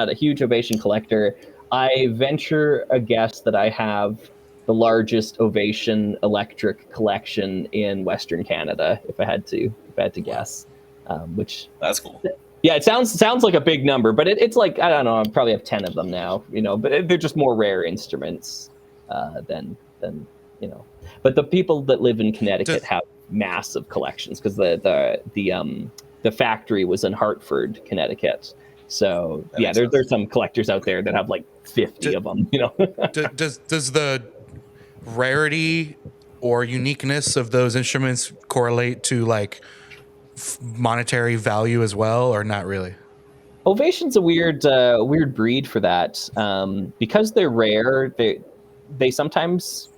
S4: collector. I venture a guess that I have the largest Ovation electric collection in Western Canada, if I had to guess. Which
S2: that's cool.
S4: Yeah, it sounds like a big number, but it's like, I don't know, I probably have 10 of them now, but they're just more rare instruments than. But the people that live in Connecticut have massive collections because the factory was in Hartford, Connecticut. So there's some collectors out there that have like 50 of them.
S1: Does the rarity or uniqueness of those instruments correlate to like monetary value as well, or not really?
S4: Ovation's a weird breed for that. Because they're rare, they sometimes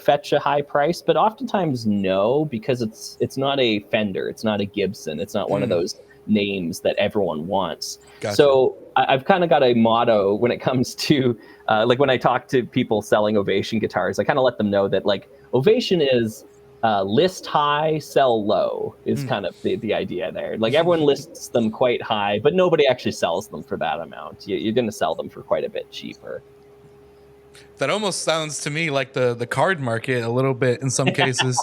S4: fetch a high price, but oftentimes no, because it's not a Fender, it's not a Gibson, it's not one of those names that everyone wants.
S1: Gotcha.
S4: So I've kind of got a motto when it comes to like when I talk to people selling Ovation guitars, I kind of let them know that like Ovation is list high, sell low is kind of the idea there. Like everyone lists them quite high, but nobody actually sells them for that amount. You're going to sell them for quite a bit cheaper.
S1: That almost sounds to me like the card market a little bit in some cases,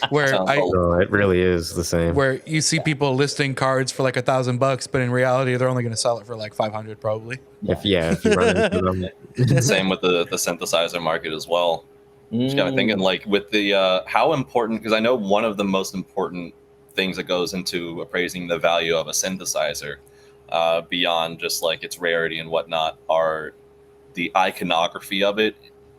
S1: where
S3: no, it really is the same.
S1: Where you see people listing cards for like $1,000, but in reality they're only going to sell it for like 500 probably.
S3: If you run into them.
S2: Same with the synthesizer market as well. Just kind of thinking like with the how important, because I know one of the most important things that goes into appraising the value of a synthesizer, beyond just like its rarity and whatnot, are the iconography of it,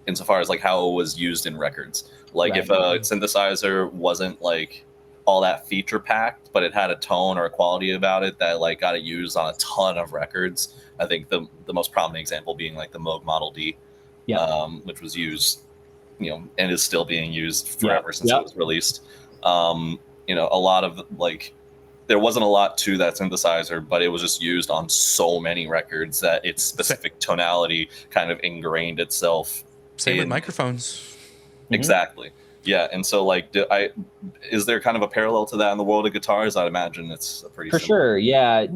S2: insofar as like how it was used in records. Like if a synthesizer wasn't like all that feature packed, but it had a tone or a quality about it that like got it used on a ton of records. I think the most prominent example being like the Moog Model D, which was used, and is still being used forever since it was released. A lot of like, there wasn't a lot to that synthesizer, but it was just used on so many records that its specific tonality kind of ingrained itself.
S1: Same with microphones.
S2: Exactly. Yeah. And so like, is there kind of a parallel to that in the world of guitars? I'd imagine it's a pretty similar.
S4: Sure. Yeah.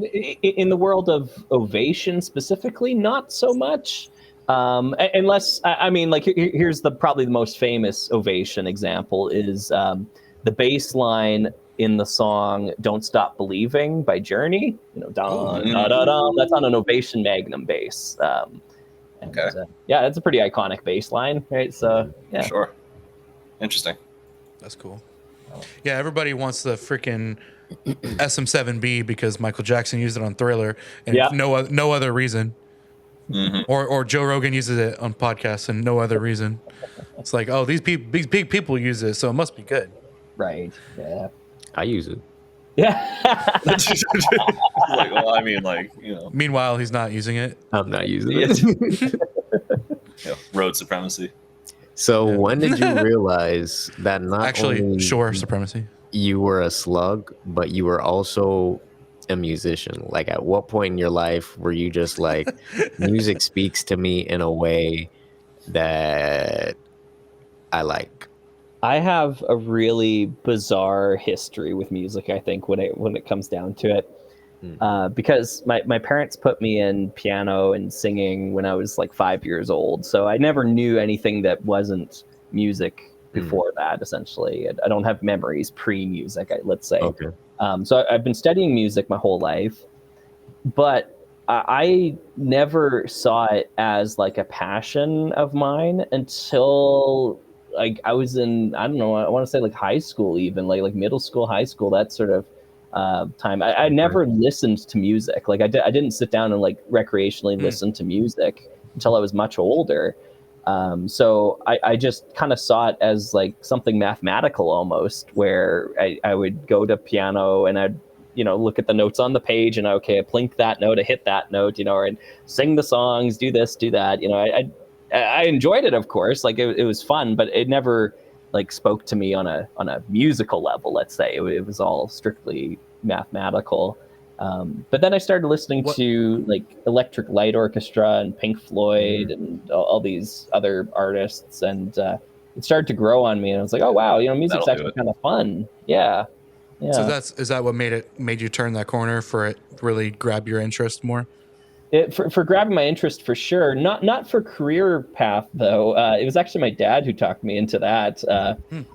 S4: In the world of Ovation specifically, not so much. Unless, I mean, like here's probably the most famous Ovation example is the bass line in the song "Don't Stop Believing" by Journey. That's on an Ovation Magnum bass. That's a pretty iconic bass line, right? So yeah,
S2: sure, interesting.
S1: That's cool. Yeah, everybody wants the freaking SM7B because Michael Jackson used it on Thriller, and no other reason. Mm-hmm. Or Joe Rogan uses it on podcasts and no other reason. It's like, oh, these big people use it, so it must be good.
S4: Right. Yeah.
S3: I use it.
S4: Yeah.
S2: Like, well, I mean, like,
S1: Meanwhile, he's not using it.
S3: I'm not using it.
S2: Road supremacy.
S3: So when did you realize that not only
S1: shore supremacy,
S3: you were a slug, but you were also a musician? Like, at what point in your life were you just like, music speaks to me in a way that I like?
S4: I have a really bizarre history with music, I think, when it comes down to it. Because my parents put me in piano and singing when I was like 5 years old. So I never knew anything that wasn't music before that, essentially. I don't have memories pre-music, let's say.
S3: Okay.
S4: So I've been studying music my whole life, but I never saw it as like a passion of mine until like I was in, I don't know, I want to say like high school, even like middle school, high school, that sort of time. I never listened to music. Like I didn't sit down and like recreationally listen to music until I was much older. So I just kind of saw it as like something mathematical almost, where I would go to piano and I'd, look at the notes on the page and I plink that note, I hit that note, and sing the songs, do this, do that. I enjoyed it, of course, like it was fun, but it never like spoke to me on a musical level. Let's say it was all strictly mathematical. But then I started listening to like Electric Light Orchestra and Pink Floyd and all these other artists, and it started to grow on me. And I was like, oh wow, music's actually kind of fun. Yeah.
S1: So is that what made you turn that corner for it really grab your interest more?
S4: For grabbing my interest for sure. Not for career path though. It was actually my dad who talked me into that.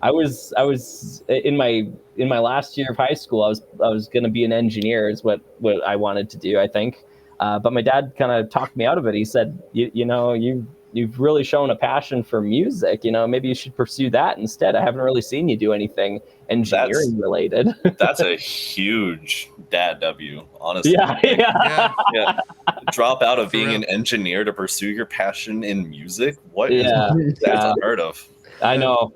S4: I was in my last year of high school. I was going to be an engineer is what I wanted to do, I think. But my dad kind of talked me out of it. He said, you've really shown a passion for music. Maybe you should pursue that instead. I haven't really seen you do anything engineering related.
S2: That's a huge dad W, honestly.
S4: Yeah.
S2: Drop out of being an engineer to pursue your passion in music. That's unheard of.
S4: I know.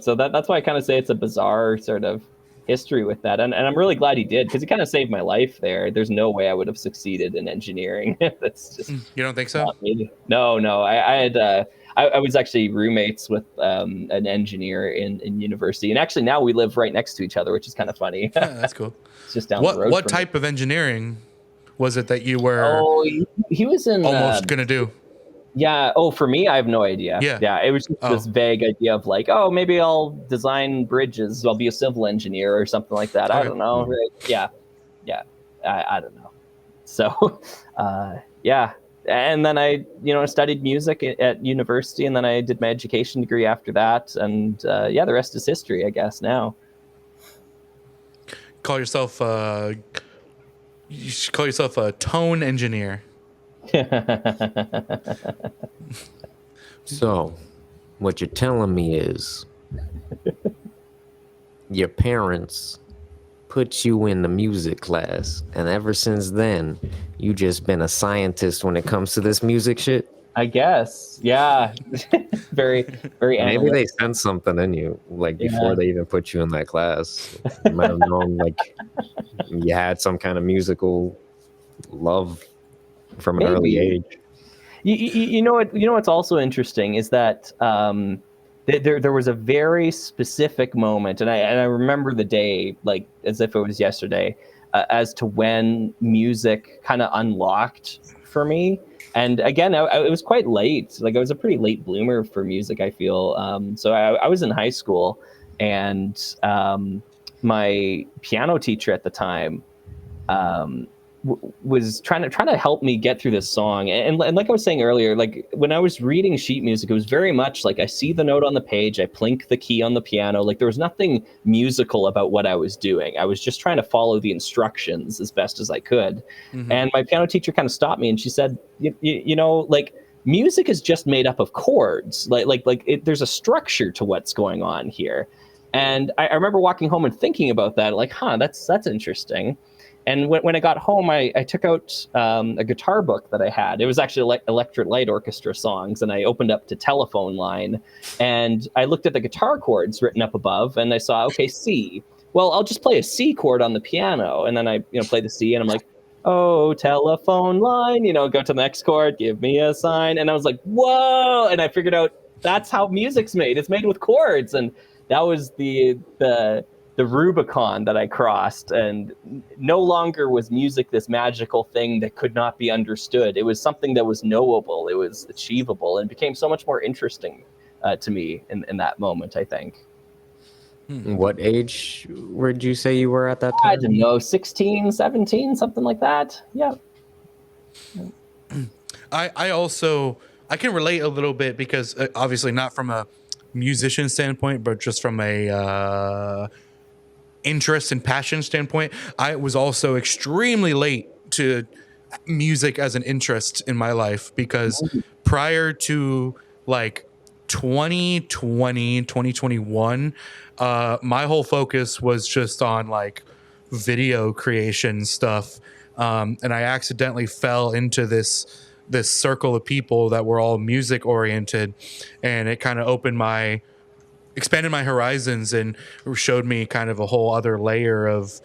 S4: So that's why I kind of say it's a bizarre sort of history with that, and I'm really glad he did, because he kind of saved my life there. There's no way I would have succeeded in engineering. That's just
S1: you don't think so?
S4: No. I had I was actually roommates with an engineer in university, and actually now we live right next to each other, which is kind of funny.
S1: Yeah, that's cool.
S4: It's just down the road.
S1: What type of engineering was it that you were?
S4: Oh, he was in
S1: almost gonna do.
S4: Yeah. Oh, for me, I have no idea.
S1: Yeah.
S4: It was just this vague idea of like, oh, maybe I'll design bridges. I'll be a civil engineer or something like that. Okay. I don't know. Yeah. I don't know. So, yeah. And then I, studied music at university, and then I did my education degree after that. And the rest is history, I guess. Now.
S1: You should call yourself a tone engineer.
S3: So, what you're telling me is your parents put you in the music class, and ever since then, you just been a scientist when it comes to this music shit?
S4: I guess. Yeah. very, very
S3: Maybe they sent something in you, like before they even put you in that class. You might have known, like, you had some kind of musical love from an early age.
S4: You know what's also interesting is that there was a very specific moment, and I remember the day like as if it was yesterday, as to when music kind of unlocked for me. And again, it was quite late. Like I was a pretty late bloomer for music, I feel. So I was in high school, and my piano teacher at the time was trying to help me get through this song. And like I was saying earlier, like when I was reading sheet music, it was very much like I see the note on the page, I plink the key on the piano. Like there was nothing musical about what I was doing. I was just trying to follow the instructions as best as I could. Mm-hmm. And my piano teacher kind of stopped me and she said, like music is just made up of chords. There's a structure to what's going on here. And I remember walking home and thinking about that, like, that's interesting. And when I got home, I took out a guitar book that I had. It was actually Electric Light Orchestra songs, and I opened up to Telephone Line, and I looked at the guitar chords written up above, and I saw, okay, C. Well, I'll just play a C chord on the piano, and then I play the C, and I'm like, oh, telephone line, go to the next chord, give me a sign, and I was like, whoa, and I figured out that's how music's made. It's made with chords, and that was the Rubicon that I crossed, and no longer was music this magical thing that could not be understood. It was something that was knowable, it was achievable, and became so much more interesting to me in that moment, I think.
S3: What age would you say you were at that time?
S4: I don't know, 16, 17, something like that. Yeah.
S1: I can relate a little bit because obviously not from a musician standpoint, but just from a interest and passion standpoint. I was also extremely late to music as an interest in my life because prior to like 2021, my whole focus was just on like video creation stuff. And I accidentally fell into this this circle of people that were all music oriented, and it kind of expanded my horizons and showed me kind of a whole other layer of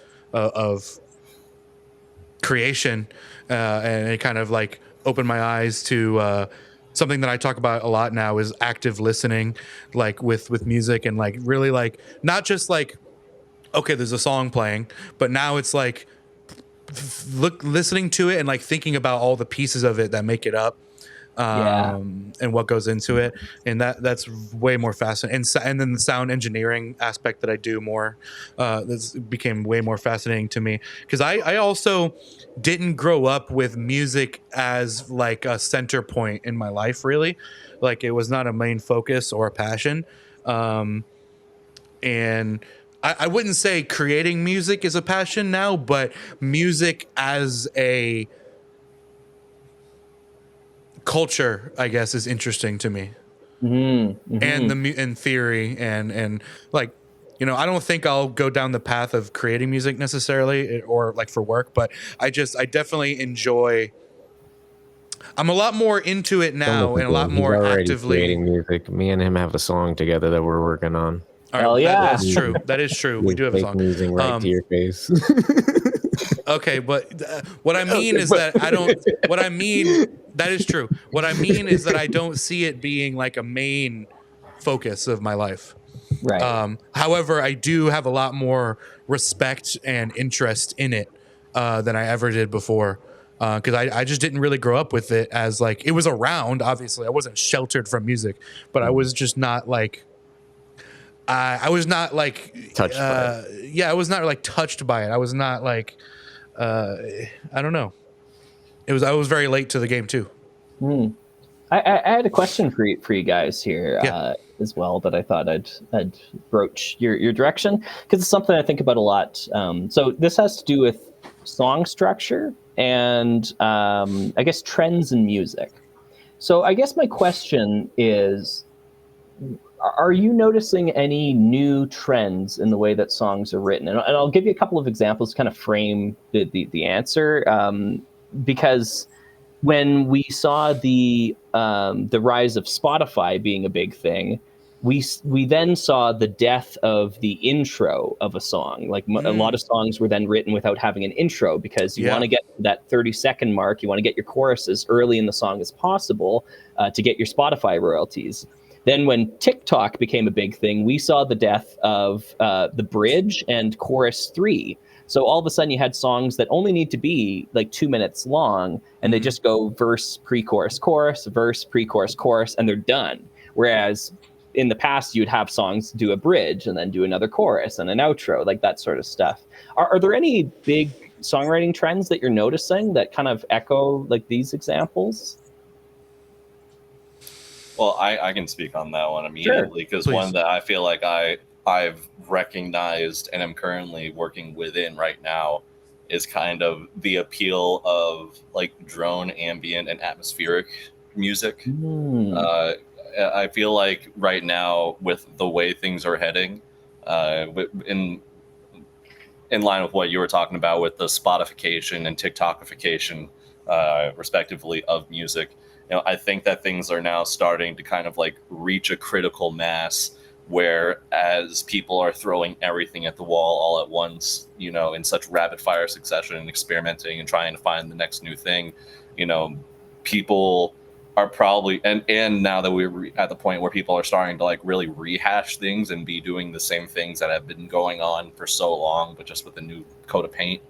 S1: creation, and it kind of like opened my eyes to something that I talk about a lot now is active listening, like with music, and like really like not just like, okay, there's a song playing, but now it's like listening to it and like thinking about all the pieces of it that make it up, and what goes into it, and that's way more fascinating. And then the sound engineering aspect that I do more, this became way more fascinating to me, because I also didn't grow up with music as like a center point in my life, really. Like it was not a main focus or a passion, and I wouldn't say creating music is a passion now, but music as a culture, I guess, is interesting to me. And in theory, and like, you know, I don't think I'll go down the path of creating music necessarily, or like for work, but I definitely enjoy. I'm a lot more into it now, and a lot more actively
S3: creating music. Me and him have a song together that we're working on.
S1: All right, that's true. That is true. We do have a song.
S3: Sneezing right to your face.
S1: Okay, but what I mean is that I don't. What I mean, that is true. What I mean is that I don't see it being like a main focus of my life.
S4: Right.
S1: However, I do have a lot more respect and interest in it than I ever did before, because I just didn't really grow up with it as like it was around. Obviously, I wasn't sheltered from music, but I was just not like. I was not like
S3: touched by it.
S1: Yeah, I was not like touched by it. I was not like I don't know. I was very late to the game too.
S4: I had a question for you guys here as well that I thought I'd broach your direction, because it's something I think about a lot. So this has to do with song structure and I guess trends in music. So I guess my question is, are you noticing any new trends in the way that songs are written? And I'll give you a couple of examples to kind of frame the answer, because when we saw the rise of Spotify being a big thing, we then saw the death of the intro of a song. Like a lot of songs were then written without having an intro, because you want to get that 30-second mark. You want to get your chorus as early in the song as possible to get your Spotify royalties. Then when TikTok became a big thing, we saw the death of the bridge and chorus 3. So all of a sudden you had songs that only need to be like 2 minutes long, and they just go verse, pre-chorus, chorus, verse, pre-chorus, chorus, and they're done. Whereas in the past, you'd have songs do a bridge and then do another chorus and an outro, like that sort of stuff. Are there any big songwriting trends that you're noticing that kind of echo like these examples?
S2: Well, I can speak on that one immediately, because one that I feel like I've recognized and am currently working within right now is kind of the appeal of like drone, ambient, and atmospheric music. I feel like right now, with the way things are heading, in line with what you were talking about with the Spotification and TikTokification, respectively, of music, you know, I think that things are now starting to kind of like reach a critical mass where, as people are throwing everything at the wall all at once, you know, in such rapid fire succession and experimenting and trying to find the next new thing, you know, people are probably, and now that we're at the point where people are starting to like really rehash things and be doing the same things that have been going on for so long, but just with a new coat of paint,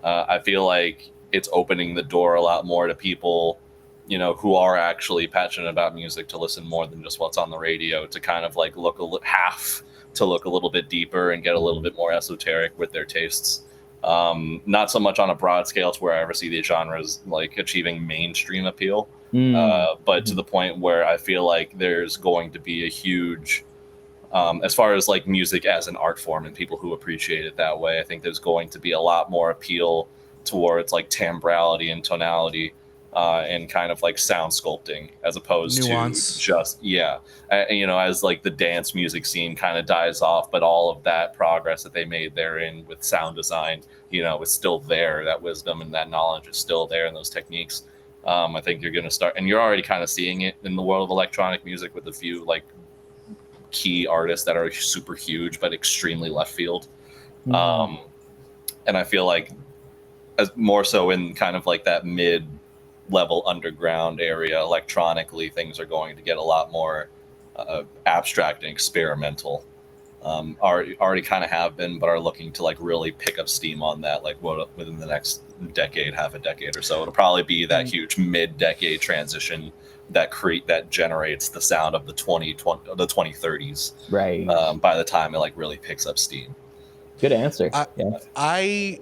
S2: I feel like it's opening the door a lot more to people, you know, who are actually passionate about music, to listen more than just what's on the radio, to kind of like look a little bit deeper and get a little bit more esoteric with their tastes. Not so much on a broad scale to where I ever see these genres like achieving mainstream appeal, but to the point where I feel like there's going to be a huge, as far as like music as an art form and people who appreciate it that way, I think there's going to be a lot more appeal towards like timbrality and tonality, and kind of like sound sculpting, as opposed
S1: nuance.
S2: To just you know, as like the dance music scene kind of dies off, but all of that progress that they made therein with sound design, you know, is still there. That wisdom and that knowledge is still there in those techniques. I think you're going to start, and you're already kind of seeing it in the world of electronic music with a few like key artists that are super huge but extremely left field. And I feel like as more so in kind of like that mid-level underground area, electronically, things are going to get a lot more abstract and experimental. Already kind of have been, but are looking to like really pick up steam on that, like within the next decade, half a decade or so. It'll probably be that huge mid-decade transition that generates the sound of the 2030s.
S4: Right.
S2: By the time it like really picks up steam.
S4: Good answer.
S1: I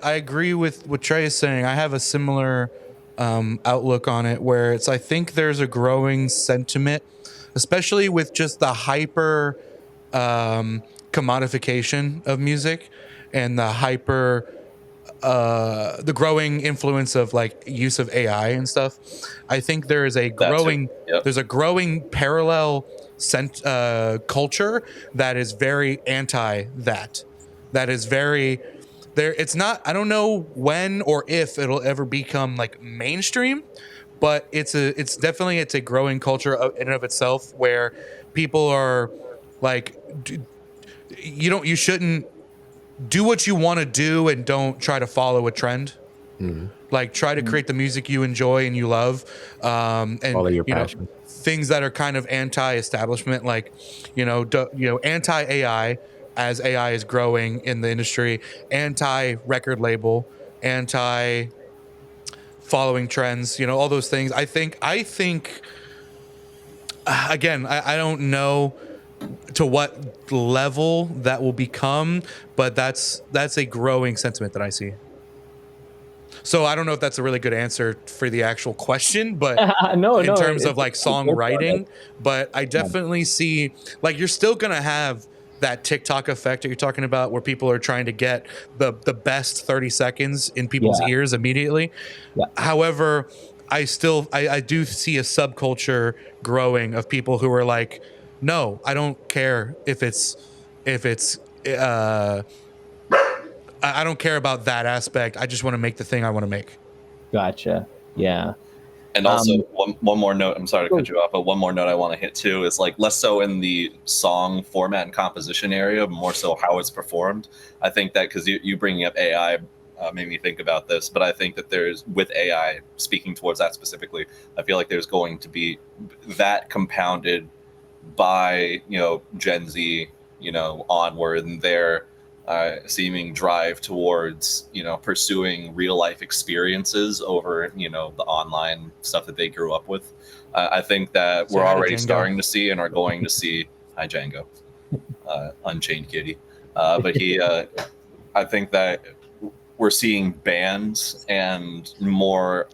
S1: agree with what Trey is saying. I have a similar outlook on it, where I think there's a growing sentiment, especially with just the hyper commodification of music and the growing influence of like use of AI and stuff. I think there is a growing parallel culture that is very anti that. That is very there. It's not. I don't know when or if it'll ever become like mainstream, but it's definitely a growing culture in and of itself, where people are like, you shouldn't do what you want to do and don't try to follow a trend. Like try to create the music you enjoy and you love, and
S3: follow your passion.
S1: Things that are kind of anti-establishment, like anti-AI, as AI is growing in the industry, anti-record label, anti-following trends, all those things. I think again, I don't know to what level that will become, but that's a growing sentiment that I see. So I don't know if that's a really good answer for the actual question, but in terms of like songwriting, but I definitely see like you're still going to have that TikTok effect that you're talking about, where people are trying to get the best 30 seconds in people's ears immediately. Yeah. However, I do see a subculture growing of people who are like, no, I don't care if it's I don't care about that aspect. I just want to make the thing I want to make.
S4: Gotcha. Yeah.
S2: And also one more note, I'm sorry to cut you off, but one more note I want to hit too is like less so in the song format and composition area, but more so how it's performed. I think that because you bringing up AI made me think about this, but I think that there's, with AI, speaking towards that specifically, I feel like there's going to be that compounded by, Gen Z, onward, and their seeming drive towards, pursuing real life experiences over, the online stuff that they grew up with. I think that we're already starting to see and are going to see, hi Django, Unchained Kitty. But I think that we're seeing bands and more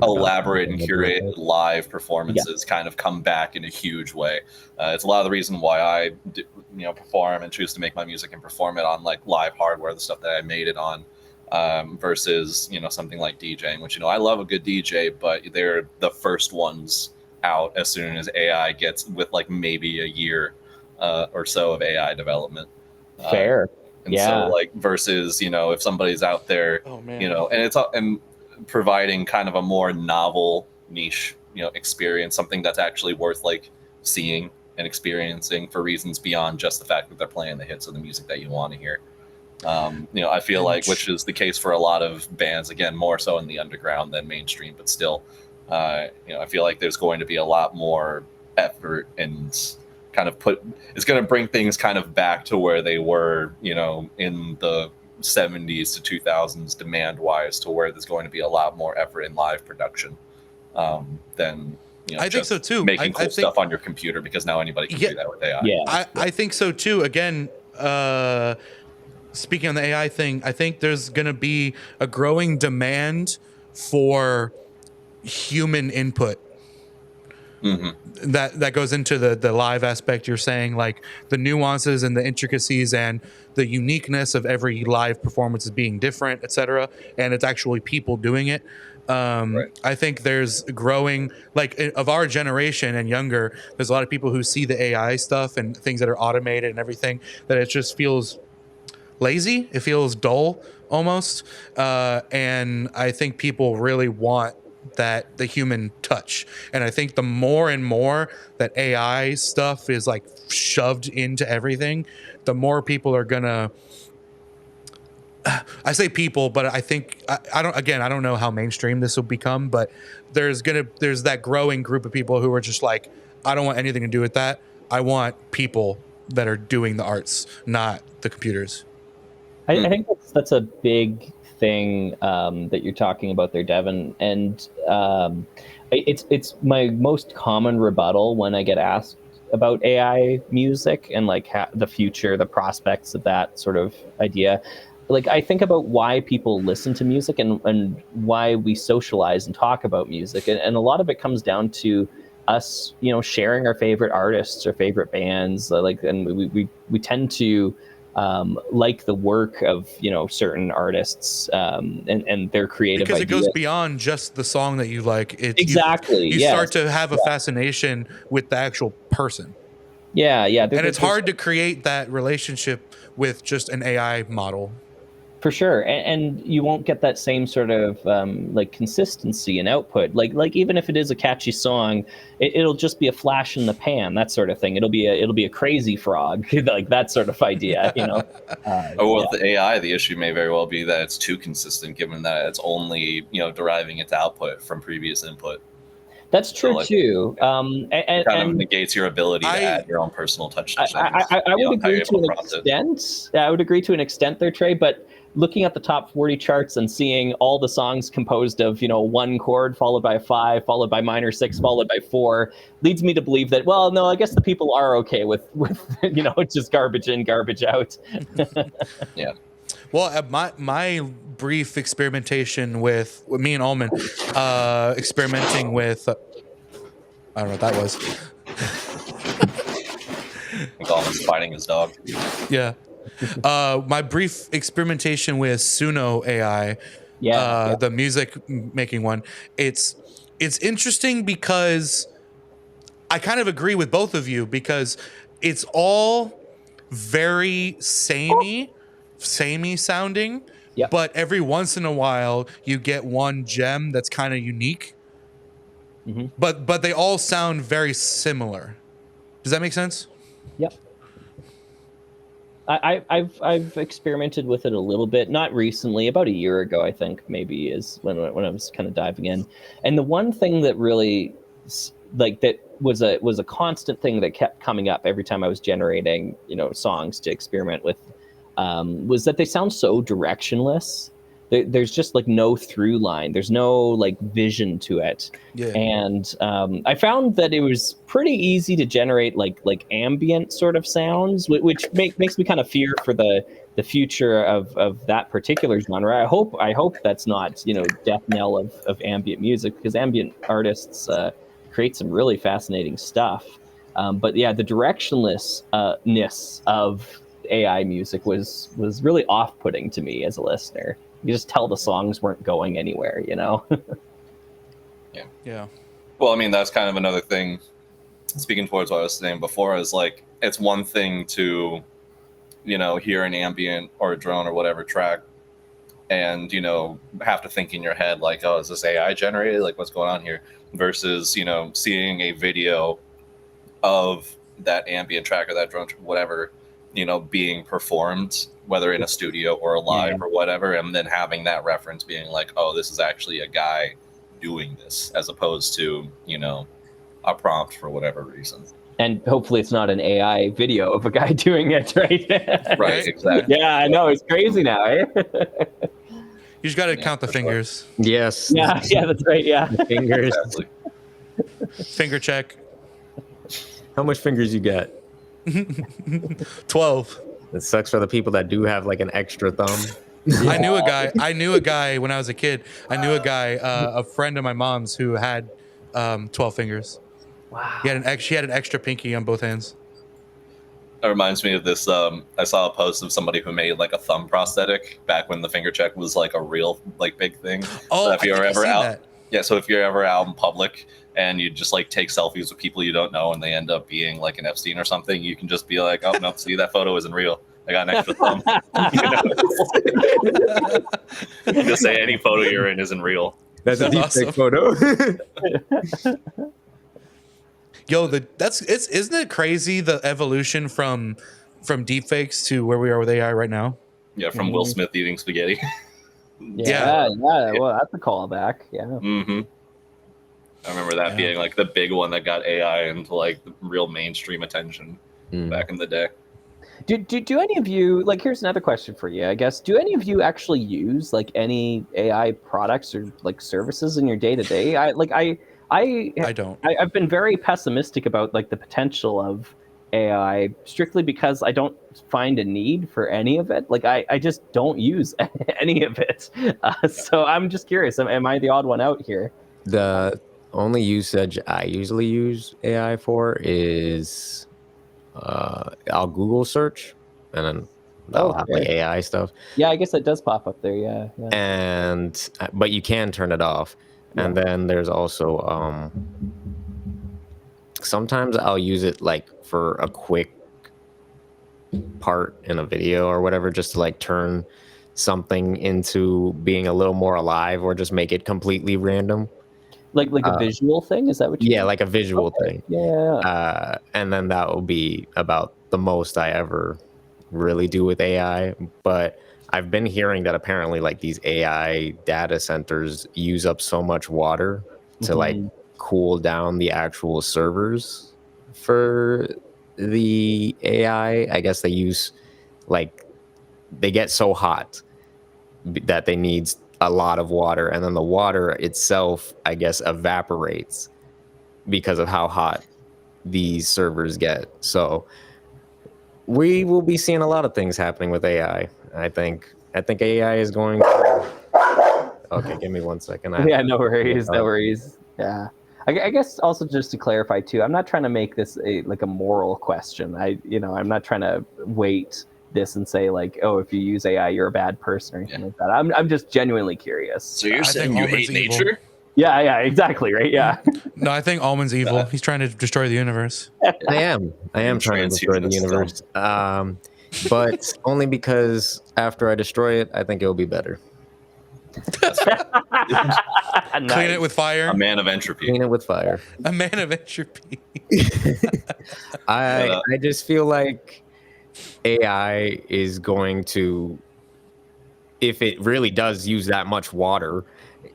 S2: elaborate and curated live performances kind of come back in a huge way. It's a lot of the reason why I perform and choose to make my music and perform it on like live hardware, the stuff that I made it on, versus something like DJing, which I love a good DJ, but they're the first ones out as soon as AI gets, with like maybe a year or so of AI development.
S4: Fair.
S2: And so like versus, if somebody's out there, and providing kind of a more novel niche, experience, something that's actually worth like seeing and experiencing for reasons beyond just the fact that they're playing the hits of the music that you want to hear. I feel like, which is the case for a lot of bands, again, more so in the underground than mainstream, but still, I feel like there's going to be a lot more effort and kind of it's going to bring things kind of back to where they were, in the 70s to 2000s demand wise, to where there's going to be a lot more effort in live production than
S1: I think so too.
S2: Making cool stuff on your computer, because now anybody can do that with AI.
S1: Yeah, I think so too. Again, speaking on the AI thing, I think there's going to be a growing demand for human input. Mm-hmm. That goes into the live aspect you're saying, like the nuances and the intricacies and the uniqueness of every live performance is being different, etc. And it's actually people doing it. Right. I think there's growing, like of our generation and younger, there's a lot of people who see the AI stuff and things that are automated and everything, that it just feels lazy. It feels dull. almost. And I think people really want that, the human touch. And I think the more and more that AI stuff is like shoved into everything, the more people are gonna, I say people, but I think I don't know how mainstream this will become, but there's that growing group of people who are just like, I don't want anything to do with that. I want people that are doing the arts, not the computers.
S4: I think that's a big thing that you're talking about there, Devin, and it's my most common rebuttal when I get asked about AI music and like the future, the prospects of that sort of idea. Like I think about why people listen to music and why we socialize and talk about music, and a lot of it comes down to us, sharing our favorite artists or favorite bands, and we tend to like the work of certain artists and their creative
S1: because
S4: ideas.
S1: it goes beyond just the song that you like. It's
S4: exactly
S1: you start to have a fascination with the actual person.
S4: Yeah.
S1: And it's hard to create that relationship with just an AI model.
S4: For sure, and you won't get that same sort of like consistency and output. Like even if it is a catchy song, it'll just be a flash in the pan, that sort of thing. It'll be a crazy frog, like that sort of idea,
S2: Or with the AI, the issue may very well be that it's too consistent, given that it's only deriving its output from previous input.
S4: That's true too.
S2: And kind of negates your ability to add your own personal touch to things.
S4: I would agree to an extent. I would agree to an extent there, Trey, but looking at the top 40 charts and seeing all the songs composed of, one chord followed by a 5, followed by minor 6, followed by 4, leads me to believe that, well, no, I guess the people are okay with just garbage in, garbage out.
S2: Yeah.
S1: Well, my brief experimentation with me and Almond, experimenting with, I don't know what that was.
S2: I think Almond's fighting his dog.
S1: Yeah. My brief experimentation with Suno AI, the music making one. It's interesting because I kind of agree with both of you, because it's all very samey sounding, but every once in a while you get one gem that's kind of unique. Mm-hmm. But they all sound very similar. Does that make sense?
S4: Yep. I've experimented with it a little bit, not recently, about a year ago, I think maybe is when I was kind of diving in. And the one thing that really that was a constant thing that kept coming up every time I was generating, songs to experiment with, was that they sound so directionless. There's just like no through line. There's no like vision to it. Yeah. And I found that it was pretty easy to generate like ambient sort of sounds, which makes me kind of fear for the future of that particular genre. I hope that's not death knell of ambient music, because ambient artists create some really fascinating stuff. But yeah, the directionlessness of AI music was really off-putting to me as a listener. You just tell the songs weren't going anywhere,
S1: Yeah.
S2: Well, I mean, that's kind of another thing, speaking towards what I was saying before, is like, it's one thing to, hear an ambient or a drone or whatever track and, have to think in your head, like, oh, is this AI generated? Like, what's going on here? Versus, seeing a video of that ambient track or that drone, whatever, being performed, whether in a studio or live or whatever, and then having that reference being like, oh, this is actually a guy doing this, as opposed to, a prompt for whatever reason.
S4: And hopefully it's not an AI video of a guy doing it, right?
S2: Right, exactly.
S4: Yeah, I know. It's crazy now, eh?
S1: You just got to count the fingers.
S3: Sure. Yes.
S4: Yeah, that's right, yeah.
S3: The fingers.
S2: Exactly.
S1: Finger check.
S3: How much fingers you got?
S1: 12.
S3: It sucks for the people that do have like an extra thumb.
S1: I knew a guy when I was a kid. I knew a guy, a friend of my mom's, who had 12 fingers.
S4: Wow.
S1: He had an extra pinky on both hands.
S2: That reminds me of this. I saw a post of somebody who made like a thumb prosthetic back when the finger check was like a real like big thing.
S1: Oh,
S2: so if you're ever out,
S1: that.
S2: Yeah. So if you're ever out in public and you just like take selfies with people you don't know and they end up being like an Epstein or something, you can just be like, oh no, see, that photo isn't real. I got an extra thumb. Just say any photo you're in isn't real.
S3: That's a
S1: That's
S3: deep
S1: awesome.
S3: photo.
S1: Yo, isn't it crazy the evolution from deepfakes to where we are with AI right now?
S2: Yeah, from Will Smith eating spaghetti.
S4: Yeah. Well, that's a callback. Yeah.
S2: Mm-hmm. I remember that being like the big one that got AI into like the real mainstream attention back in the day.
S4: Do any of you, like, here's another question for you, I guess. Do any of you actually use like any AI products or like services in your day to day? I
S1: don't.
S4: I've been very pessimistic about like the potential of AI strictly because I don't find a need for any of it. Like I just don't use any of it. So I'm just curious, am I the odd one out here?
S3: The only usage I usually use AI for is I'll Google search and then that'll have like AI stuff.
S4: Yeah, I guess it does pop up there. Yeah.
S3: And but you can turn it off. And then there's also sometimes I'll use it like for a quick part in a video or whatever, just to like turn something into being a little more alive or just make it completely random.
S4: Like a visual thing? Is that what you mean?
S3: like a visual thing.
S4: Yeah.
S3: And then that will be about the most I ever really do with AI. But I've been hearing that apparently like these AI data centers use up so much water to like cool down the actual servers for the AI. I guess they use they get so hot that they need a lot of water, and then the water itself, I guess, evaporates because of how hot these servers get. So we will be seeing a lot of things happening with AI. I think AI is going to... Okay, give me 1 second.
S4: No worries. Yeah. I guess also just to clarify too, I'm not trying to make this a moral question. I'm not trying to weight this and say like, oh, if you use AI, you're a bad person or anything like that. I'm just genuinely curious.
S2: So you're saying you hate nature?
S4: Yeah, exactly, right? Yeah.
S1: No, I think Almond's evil. He's trying to destroy the universe.
S3: I am trying to destroy the universe. But only because after I destroy it, I think it'll be better.
S4: Nice.
S1: Clean it with fire.
S2: A man of entropy.
S3: Clean it with fire.
S1: A man of entropy.
S3: I just feel like AI is going to, if it really does use that much water,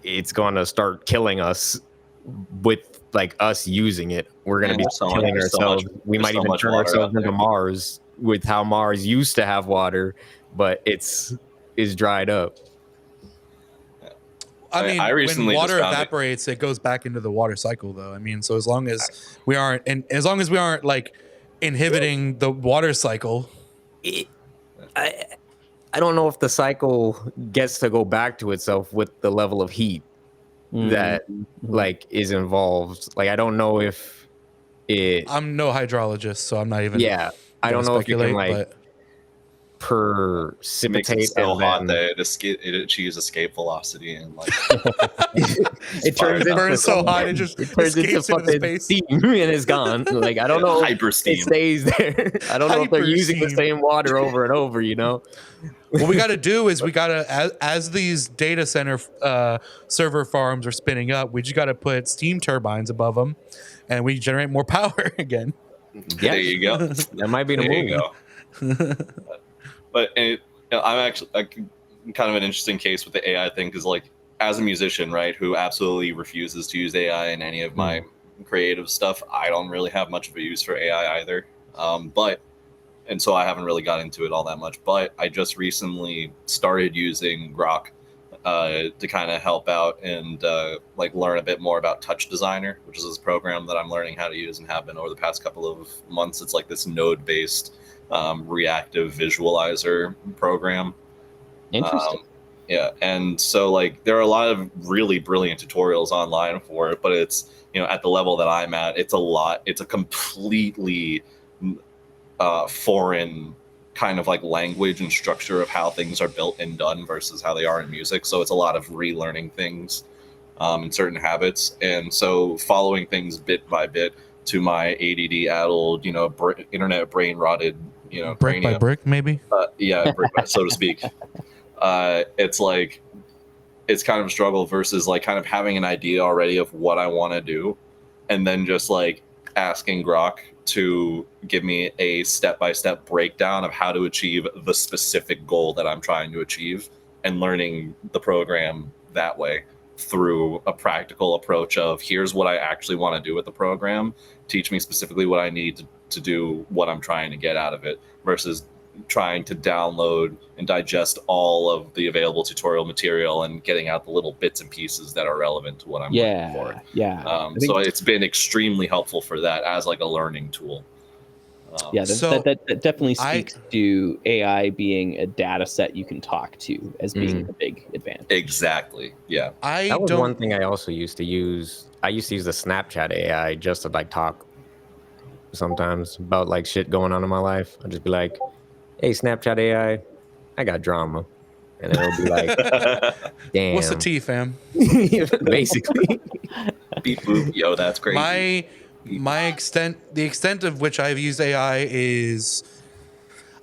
S3: it's going to start killing us with like us using it. We're going to be killing ourselves. We might even turn ourselves into Mars with how Mars used to have water, but is dried up.
S1: I mean, when water evaporates, it goes back into the water cycle, though. I mean, so as long as we aren't like inhibiting the water cycle,
S3: I don't know if the cycle gets to go back to itself with the level of heat that like is involved. Like I don't know if it.
S1: I'm no hydrologist, so I'm not even.
S3: Yeah, I don't know if you can like precipitate
S2: so hot that it achieves escape velocity and like
S3: it
S1: burns so hot it just
S3: turns into fucking steam and it's gone. Like I don't know,
S2: hyper steam.
S3: It stays there. I don't know if they're using the same water over and over.
S1: What we got to do is as these data center server farms are spinning up, we just got to put steam turbines above them, and we generate more power again.
S2: Yeah, there you go.
S3: That might be the move.
S2: But I'm actually kind of an interesting case with the AI thing because, like, as a musician, right, who absolutely refuses to use AI in any of my creative stuff, I don't really have much of a use for AI either. And so I haven't really got into it all that much. But I just recently started using Grok to kind of help out and like learn a bit more about Touch Designer, which is this program that I'm learning how to use and have been over the past couple of months. It's like this node-based reactive visualizer program.
S4: Interesting.
S2: And so like there are a lot of really brilliant tutorials online for it, but it's at the level that I'm at, it's a completely foreign kind of like language and structure of how things are built and done versus how they are in music. So it's a lot of relearning things and certain habits, and so following things bit by bit to my ADD addled internet brain rotted
S1: brick by brick, maybe.
S2: Yeah, brick by, so to speak. It's like it's kind of a struggle versus like kind of having an idea already of what I want to do, and then just like asking Grok to give me a step-by-step breakdown of how to achieve the specific goal that I'm trying to achieve, and learning the program that way through a practical approach of here's what I actually want to do with the program, teach me specifically what I need to do what I'm trying to get out of it, versus trying to download and digest all of the available tutorial material and getting out the little bits and pieces that are relevant to what I'm looking for. So it's been extremely helpful for that as like a learning tool.
S4: That definitely speaks to AI being a data set you can talk to as being a big advantage.
S2: Exactly. Yeah.
S3: That was one thing I also used to use. I used to use the Snapchat AI just to like talk sometimes about like shit going on in my life. I'd just be like, hey, Snapchat AI, I got drama. And it'll be like, damn.
S1: What's the tea, fam?
S3: Basically.
S2: Beep boop. Yo, that's crazy.
S1: The extent of which I've used AI is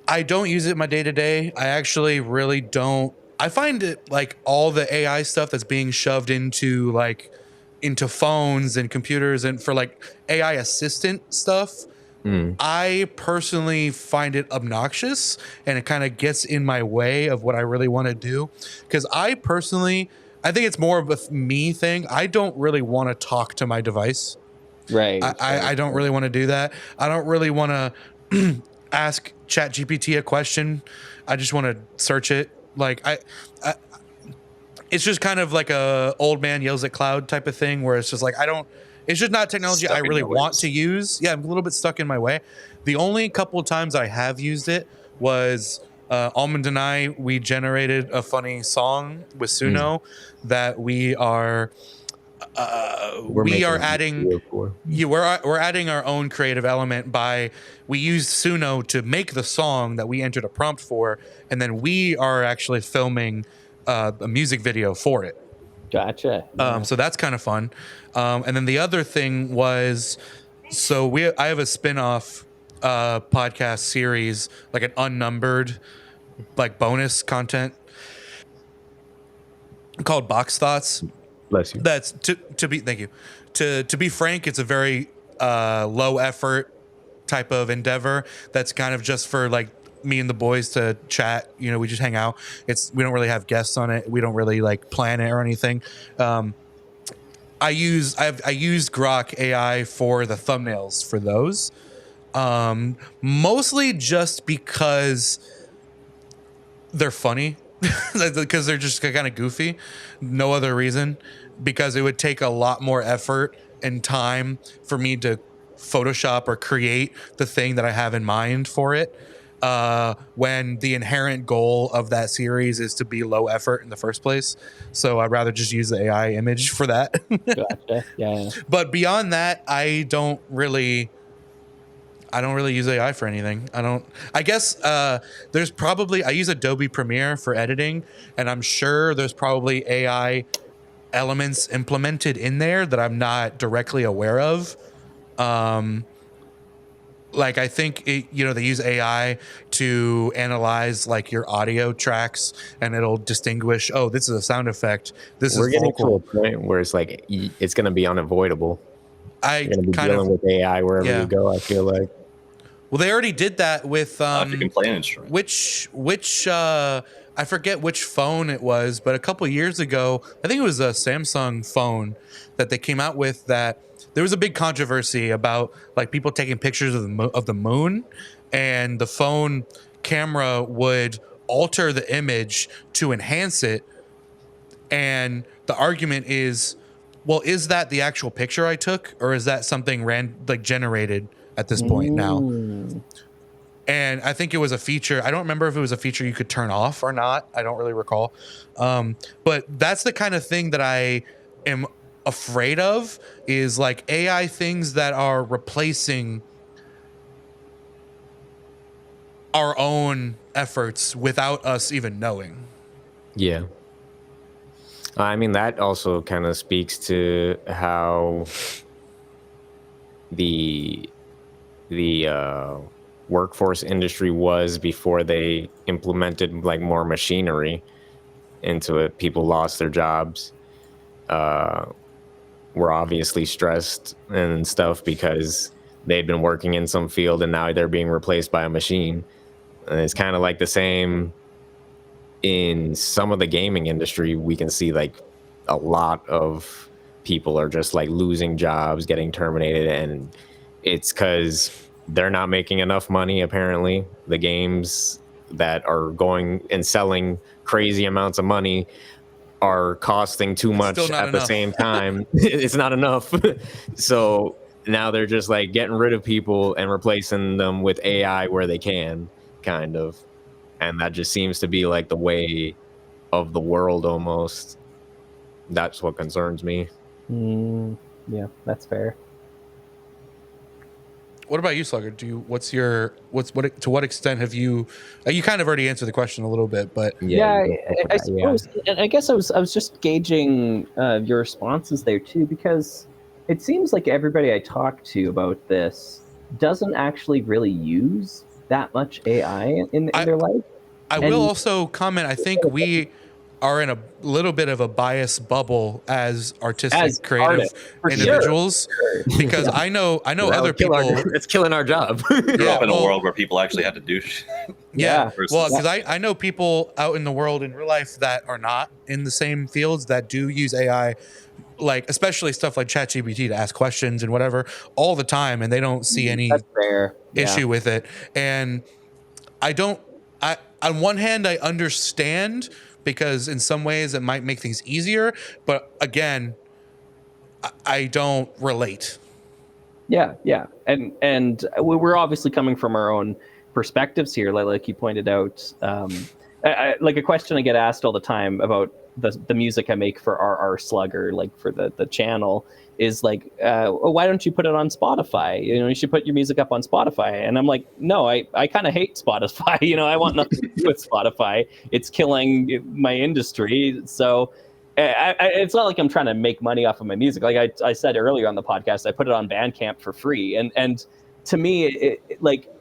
S1: I don't use it in my day to day. I actually really don't. I find it like all the AI stuff that's being shoved into phones and computers and for like AI assistant stuff. I personally find it obnoxious, and it kind of gets in my way of what I really want to do. Because I think it's more of a me thing. I don't really want to talk to my device.
S4: Right.
S1: I don't really want to do that. I don't really want to ask ChatGPT a question. I just want to search it. Like it's just kind of like a old man yells at cloud type of thing, where it's just like it's just not technology I really want to use. Yeah, I'm a little bit stuck in my way. The only couple of times I have used it was Almond and we generated a funny song with Suno that we're adding our own creative element we used Suno to make the song that we entered a prompt for, and then we are actually filming a music video for it.
S4: Gotcha.
S1: So that's kind of fun. And then the other thing was, I have a spin-off podcast series, like an unnumbered, like bonus content called Box Thoughts.
S3: Bless you.
S1: That's thank you. To be frank, it's a very low effort type of endeavor. That's kind of just for like me and the boys to chat. We just hang out. We don't really have guests on it. We don't really like plan it or anything. I used Grok AI for the thumbnails for those, mostly just because they're funny, because they're just kind of goofy. No other reason, because it would take a lot more effort and time for me to Photoshop or create the thing that I have in mind for it. When the inherent goal of that series is to be low effort in the first place. So I'd rather just use the AI image for that.
S4: Gotcha. Yeah.
S1: But beyond that, I don't really use AI for anything. I guess I use Adobe Premiere for editing, and I'm sure there's probably AI elements implemented in there that I'm not directly aware of. Like I think they use AI to analyze like your audio tracks, and it'll distinguish, oh, this is a sound effect.
S3: We're getting to a point where it's like it's going to be unavoidable. You're going to be dealing with AI wherever you go, I feel like.
S1: Well, they already did that with
S2: you can play an instrument.
S1: Which I forget which phone it was, but a couple years ago, I think it was a Samsung phone that they came out with that. There was a big controversy about like people taking pictures of the moon, and the phone camera would alter the image to enhance it. And the argument is, well, is that the actual picture I took, or is that something generated at this point now? And I think it was a feature. I don't remember if it was a feature you could turn off or not. I don't really recall. But that's the kind of thing that I am afraid of, is like AI things that are replacing our own efforts without us even knowing.
S3: Yeah. I mean, that also kind of speaks to how the workforce industry was before they implemented like more machinery into it. People lost their jobs, were obviously stressed and stuff because they'd been working in some field and now they're being replaced by a machine. And it's kind of like the same in some of the gaming industry. We can see like a lot of people are just like losing jobs, getting terminated, and it's because they're not making enough money. Apparently, the games that are going and selling crazy amounts of money are costing too much
S1: Still not
S3: at the
S1: enough.
S3: same time. It's not enough. So now they're just like getting rid of people and replacing them with AI where they can, kind of. And that just seems to be like the way of the world almost. That's what concerns me.
S4: Yeah, that's fair.
S1: What about you, Slugger? To what extent have you kind of already answered the question a little bit, but
S4: Yeah,
S3: you go for
S4: I
S3: that,
S4: suppose, and I guess I was just gauging your responses there too, because it seems like everybody I talk to about this doesn't actually really use that much AI in their life.
S1: I will also comment, I think we are in a little bit of a biased bubble as artistic,
S4: As
S1: creative
S4: artists, for
S1: individuals,
S4: sure.
S1: because I know
S3: That
S1: other
S3: would kill
S1: people.
S3: it's killing our job.
S2: Grew up in a
S1: well-
S2: world where people actually had to do shit.
S1: Yeah,
S2: versus-
S1: well, because I know people out in the world in real life that are not in the same fields that do use AI, like especially stuff like ChatGPT to ask questions and whatever all the time, and they don't see any
S4: That's fair.
S1: issue with it. And I don't. On one hand, I understand because in some ways it might make things easier, but again, I don't relate.
S4: Yeah, and we're obviously coming from our own perspectives here, like you pointed out. Like a question I get asked all the time about the music I make for our Slugger, like for the channel, is like, why don't you put it on Spotify? You should put your music up on Spotify. And I'm like, no, I kind of hate Spotify. I want nothing to do with Spotify. It's killing my industry. So it's not like I'm trying to make money off of my music. Like I said earlier on the podcast, I put it on Bandcamp for free. And to me,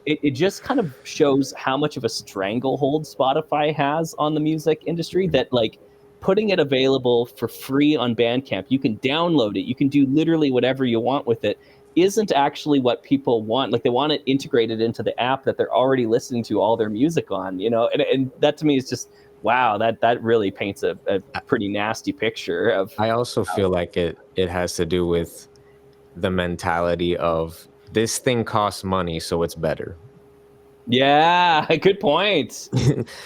S4: it just kind of shows how much of a stranglehold Spotify has on the music industry, that like putting it available for free on Bandcamp, you can download it, you can do literally whatever you want with it, isn't actually what people want. Like they want it integrated into the app that they're already listening to all their music on, and that to me is just, wow, that really paints a pretty nasty picture of.
S3: I also feel like it has to do with the mentality of this thing costs money, so it's better.
S4: Yeah, good point.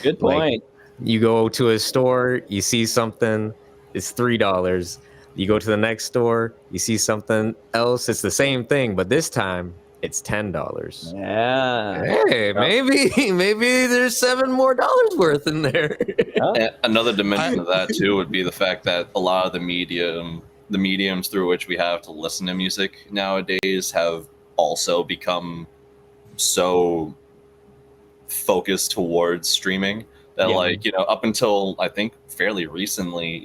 S4: Good point.
S3: Like, you go to a store, you see something, it's $3. You go to the next store, you see something else, it's the same thing, but this time it's $10.
S4: Yeah.
S3: Hey, maybe there's $7 more worth in there.
S2: And another dimension of that too would be the fact that a lot of the mediums through which we have to listen to music nowadays have also become so focused towards streaming that up until I think fairly recently,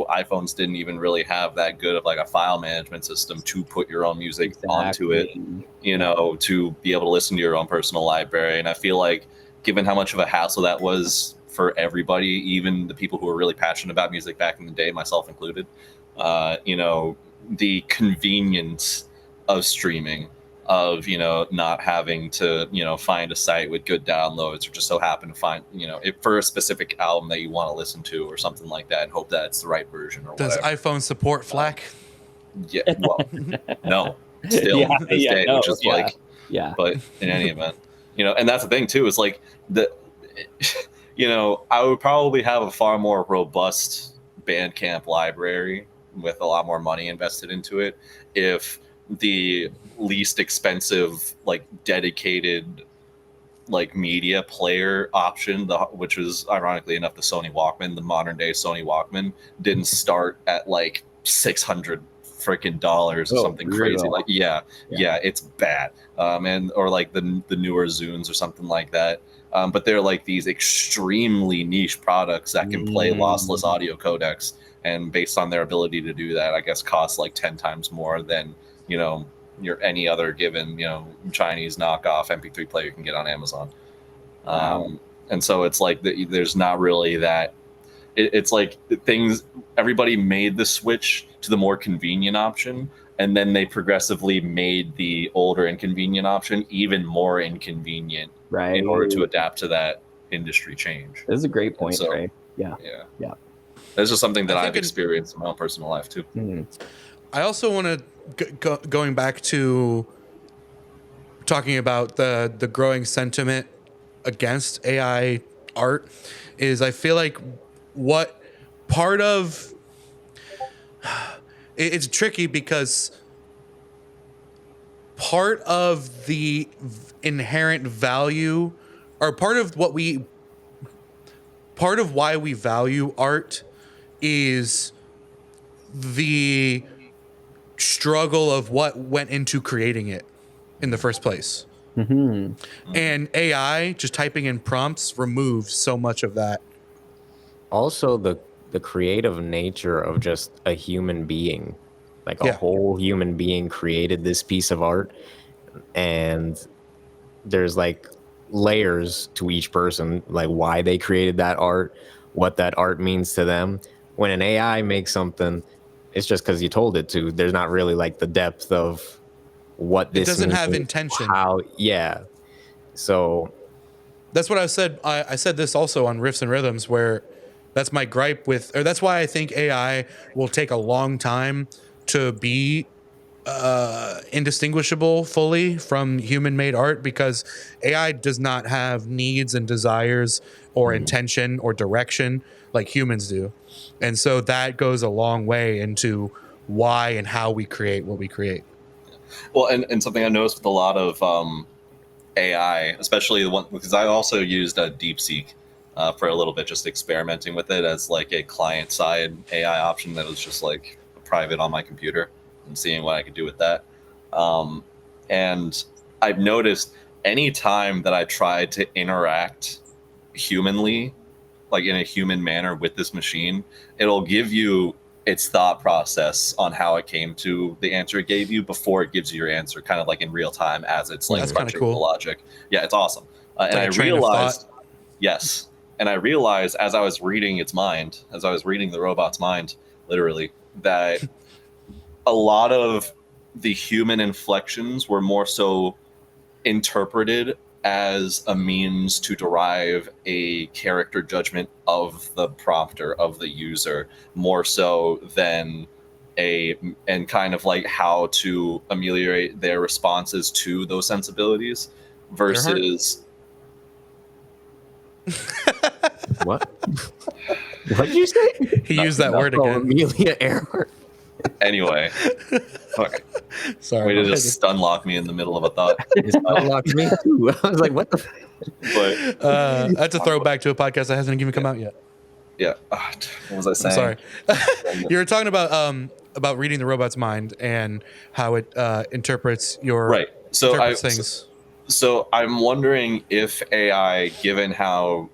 S2: iPhones didn't even really have that good of like a file management system to put your own music onto it, to be able to listen to your own personal library. And I feel like given how much of a hassle that was for everybody, even the people who were really passionate about music back in the day, myself included, the convenience of streaming, of not having to find a site with good downloads, or just so happen to find for a specific album that you want to listen to or something like that, and hope that it's the right version or
S1: Does
S2: whatever.
S1: iPhone support FLAC?
S2: Yeah, well, no, still
S4: Yeah,
S2: to this day,
S4: no,
S2: which is
S4: yeah.
S2: But in any event, and that's the thing too, is like I would probably have a far more robust Bandcamp library with a lot more money invested into it if the least expensive, like dedicated, like media player option, which was ironically enough the Sony Walkman, the modern day Sony Walkman, didn't start at like $600 freaking dollars or something crazy. Like yeah, it's bad. Or like the newer Zunes or something like that. But they're like these extremely niche products that can play lossless audio codecs, and based on their ability to do that, I guess cost like 10 times more than your any other given Chinese knockoff MP3 player you can get on Amazon. And so it's like there's not really that. It's like everybody made the switch to the more convenient option, and then they progressively made the older inconvenient option even more inconvenient,
S4: right,
S2: in order to adapt to that industry change.
S4: This is a great point, Trey.
S2: Yeah. That's just something that I've experienced in my own personal life too.
S4: Mm-hmm.
S1: I also want to going back to talking about the growing sentiment against AI art is I feel like what part of it's tricky because part of the inherent value or part of why we value art is the struggle of what went into creating it in the first place.
S4: Mm-hmm.
S1: And AI just typing in prompts removes so much of that.
S3: Also, the creative nature of just a human being, like a whole human being created this piece of art, and there's like layers to each person, like why they created that art, what that art means to them. When an AI makes something, it's just because you told it to. There's not really like the depth of what this
S1: It doesn't
S3: means,
S1: have intention.
S3: So
S1: that's what I said. I said this also on Riffs and Rhythms, where that's my gripe with, or that's why I think AI will take a long time to be indistinguishable fully from human-made art, because AI does not have needs and desires or intention or direction like humans do. And so that goes a long way into why and how we create what we create.
S2: Well, and something I noticed with a lot of AI, especially the one, because I also used a DeepSeek for a little bit, just experimenting with it as like a client-side AI option that was just like private on my computer and seeing what I could do with that. And I've noticed any time that I tried to interact humanly, like in a human manner with this machine, it'll give you its thought process on how it came to the answer it gave you before it gives you your answer, kind of like in real time as it's like crunching the logic. Yeah, it's awesome. And I realized, yes. And I realized as I was reading its mind, as I was reading the robot's mind, literally, that a lot of the human inflections were more so interpreted as a means to derive a character judgment of the prompter, of the user, more so than and kind of like how to ameliorate their responses to those sensibilities versus
S3: what did you say?
S1: He used that word again.
S3: Amelia Earhart.
S2: Anyway, fuck.
S1: Sorry,
S2: way to just stunlock me in the middle of a thought.
S3: Stunlocked me too. I was like, what the
S2: But
S1: that's a throwback to a podcast that hasn't even come out yet.
S2: Yeah. What was I saying?
S1: I'm sorry. You were talking about reading the robot's mind and how it interprets your
S2: right. So
S1: things.
S2: So I'm wondering if AI, given how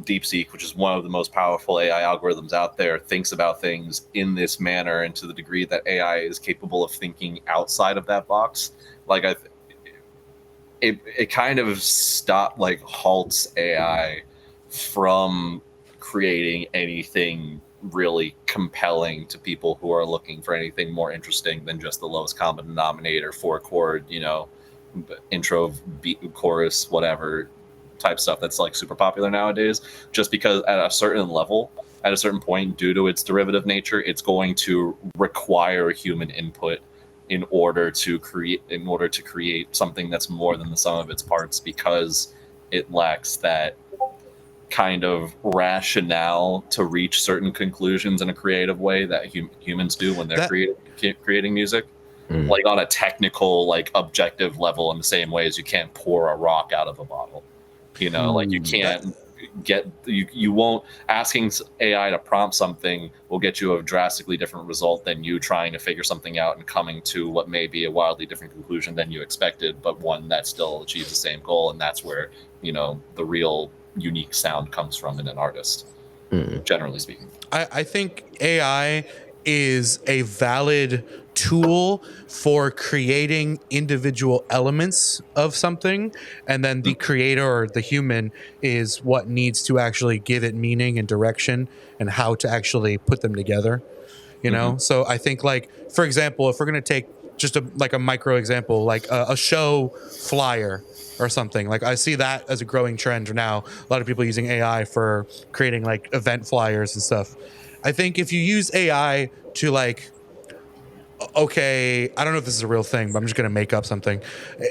S2: DeepSeek, which is one of the most powerful AI algorithms out there, thinks about things in this manner, and to the degree that AI is capable of thinking outside of that box, like it kind of halts AI from creating anything really compelling to people who are looking for anything more interesting than just the lowest common denominator, 4-chord, intro, beat, chorus, whatever type stuff that's like super popular nowadays. Just because at a certain level, at a certain point, due to its derivative nature, it's going to require human input in order to create something that's more than the sum of its parts, because it lacks that kind of rationale to reach certain conclusions in a creative way that humans do when they're creating music. Like on a technical, like objective level, in the same way as you can't pour a rock out of a bottle. Like you can't you won't, asking AI to prompt something will get you a drastically different result than you trying to figure something out and coming to what may be a wildly different conclusion than you expected, but one that still achieves the same goal. And that's where, the real unique sound comes from in an artist, generally speaking.
S1: I think AI is a valid tool for creating individual elements of something, and then the creator or the human is what needs to actually give it meaning and direction and how to actually put them together, you know? So I think, like, for example, if we're going to take just a micro example, like a show flyer or something, like I see that as a growing trend now. A lot of people using AI for creating like event flyers and stuff. I think if you use AI to, like, okay, I don't know if this is a real thing, but I'm just going to make up something.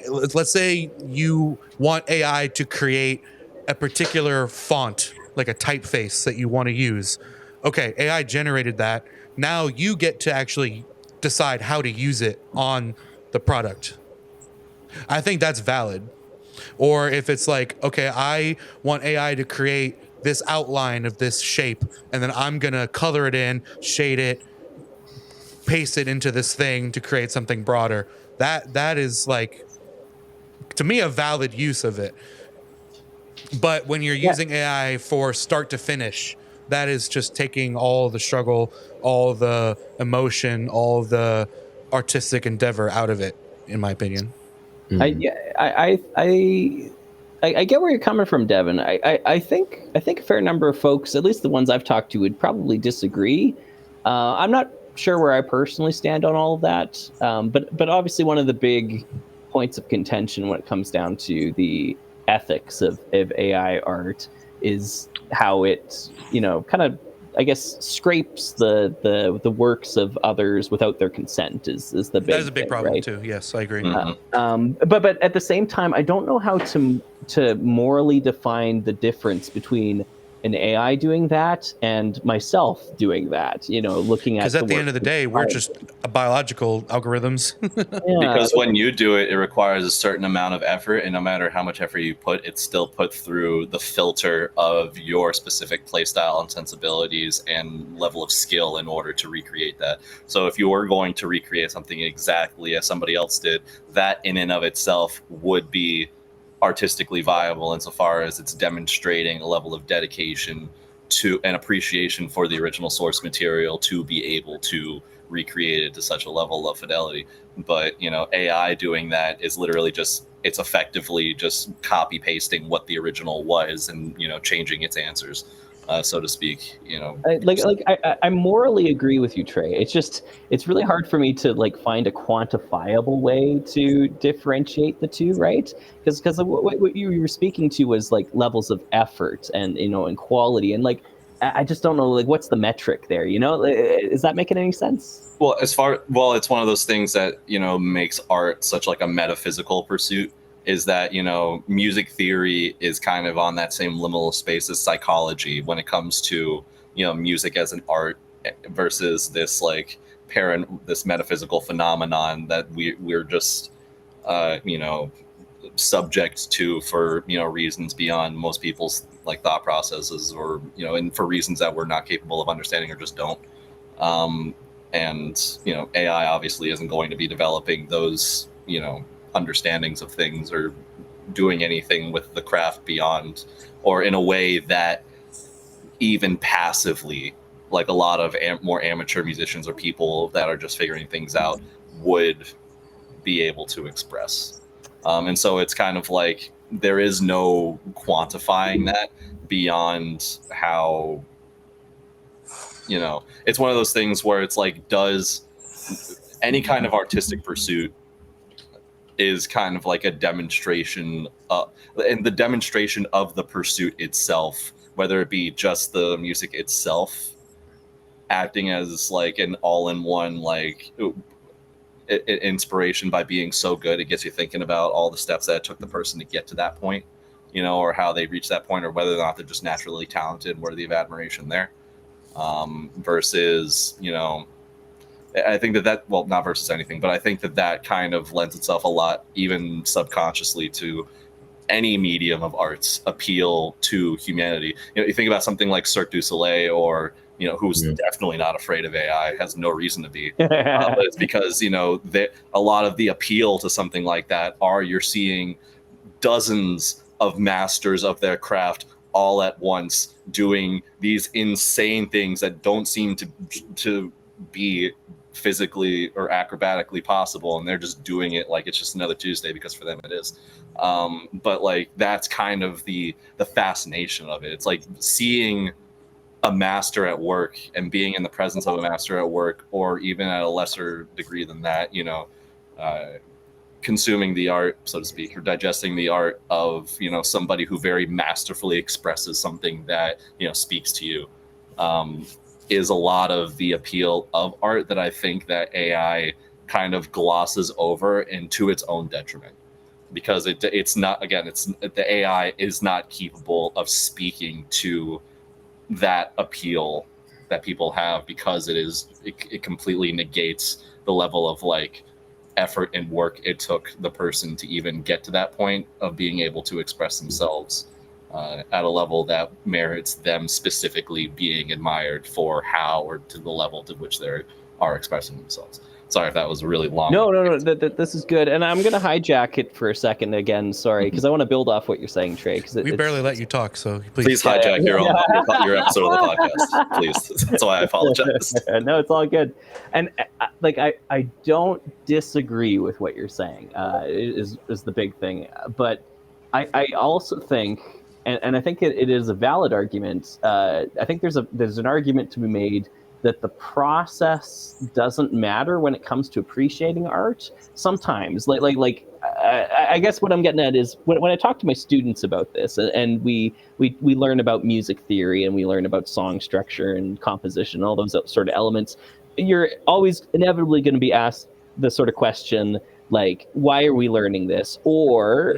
S1: Let's say you want AI to create a particular font, like a typeface that you want to use. Okay, AI generated that. Now you get to actually decide how to use it on the product. I think that's valid. Or if it's like, okay, I want AI to create this outline of this shape, and then I'm going to color it in, shade it, paste it into this thing to create something broader. That is, like, to me, a valid use of it. But when you're using AI for start to finish, that is just taking all the struggle, all the emotion, all the artistic endeavor out of it, in my opinion.
S4: I get where you're coming from, Devin. I think a fair number of folks, at least the ones I've talked to, would probably disagree. I'm not sure where I personally stand on all of that, but obviously one of the big points of contention when it comes down to the ethics of AI art is how it, kind of, I guess, scrapes the works of others without their consent is the big.
S1: That is a big
S4: thing,
S1: problem
S4: right?
S1: too. Yes, I agree.
S4: But at the same time, I don't know how to morally define the difference between an AI doing that and myself doing that. Looking at,
S1: because at the end of the day, we're just biological algorithms.
S2: Because when you do it, it requires a certain amount of effort, and no matter how much effort you put, it's still put through the filter of your specific playstyle and sensibilities and level of skill in order to recreate that. So if you were going to recreate something exactly as somebody else did, that in and of itself would be artistically viable insofar as it's demonstrating a level of dedication to an appreciation for the original source material to be able to recreate it to such a level of fidelity. But AI doing that is literally it's effectively just copy pasting what the original was and changing its answers, so to speak.
S4: I morally agree with you, Trey. It's really hard for me to find a quantifiable way to differentiate the two, right? Because what you were speaking to was levels of effort and and quality, and I just don't know what's the metric there. Is that making any sense?
S2: Well, it's one of those things that makes art such a metaphysical pursuit. Is that music theory is kind of on that same liminal space as psychology when it comes to music as an art versus this this metaphysical phenomenon that we're just subject to for reasons beyond most people's thought processes, or and for reasons that we're not capable of understanding or just don't. And AI obviously isn't going to be developing those understandings of things or doing anything with the craft beyond, or in a way that even passively, a lot of more amateur musicians or people that are just figuring things out would be able to express. And so it's kind of there is no quantifying that beyond how it's one of those things where it's does any kind of artistic pursuit is kind of a demonstration, and the demonstration of the pursuit itself, whether it be just the music itself acting as an all-in-one inspiration by being so good it gets you thinking about all the steps that it took the person to get to that point, or how they reached that point, or whether or not they're just naturally talented and worthy of admiration there, versus I think that well, not versus anything, but I think that kind of lends itself a lot, even subconsciously, to any medium of arts appeal to humanity. You think about something like Cirque du Soleil, or who's definitely not afraid of AI, has no reason to be. But it's because a lot of the appeal to something like that are you're seeing dozens of masters of their craft all at once doing these insane things that don't seem to be physically or acrobatically possible, and they're just doing it like it's just another Tuesday, because for them it is. But like that's kind of the fascination of it. It's like seeing a master at work and being in the presence of a master at work, or even at a lesser degree than that, you know, consuming the art, so to speak, or digesting the art of, you know, somebody who very masterfully expresses something that, you know, speaks to you, is a lot of the appeal of art that I think that AI kind of glosses over, and to its own detriment, because it's not, again, it's the AI is not capable of speaking to that appeal that people have, because it completely negates the level of like effort and work it took the person to even get to that point of being able to express themselves at a level that merits them specifically being admired for how, or to the level to which they are expressing themselves. Sorry if that was really long.
S4: No. This is good, and I'm gonna hijack it for a second again. Sorry, because I want to build off what you're saying, Trey. Because
S1: We barely let you talk, so
S2: Please hijack your episode of the podcast, please. That's why I apologize.
S4: No, it's all good. And like I don't disagree with what you're saying. Is the big thing, but I also think, and I think it is a valid argument. I think there's an argument to be made that the process doesn't matter when it comes to appreciating art. Sometimes, I guess what I'm getting at is when I talk to my students about this, and we learn about music theory, and we learn about song structure and composition, all those sort of elements, you're always inevitably going to be asked the sort of question like, why are we learning this? Or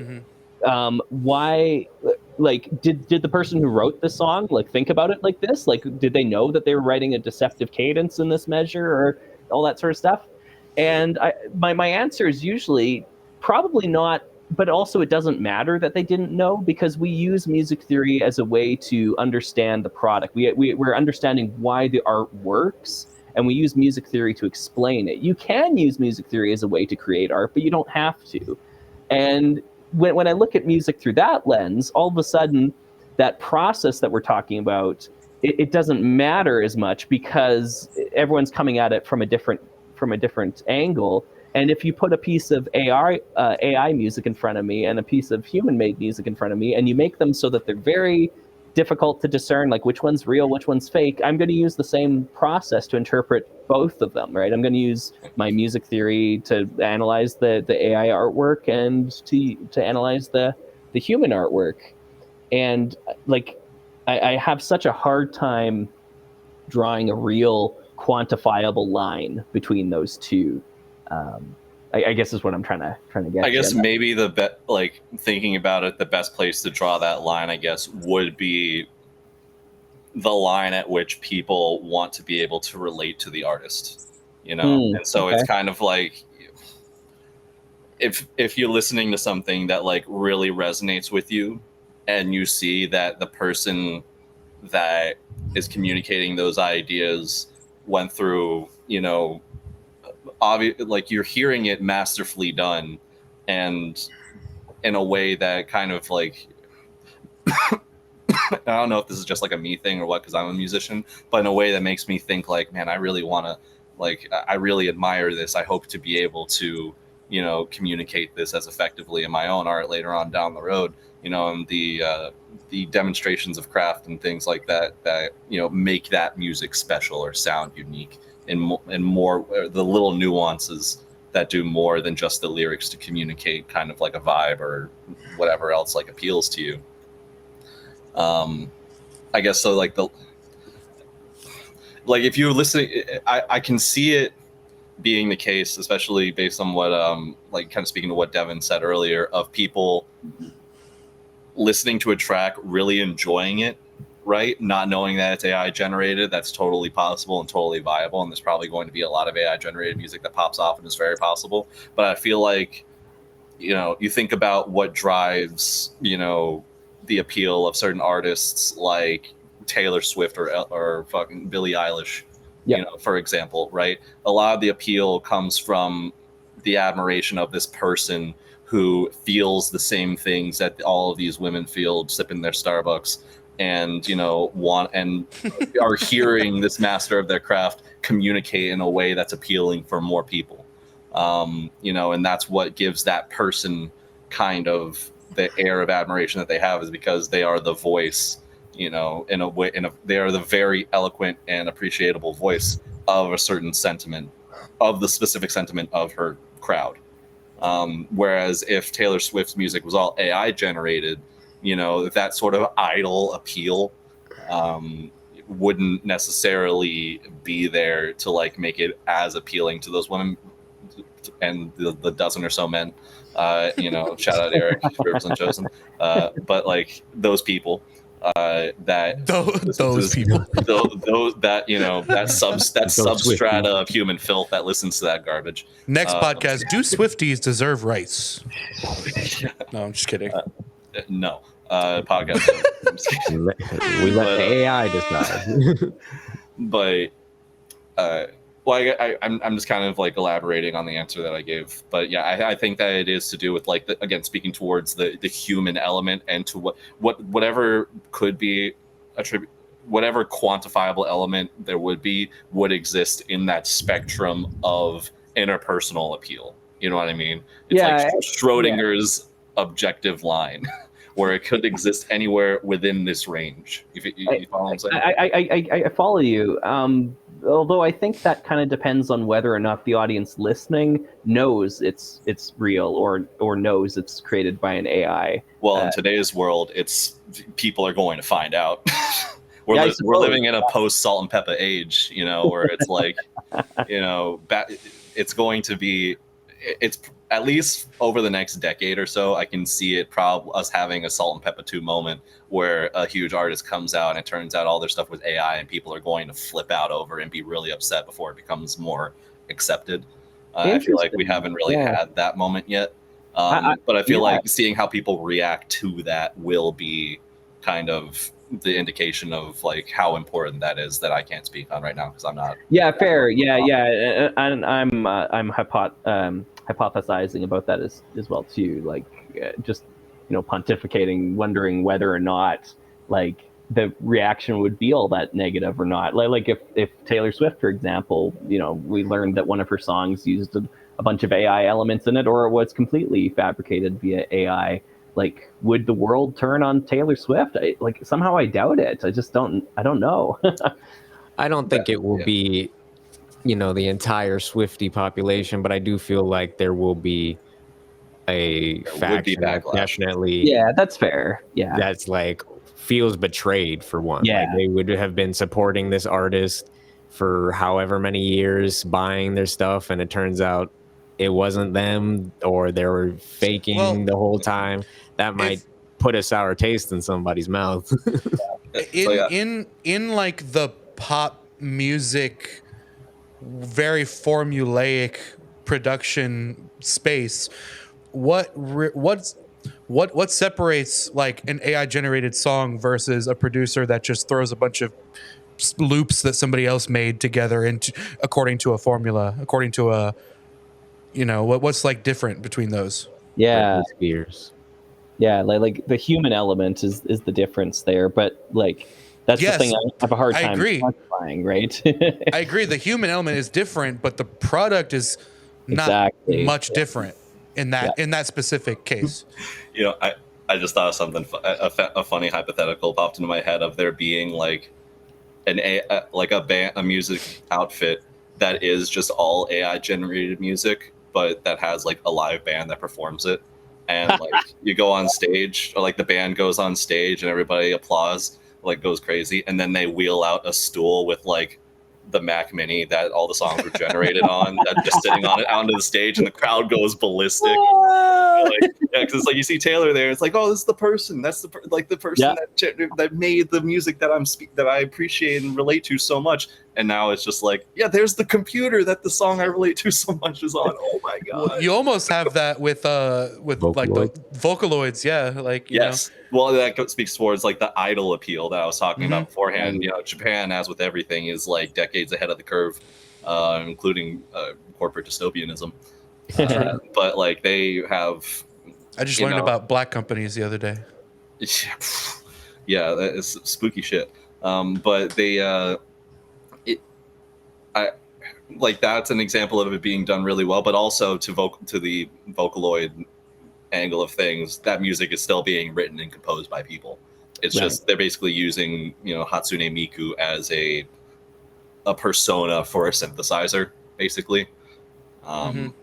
S4: why, like, did the person who wrote this song like think about it like this? Like, did they know that they were writing a deceptive cadence in this measure, or all that sort of stuff? And my answer is usually probably not, but also it doesn't matter that they didn't know, because we use music theory as a way to understand the product. We're understanding why the art works, and we use music theory to explain it. You can use music theory as a way to create art, but you don't have to. And when I look at music through that lens, all of a sudden, that process that we're talking about, it doesn't matter as much, because everyone's coming at it from a different angle. And if you put a piece of AI music in front of me and a piece of human-made music in front of me, and you make them so that they're very difficult to discern, like which one's real, which one's fake, I'm going to use the same process to interpret both of them, right? I'm going to use my music theory to analyze the AI artwork, and to analyze the human artwork. And like, I have such a hard time drawing a real quantifiable line between those two. I guess is what I'm trying to get.
S2: I guess maybe like thinking about it, the best place to draw that line, I guess, would be the line at which people want to be able to relate to the artist, you know. And so It's kind of like, if you're listening to something that like really resonates with you, and you see that the person that is communicating those ideas went through, you know, like you're hearing it masterfully done, and in a way that kind of like I don't know if this is just like a me thing or what, because I'm a musician, but in a way that makes me think like, man, I really want to, like, I really admire this. I hope to be able to, you know, communicate this as effectively in my own art later on down the road, you know. And the demonstrations of craft and things like that, you know, make that music special or sound unique, and more the little nuances that do more than just the lyrics to communicate kind of like a vibe or whatever else like appeals to you. I guess so. Like if you're listening, I can see it being the case, especially based on what like kind of speaking to what Devin said earlier, of people listening to a track, really enjoying it, right? Not knowing that it's AI generated. That's totally possible and totally viable. And there's probably going to be a lot of AI generated music that pops off and is very possible. But I feel like, you know, you think about what drives, you know, the appeal of certain artists like Taylor Swift or fucking Billie Eilish, you know, for example, right? A lot of the appeal comes from the admiration of this person who feels the same things that all of these women feel sipping their Starbucks, and want and are hearing this master of their craft communicate in a way that's appealing for more people. And that's what gives that person kind of the air of admiration that they have, is because they are the voice, in a way, they are the very eloquent and appreciable voice of a certain sentiment, of the specific sentiment of her crowd. Whereas if Taylor Swift's music was all AI generated, that sort of idol appeal wouldn't necessarily be there to like make it as appealing to those women and the dozen or so men. Shout out Eric, represent chosen. But like those people, that
S1: those people,
S2: those that substrata of human filth that listens to that garbage.
S1: Next podcast, do Swifties deserve rights? No, I'm just kidding.
S2: No. Podcast.
S3: We let the AI decide.
S2: But I'm just kind of like elaborating on the answer that I gave. But yeah, I think that it is to do with like again speaking towards the human element, and to whatever could be whatever quantifiable element there would exist in that spectrum of interpersonal appeal. You know what I mean? It's like Schrodinger's objective line. Where it could exist anywhere within this range. You follow what I'm saying?
S4: I follow you. Although I think that kind of depends on whether or not the audience listening knows it's real or knows it's created by an AI.
S2: Well, in today's world, people are going to find out. We're living in a post Salt and Pepper age, where it's like, it's going to be. It's at least over the next decade or so, I can see it us having a Salt and Pepper 2 moment where a huge artist comes out and it turns out all their stuff was AI, and people are going to flip out over and be really upset before it becomes more accepted. I feel like we haven't really had that moment yet. But I feel like seeing how people react to that will be kind of the indication of like how important that is, that I can't speak on right now because I'm not.
S4: Yeah, fair. Yeah. And I'm hypothesizing about that as well too. Like just pontificating, wondering whether or not like the reaction would be all that negative or not. Like if Taylor Swift, for example, we learned that one of her songs used a bunch of AI elements in it, or it was completely fabricated via AI. Like, would the world turn on Taylor Swift? Somehow I doubt it. I don't know.
S3: I don't think it will be, the entire Swiftie population, but I do feel like there will be a faction that definitely.
S4: Yeah, that's fair. Yeah.
S3: That's like feels betrayed for one.
S4: Yeah.
S3: Like they would have been supporting this artist for however many years, buying their stuff, and it turns out it wasn't them, or they were faking the whole time. That might put a sour taste in somebody's mouth.
S1: in like the pop music, very formulaic production space, what separates like an AI generated song versus a producer that just throws a bunch of loops that somebody else made together into according to a formula, according to a what's like different between those?
S4: Yeah.
S3: Spears.
S4: Yeah, like the human element is the difference there, but like that's the thing I have a hard time quantifying, right?
S1: I agree. The human element is different, but the product is not much different in that specific case.
S2: I just thought of something. A funny hypothetical popped into my head of there being like a music outfit that is just all AI generated music, but that has like a live band that performs it. And like you go on stage, or like the band goes on stage and everybody applauds, like goes crazy, and then they wheel out a stool with like the Mac Mini that all the songs were generated on, that just sitting on it onto the stage, and the crowd goes ballistic. Because it's like you see Taylor there, it's like, oh, this is the person. That's the person that made the music that I appreciate and relate to so much. And now it's just like, yeah, there's the computer that the song I relate to so much is on. Oh my god!
S1: You almost have that with Vocaloid. Like the Vocaloids, yeah. Like
S2: yes. Well, that speaks towards like the idol appeal that I was talking about beforehand. Japan, as with everything, is like decades ahead of the curve, including corporate dystopianism. But like they have.
S1: I just learned about black companies the other day.
S2: Yeah, that is spooky shit. But that's an example of it being done really well. But also to the Vocaloid angle of things, that music is still being written and composed by people. It's just they're basically using Hatsune Miku as a persona for a synthesizer, basically. And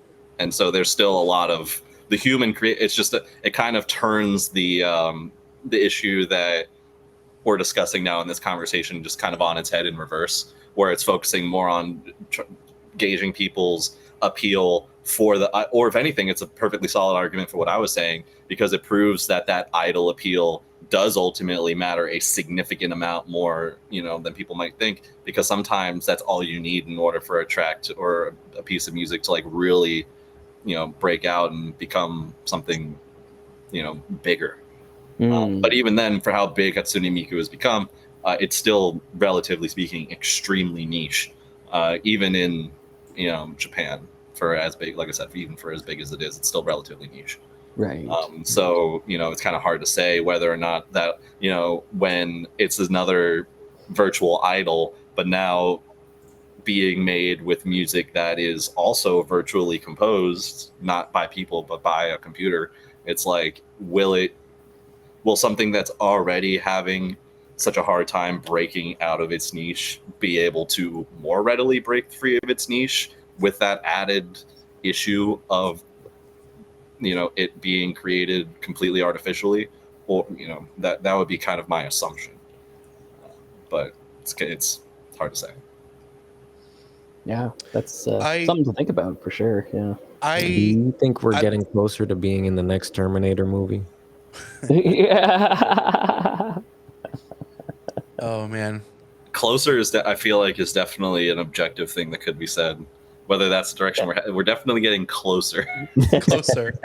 S2: so there's still a lot of the human it's just it kind of turns the issue that we're discussing now in this conversation just kind of on its head in reverse, where it's focusing more on gauging people's appeal for or if anything, it's a perfectly solid argument for what I was saying, because it proves that idol appeal does ultimately matter a significant amount more, than people might think, because sometimes that's all you need in order for a track or a piece of music to like really, break out and become something, bigger. But even then, for how big Hatsune Miku has become, it's still, relatively speaking, extremely niche, even in, Japan. For as big, like I said, even for as big as it is, it's still relatively niche.
S4: Right.
S2: So, it's kind of hard to say whether or not that, when it's another virtual idol, but now being made with music that is also virtually composed, not by people, but by a computer, it's like, will something that's already having such a hard time breaking out of its niche be able to more readily break free of its niche with that added issue of it being created completely artificially? Or that would be kind of my assumption, but it's hard to say.
S4: Yeah, that's something to think about for sure. Yeah.
S3: Do you think we're getting closer to being in the next Terminator movie?
S4: Yeah.
S1: Oh man,
S2: closer is I feel like is definitely an objective thing that could be said. Whether that's the direction we're definitely getting closer.
S1: Closer.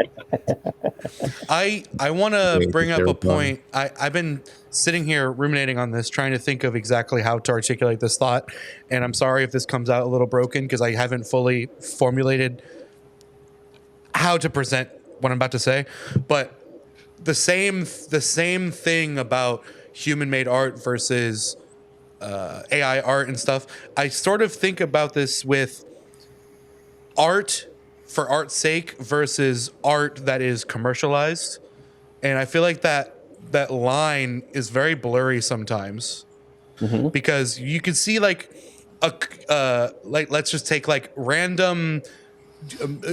S1: I want to bring up a point. I've been sitting here ruminating on this, trying to think of exactly how to articulate this thought. And I'm sorry if this comes out a little broken because I haven't fully formulated how to present what I'm about to say. But the same thing about human-made art versus AI art and stuff. I sort of think about this with art for art's sake versus art that is commercialized, and I feel like that line is very blurry sometimes, because you can see like let's just take like random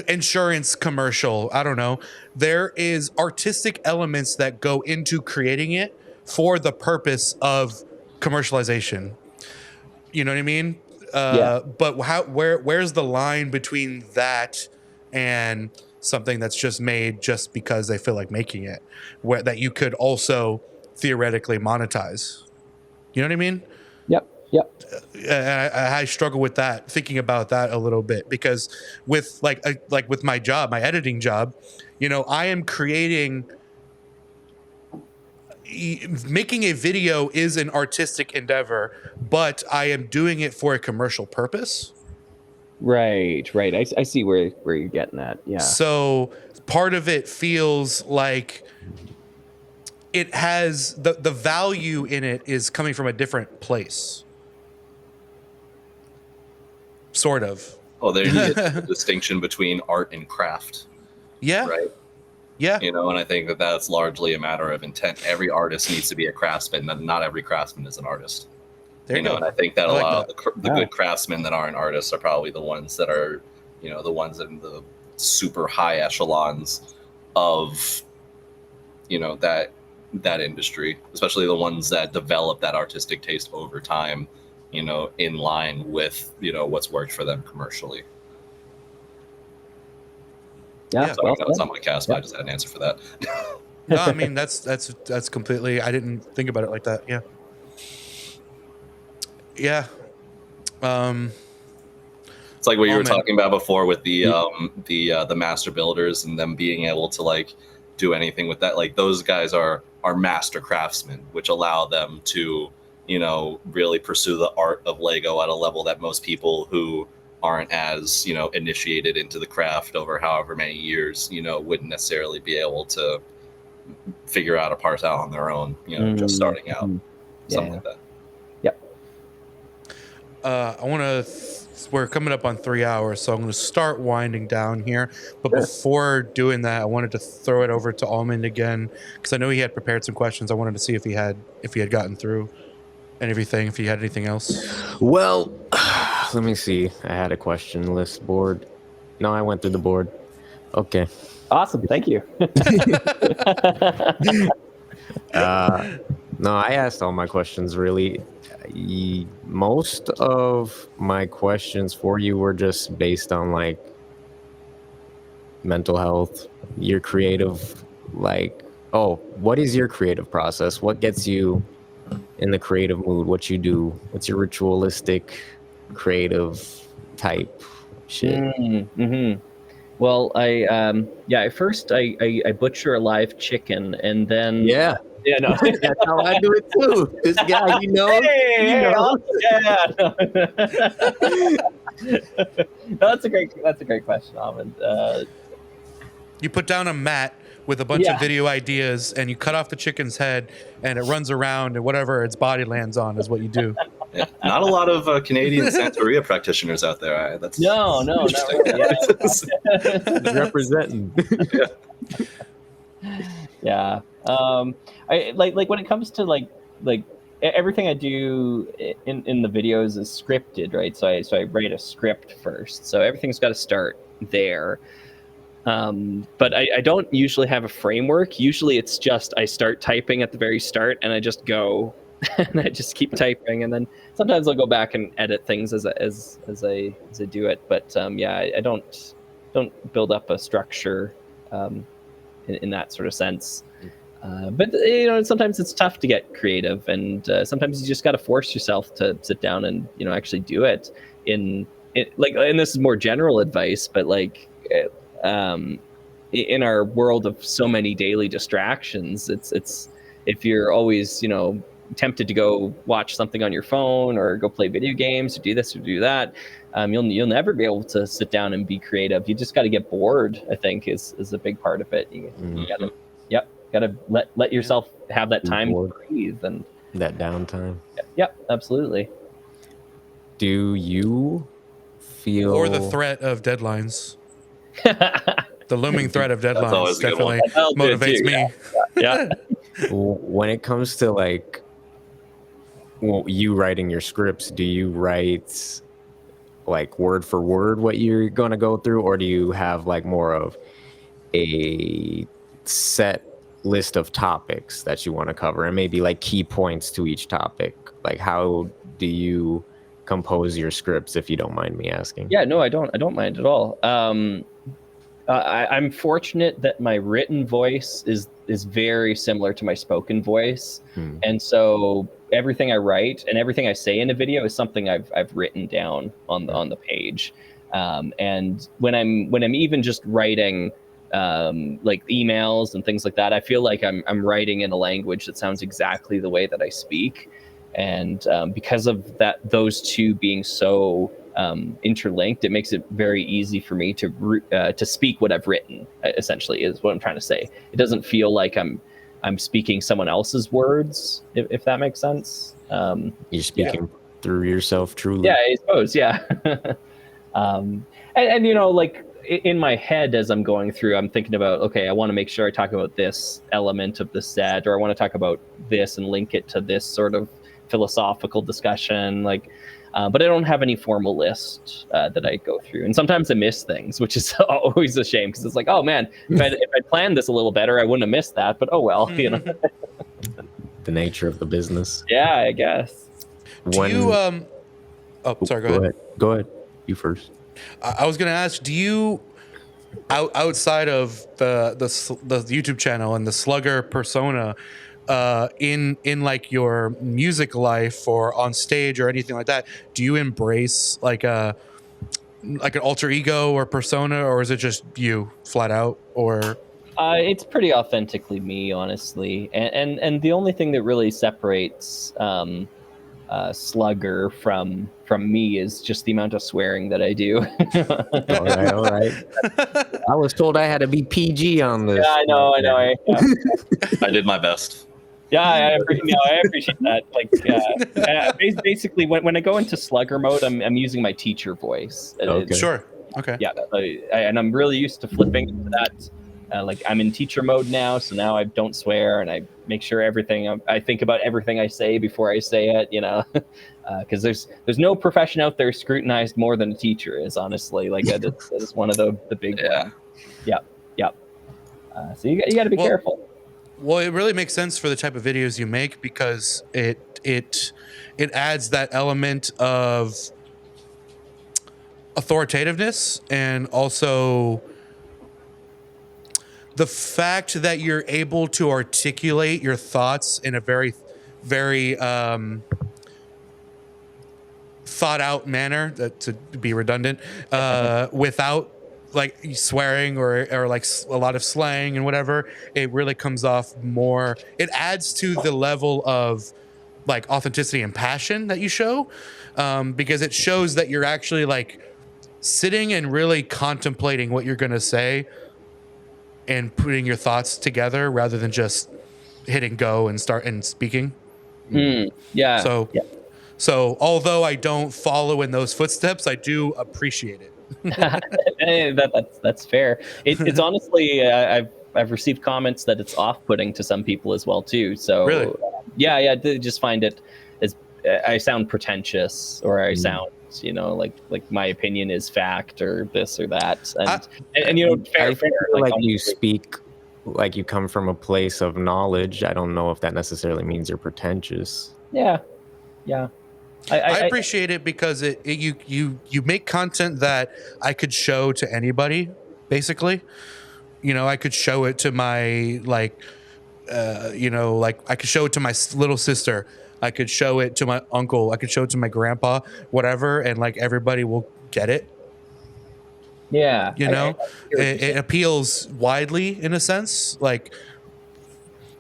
S1: insurance commercial. I don't know. There is artistic elements that go into creating it for the purpose of commercialization. You know what I mean? But where's the line between that and something that's just made just because they feel like making it, where that you could also theoretically monetize? You know what I mean?
S4: Yep.
S1: I struggle with that, thinking about that a little bit, because with like with my job, my editing job, I am making a video is an artistic endeavor, but I am doing it for a commercial purpose.
S4: Right. I see where you're getting at. Yeah.
S1: So part of it feels like it has the value in it is coming from a different place. Sort of.
S2: Oh, there you get the distinction between art and craft.
S1: Yeah.
S2: Right.
S1: Yeah.
S2: And I think that's largely a matter of intent. Every artist needs to be a craftsman, and not every craftsman is an artist.
S1: There you go.
S2: And I think that the
S4: Yeah.
S2: good craftsmen that aren't artists are probably the ones that are, the ones in the super high echelons of, that industry, especially the ones that develop that artistic taste over time, in line with, what's worked for them commercially.
S4: Yeah.
S2: So I know it's not my cast, but I just had an answer for that.
S1: No, I mean that's completely. I didn't think about it like that. Yeah. Yeah.
S2: It's like what you were talking about before with the master builders and them being able to like do anything with that. Like those guys are master craftsmen, which allow them to, really pursue the art of Lego at a level that most people who aren't as, initiated into the craft over however many years, wouldn't necessarily be able to, figure out a part out on their own, just starting out, something like that.
S1: I want to. We're coming up on 3 hours, so I'm going to start winding down here. But before doing that, I wanted to throw it over to Almond again because I know he had prepared some questions. I wanted to see if he had gotten through and everything. If he had anything else.
S3: Well, let me see. I had a question list board. No, I went through the board. Okay.
S4: Awesome. Thank you.
S3: No, I asked all my questions really. Most of my questions for you were just based on like mental health, your creative, like, oh, what is your creative process? What gets you in the creative mood? What you do? What's your ritualistic creative type shit?
S4: Mm-hmm. Well, at first I butcher a live chicken, and then
S3: Yeah, no, that's how I do it too. This guy, he knows.
S4: No, that's a great question, Almond.
S1: You put down a mat with a bunch of video ideas, and you cut off the chicken's head, and it runs around, and whatever its body lands on is what you do.
S2: Yeah. Not a lot of Canadian Santeria practitioners out there. That's
S4: no, not really.
S3: Representing.
S4: Yeah. I like when it comes to like everything I do in the videos is scripted, right? So I write a script first. So everything's got to start there. But I don't usually have a framework. Usually it's just I start typing at the very start and I just go and I just keep typing, and then sometimes I'll go back and edit things as I do it. But I don't build up a structure in that sort of sense. But sometimes it's tough to get creative, and sometimes you just got to force yourself to sit down and actually do it. And this is more general advice, but in our world of so many daily distractions, it's if you're always tempted to go watch something on your phone or go play video games or do this or do that, you'll never be able to sit down and be creative. You just got to get bored, I think, is a big part of it. You gotta let yourself have that time to breathe and
S3: that downtime.
S4: Yep, absolutely.
S3: Do you feel,
S1: or the threat of deadlines? The looming threat of deadlines definitely motivates me.
S4: Yeah.
S3: When it comes to you writing your scripts, do you write word for word what you're going to go through, or do you have more of a set list of topics that you want to cover and maybe key points to each topic? How do you compose your scripts, if you don't mind me asking?
S4: Yeah, no, I don't mind at all. I'm fortunate that my written voice is very similar to my spoken voice, and so everything I write and everything I say in a video is something I've written down on the page. And when I'm even just writing emails and things like that, I feel like I'm writing in a language that sounds exactly the way that I speak, and because of that, those two being so interlinked, it makes it very easy for me to speak what I've written. Essentially, is what I'm trying to say. It doesn't feel like I'm speaking someone else's words, if that makes sense.
S3: You're speaking through yourself, truly.
S4: Yeah, I suppose. Yeah. And in my head, as I'm going through, I'm thinking about, okay, I want to make sure I talk about this element of the set, or I want to talk about this and link it to this sort of philosophical discussion. But I don't have any formal list that I go through. And sometimes I miss things, which is always a shame, because it's oh man, if I planned this a little better, I wouldn't have missed that. But oh well,
S3: The nature of the business.
S4: Yeah, I guess.
S1: Sorry, go ahead.
S3: Go ahead. You first.
S1: I was going to ask, do you, outside of the YouTube channel and the Slugger persona, in your music life or on stage or anything like that, do you embrace an alter ego or persona, or is it just you flat out? Or
S4: it's pretty authentically me, honestly, and the only thing that really separates Slugger from me is just the amount of swearing that I do.
S3: All right. I was told I had to be PG on this.
S4: Yeah, I know.
S2: I did my best.
S4: Yeah, I appreciate that. Like, basically, when I go into Slugger mode, I'm using my teacher voice.
S3: Okay.
S1: Sure. Okay.
S4: Yeah, and I'm really used to flipping into that. Like I'm in teacher mode now, so now I don't swear, and I make sure I think about everything I say before I say it. Because there's no profession out there scrutinized more than a teacher is. Honestly, like that is one of the big.
S2: Yeah.
S4: Yeah. So you got to be careful.
S1: Well, it really makes sense for the type of videos you make because it adds that element of authoritativeness and also the fact that you're able to articulate your thoughts in a very, very thought out manner, to be redundant, without like swearing or like a lot of slang and whatever. It really comes off more. It adds to the level of like authenticity and passion that you show, because it shows that you're actually like sitting and really contemplating what you're going to say and putting your thoughts together rather than just hitting go and start and speaking.
S4: Yeah.
S1: So although I don't follow in those footsteps, I do appreciate it.
S4: That's fair. It's honestly, I've received comments that it's off-putting to some people as well too. So
S1: really,
S4: yeah, they just find it as I sound pretentious, or I sound, like my opinion is fact, or this or that, and fair.
S3: I feel like you speak like you come from a place of knowledge. I don't know if that necessarily means you're pretentious.
S4: Yeah.
S1: I appreciate it because you make content that I could show to anybody, basically. I could show it to my I could show it to my little sister. I could show it to my uncle. I could show it to my grandpa, whatever, and like everybody will get it.
S4: Yeah,
S1: it appeals widely in a sense. Like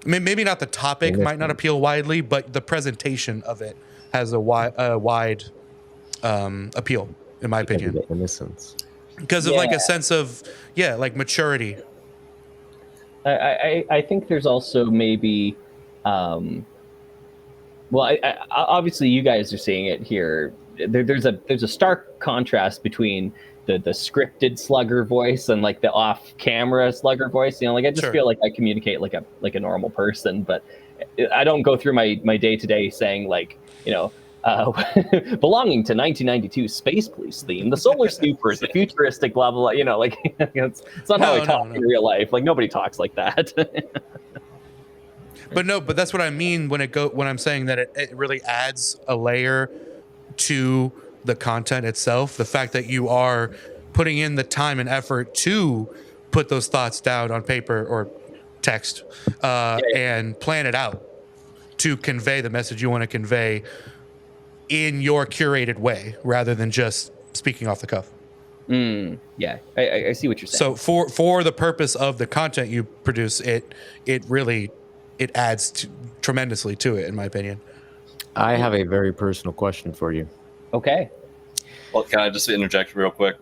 S1: maybe not the topic might not appeal widely, but the presentation of it has a wide appeal, in my opinion.
S3: Innocence.
S1: Because of like a sense of like maturity.
S4: I think there's also maybe, obviously you guys are seeing it here. There's a stark contrast between the scripted Slugger voice and like the off-camera Slugger voice. I just feel like I communicate like a normal person, but I don't go through my day-to-day saying like, belonging to 1992 Space Police theme, the Solar Snoopers, the futuristic blah blah blah. Like it's not how I talk in real life. Like nobody talks like that.
S1: But that's what I mean when I'm saying that it really adds a layer to the content itself. The fact that you are putting in the time and effort to put those thoughts down on paper or text and plan it out to convey the message you want to convey in your curated way rather than just speaking off the cuff.
S4: Yeah, I see what you're saying.
S1: So for the purpose of the content you produce, it really adds tremendously to it, in my opinion.
S3: I have a very personal question for you.
S4: Okay.
S2: Well, can I just interject real quick?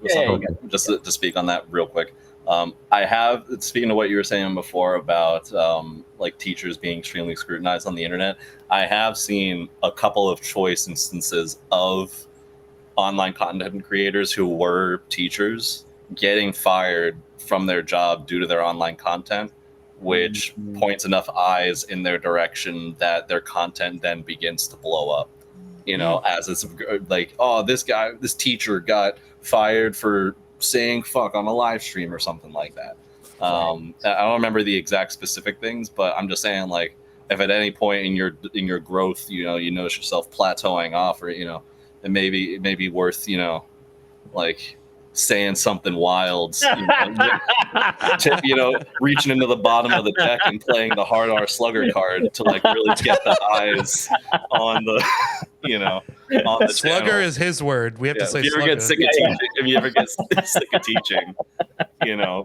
S2: Just to speak on that real quick. I have, speaking of what you were saying before about like teachers being extremely scrutinized on the internet, I have seen a couple of choice instances of online content creators who were teachers getting fired from their job due to their online content, which points enough eyes in their direction that their content then begins to blow up. As it's like, oh, this teacher got fired for saying fuck on a live stream or something like that. I don't remember the exact specific things, but I'm just saying, like, if at any point in your growth, you notice yourself plateauing off, or it may be worth like saying something wild, reaching into the bottom of the deck and playing the hard R Slugger card to like really get the eyes on the on the
S1: Slugger
S2: channel.
S1: is his word. We have to say
S2: if you ever
S1: Slugger.
S2: get sick of teaching, if you ever get sick of teaching,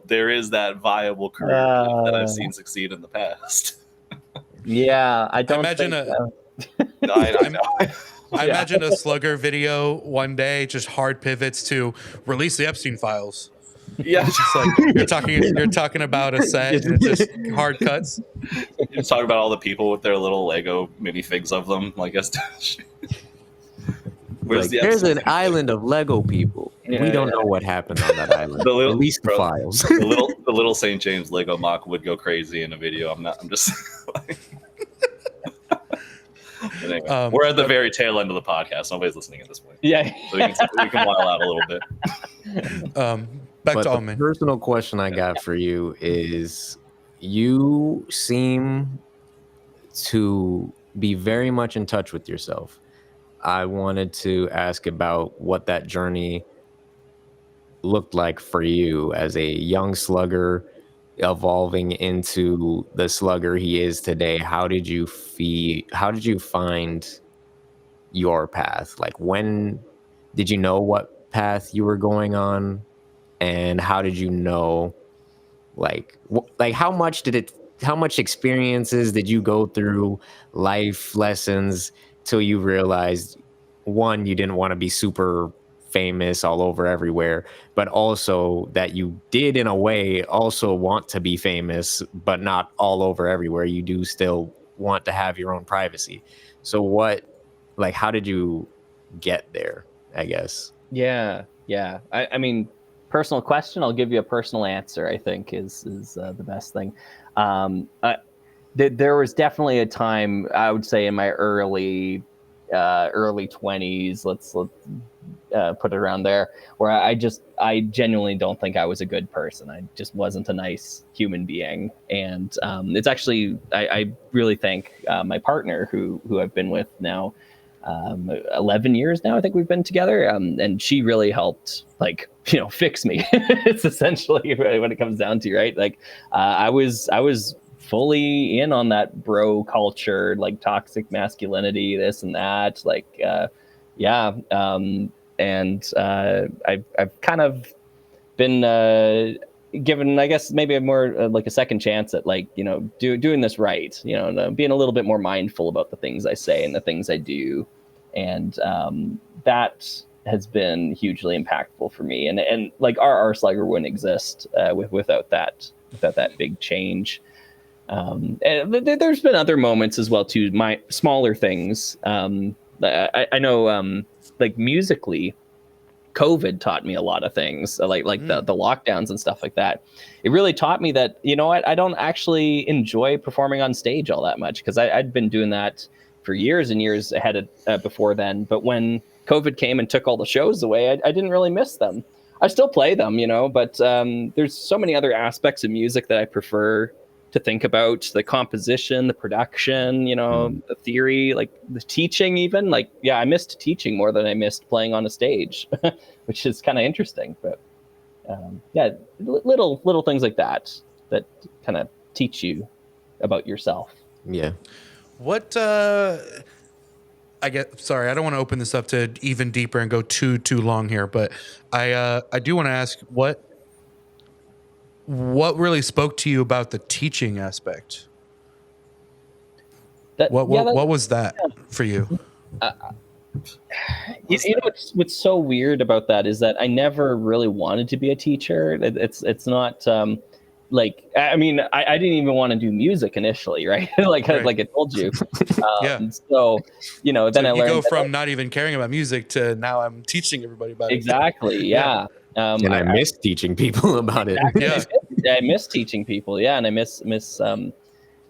S2: there is that viable career that I've seen succeed in the past.
S4: Yeah, I don't
S1: imagine
S4: think
S2: No, I know.
S1: I imagine a Slugger video one day just hard pivots to release the Epstein files.
S2: Yeah,
S1: It's just like you're talking about a set and it's just hard cuts.
S2: you're talking about all the people with their little Lego minifigs of them. Like, where's
S3: Like,
S2: the
S3: there's
S2: episode?
S3: an island of Lego people.
S2: Yeah,
S3: We don't
S2: yeah.
S3: know what happened on that island.
S2: The little-
S3: Release the
S2: bro,
S3: files.
S2: the little St. James Lego mock would go crazy in a video. I'm just. Like, but anyway, we're at the very tail end of the podcast. Nobody's listening at this point.
S4: Yeah.
S2: So we can while out a little bit.
S1: Back
S3: But
S1: to
S3: the
S1: Almond.
S3: personal question I got for you is, you seem to be very much in touch with yourself. I wanted to ask about what that journey looked like for you as a young slugger evolving into the slugger he is today. How did you find your path? Like, when did you know what path you were going on, and how did you know, like how much experiences did you go through, life lessons, till you realized, one, you didn't want to be super famous all over everywhere, but also that you did in a way also want to be famous, but not all over everywhere. You do still want to have your own privacy. So how did you get there, I guess?
S4: Yeah. I mean, personal question. I'll give you a personal answer. I think is the best thing. There was definitely a time, I would say, in my early 20s. Let's put it around there, where I genuinely don't think I was a good person. I just wasn't a nice human being, and it's actually I really thank my partner who I've been with now 11 years now. I think we've been together, and she really helped, like, fix me. It's essentially when it comes down to, right? Like, I was fully in on that bro culture, like toxic masculinity, this and that, like and I've kind of been given, I guess, maybe a more like a second chance at, like, doing this right, and being a little bit more mindful about the things I say and the things I do, and that has been hugely impactful for me, and like our Slugger wouldn't exist without that big change. And there's been other moments as well too, my smaller things. I know, like, musically, COVID taught me a lot of things, like the lockdowns and stuff like that. It really taught me that, I don't actually enjoy performing on stage all that much, because I'd been doing that for years and years ahead of before then. But when COVID came and took all the shows away, I didn't really miss them. I still play them, but there's so many other aspects of music that I prefer to think about: the composition, the production, the theory, like the teaching even. Like, yeah, I missed teaching more than I missed playing on a stage, which is kind of interesting. But little things like that kind of teach you about yourself.
S3: Yeah.
S1: What I get, sorry, I don't want to open this up to even deeper and go too long here, but I do want to ask what really spoke to you about the teaching aspect? What was that for you?
S4: What's so weird about that is that I never really wanted to be a teacher. It's not like, I mean, I didn't even want to do music initially, right? like I told you.
S1: Yeah.
S4: So, then
S1: So
S4: I
S1: you
S4: learned
S1: go from not even caring about music to now I'm teaching everybody about it.
S4: Exactly. Yeah.
S3: And I miss teaching people about it.
S1: Yeah.
S4: I miss teaching people. Yeah. And I miss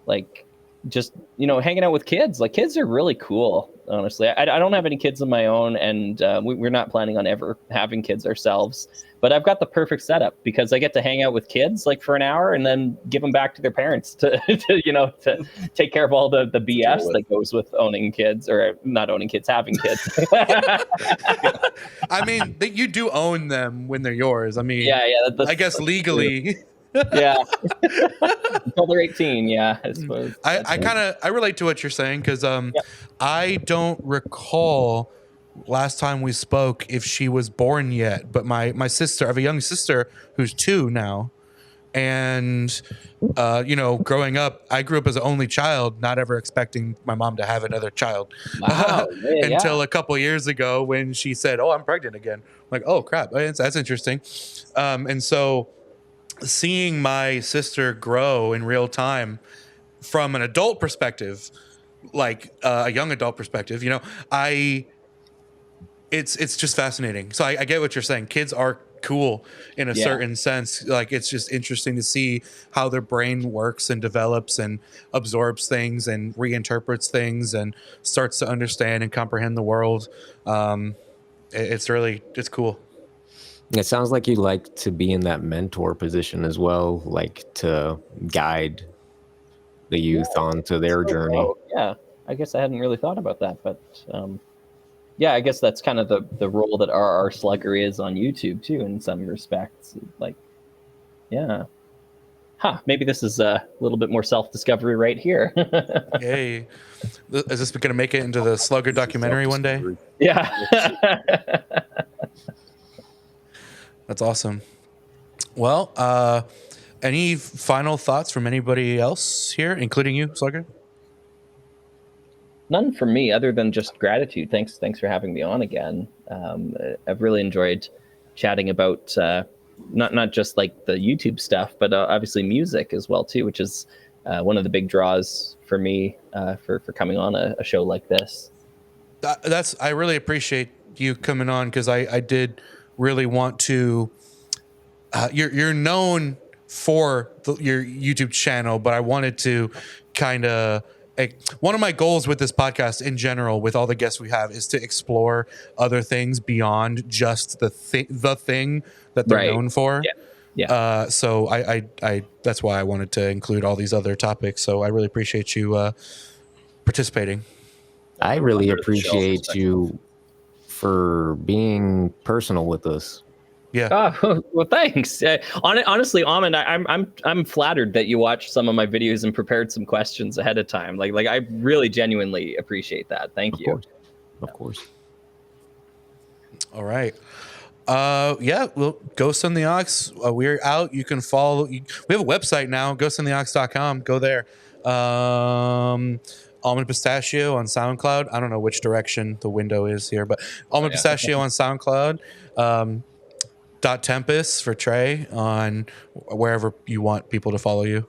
S4: like, just, hanging out with kids. Like, kids are really cool, honestly. I don't have any kids of my own, and we're not planning on ever having kids ourselves. But I've got the perfect setup, because I get to hang out with kids like for an hour and then give them back to their parents to take care of all the BS that goes with owning kids, or not owning kids, having kids.
S1: I mean, you do own them when they're yours. I mean, I guess legally.
S4: Yeah. Until they're 18, yeah, I suppose.
S1: I relate to what you're saying, because I don't recall last time we spoke if she was born yet, but my sister, I have a young sister who's 2 now, And growing up, I grew up as an only child, not ever expecting my mom to have another child.
S4: Wow. Yeah,
S1: Until
S4: yeah.
S1: a couple years ago when she said, "Oh, I'm pregnant again." I'm like, "Oh crap, that's interesting." And so seeing my sister grow in real time from an adult perspective, like a young adult perspective, it's just fascinating. So I get what you're saying. Kids are cool in a
S4: Yeah.
S1: certain sense. Like, it's just interesting to see how their brain works and develops and absorbs things and reinterprets things and starts to understand and comprehend the world. It's cool.
S3: It sounds like you like to be in that mentor position as well, like to guide the youth onto their journey.
S4: Oh, yeah. I guess I hadn't really thought about that, but yeah, I guess that's kind of the role that our Slugger is on YouTube too, in some respects. Like, yeah. Maybe this is a little bit more self-discovery right here.
S1: Hey, is this going to make it into the Slugger documentary one day?
S4: Yeah.
S1: That's awesome. Well, any final thoughts from anybody else here, including you, Slugger?
S4: None from me, other than just gratitude. Thanks for having me on again. I've really enjoyed chatting about not just like the YouTube stuff, but obviously music as well too, which is one of the big draws for me for coming on a show like this.
S1: I really appreciate you coming on, because I did really want to. You're known for your YouTube channel, but I wanted to kind of. One of my goals with this podcast in general, with all the guests we have, is to explore other things beyond just the thing that they're known for.
S4: Yeah.
S1: So I that's why I wanted to include all these other topics. So I really appreciate you participating.
S3: I really appreciate you for being personal with us.
S1: Yeah.
S4: Oh, well, thanks. Honestly, Almond, I'm flattered that you watched some of my videos and prepared some questions ahead of time. Like I really genuinely appreciate that. Thank you.
S3: Of course.
S1: All right. Yeah, well, Ghost on the Ox, we're out. You can follow. We have a website now, ghostontheaux.com. Go there. Almond Pistachio on SoundCloud. I don't know which direction the window is here, but Almond Pistachio on SoundCloud. .tempest for Trey on wherever you want people to follow you.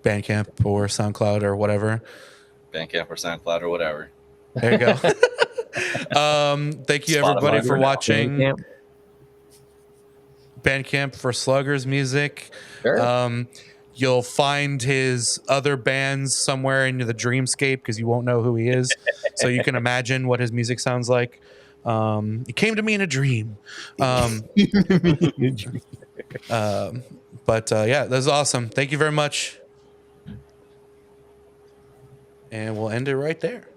S1: Bandcamp or SoundCloud or whatever.
S2: Bandcamp or SoundCloud or whatever.
S1: There you go. Thank you everybody for watching. Bandcamp for Slugger's music.
S4: Sure.
S1: You'll find his other bands somewhere in the dreamscape, because you won't know who he is. So you can imagine what his music sounds like. It came to me in a dream. But yeah, that's awesome. Thank you very much. And we'll end it right there.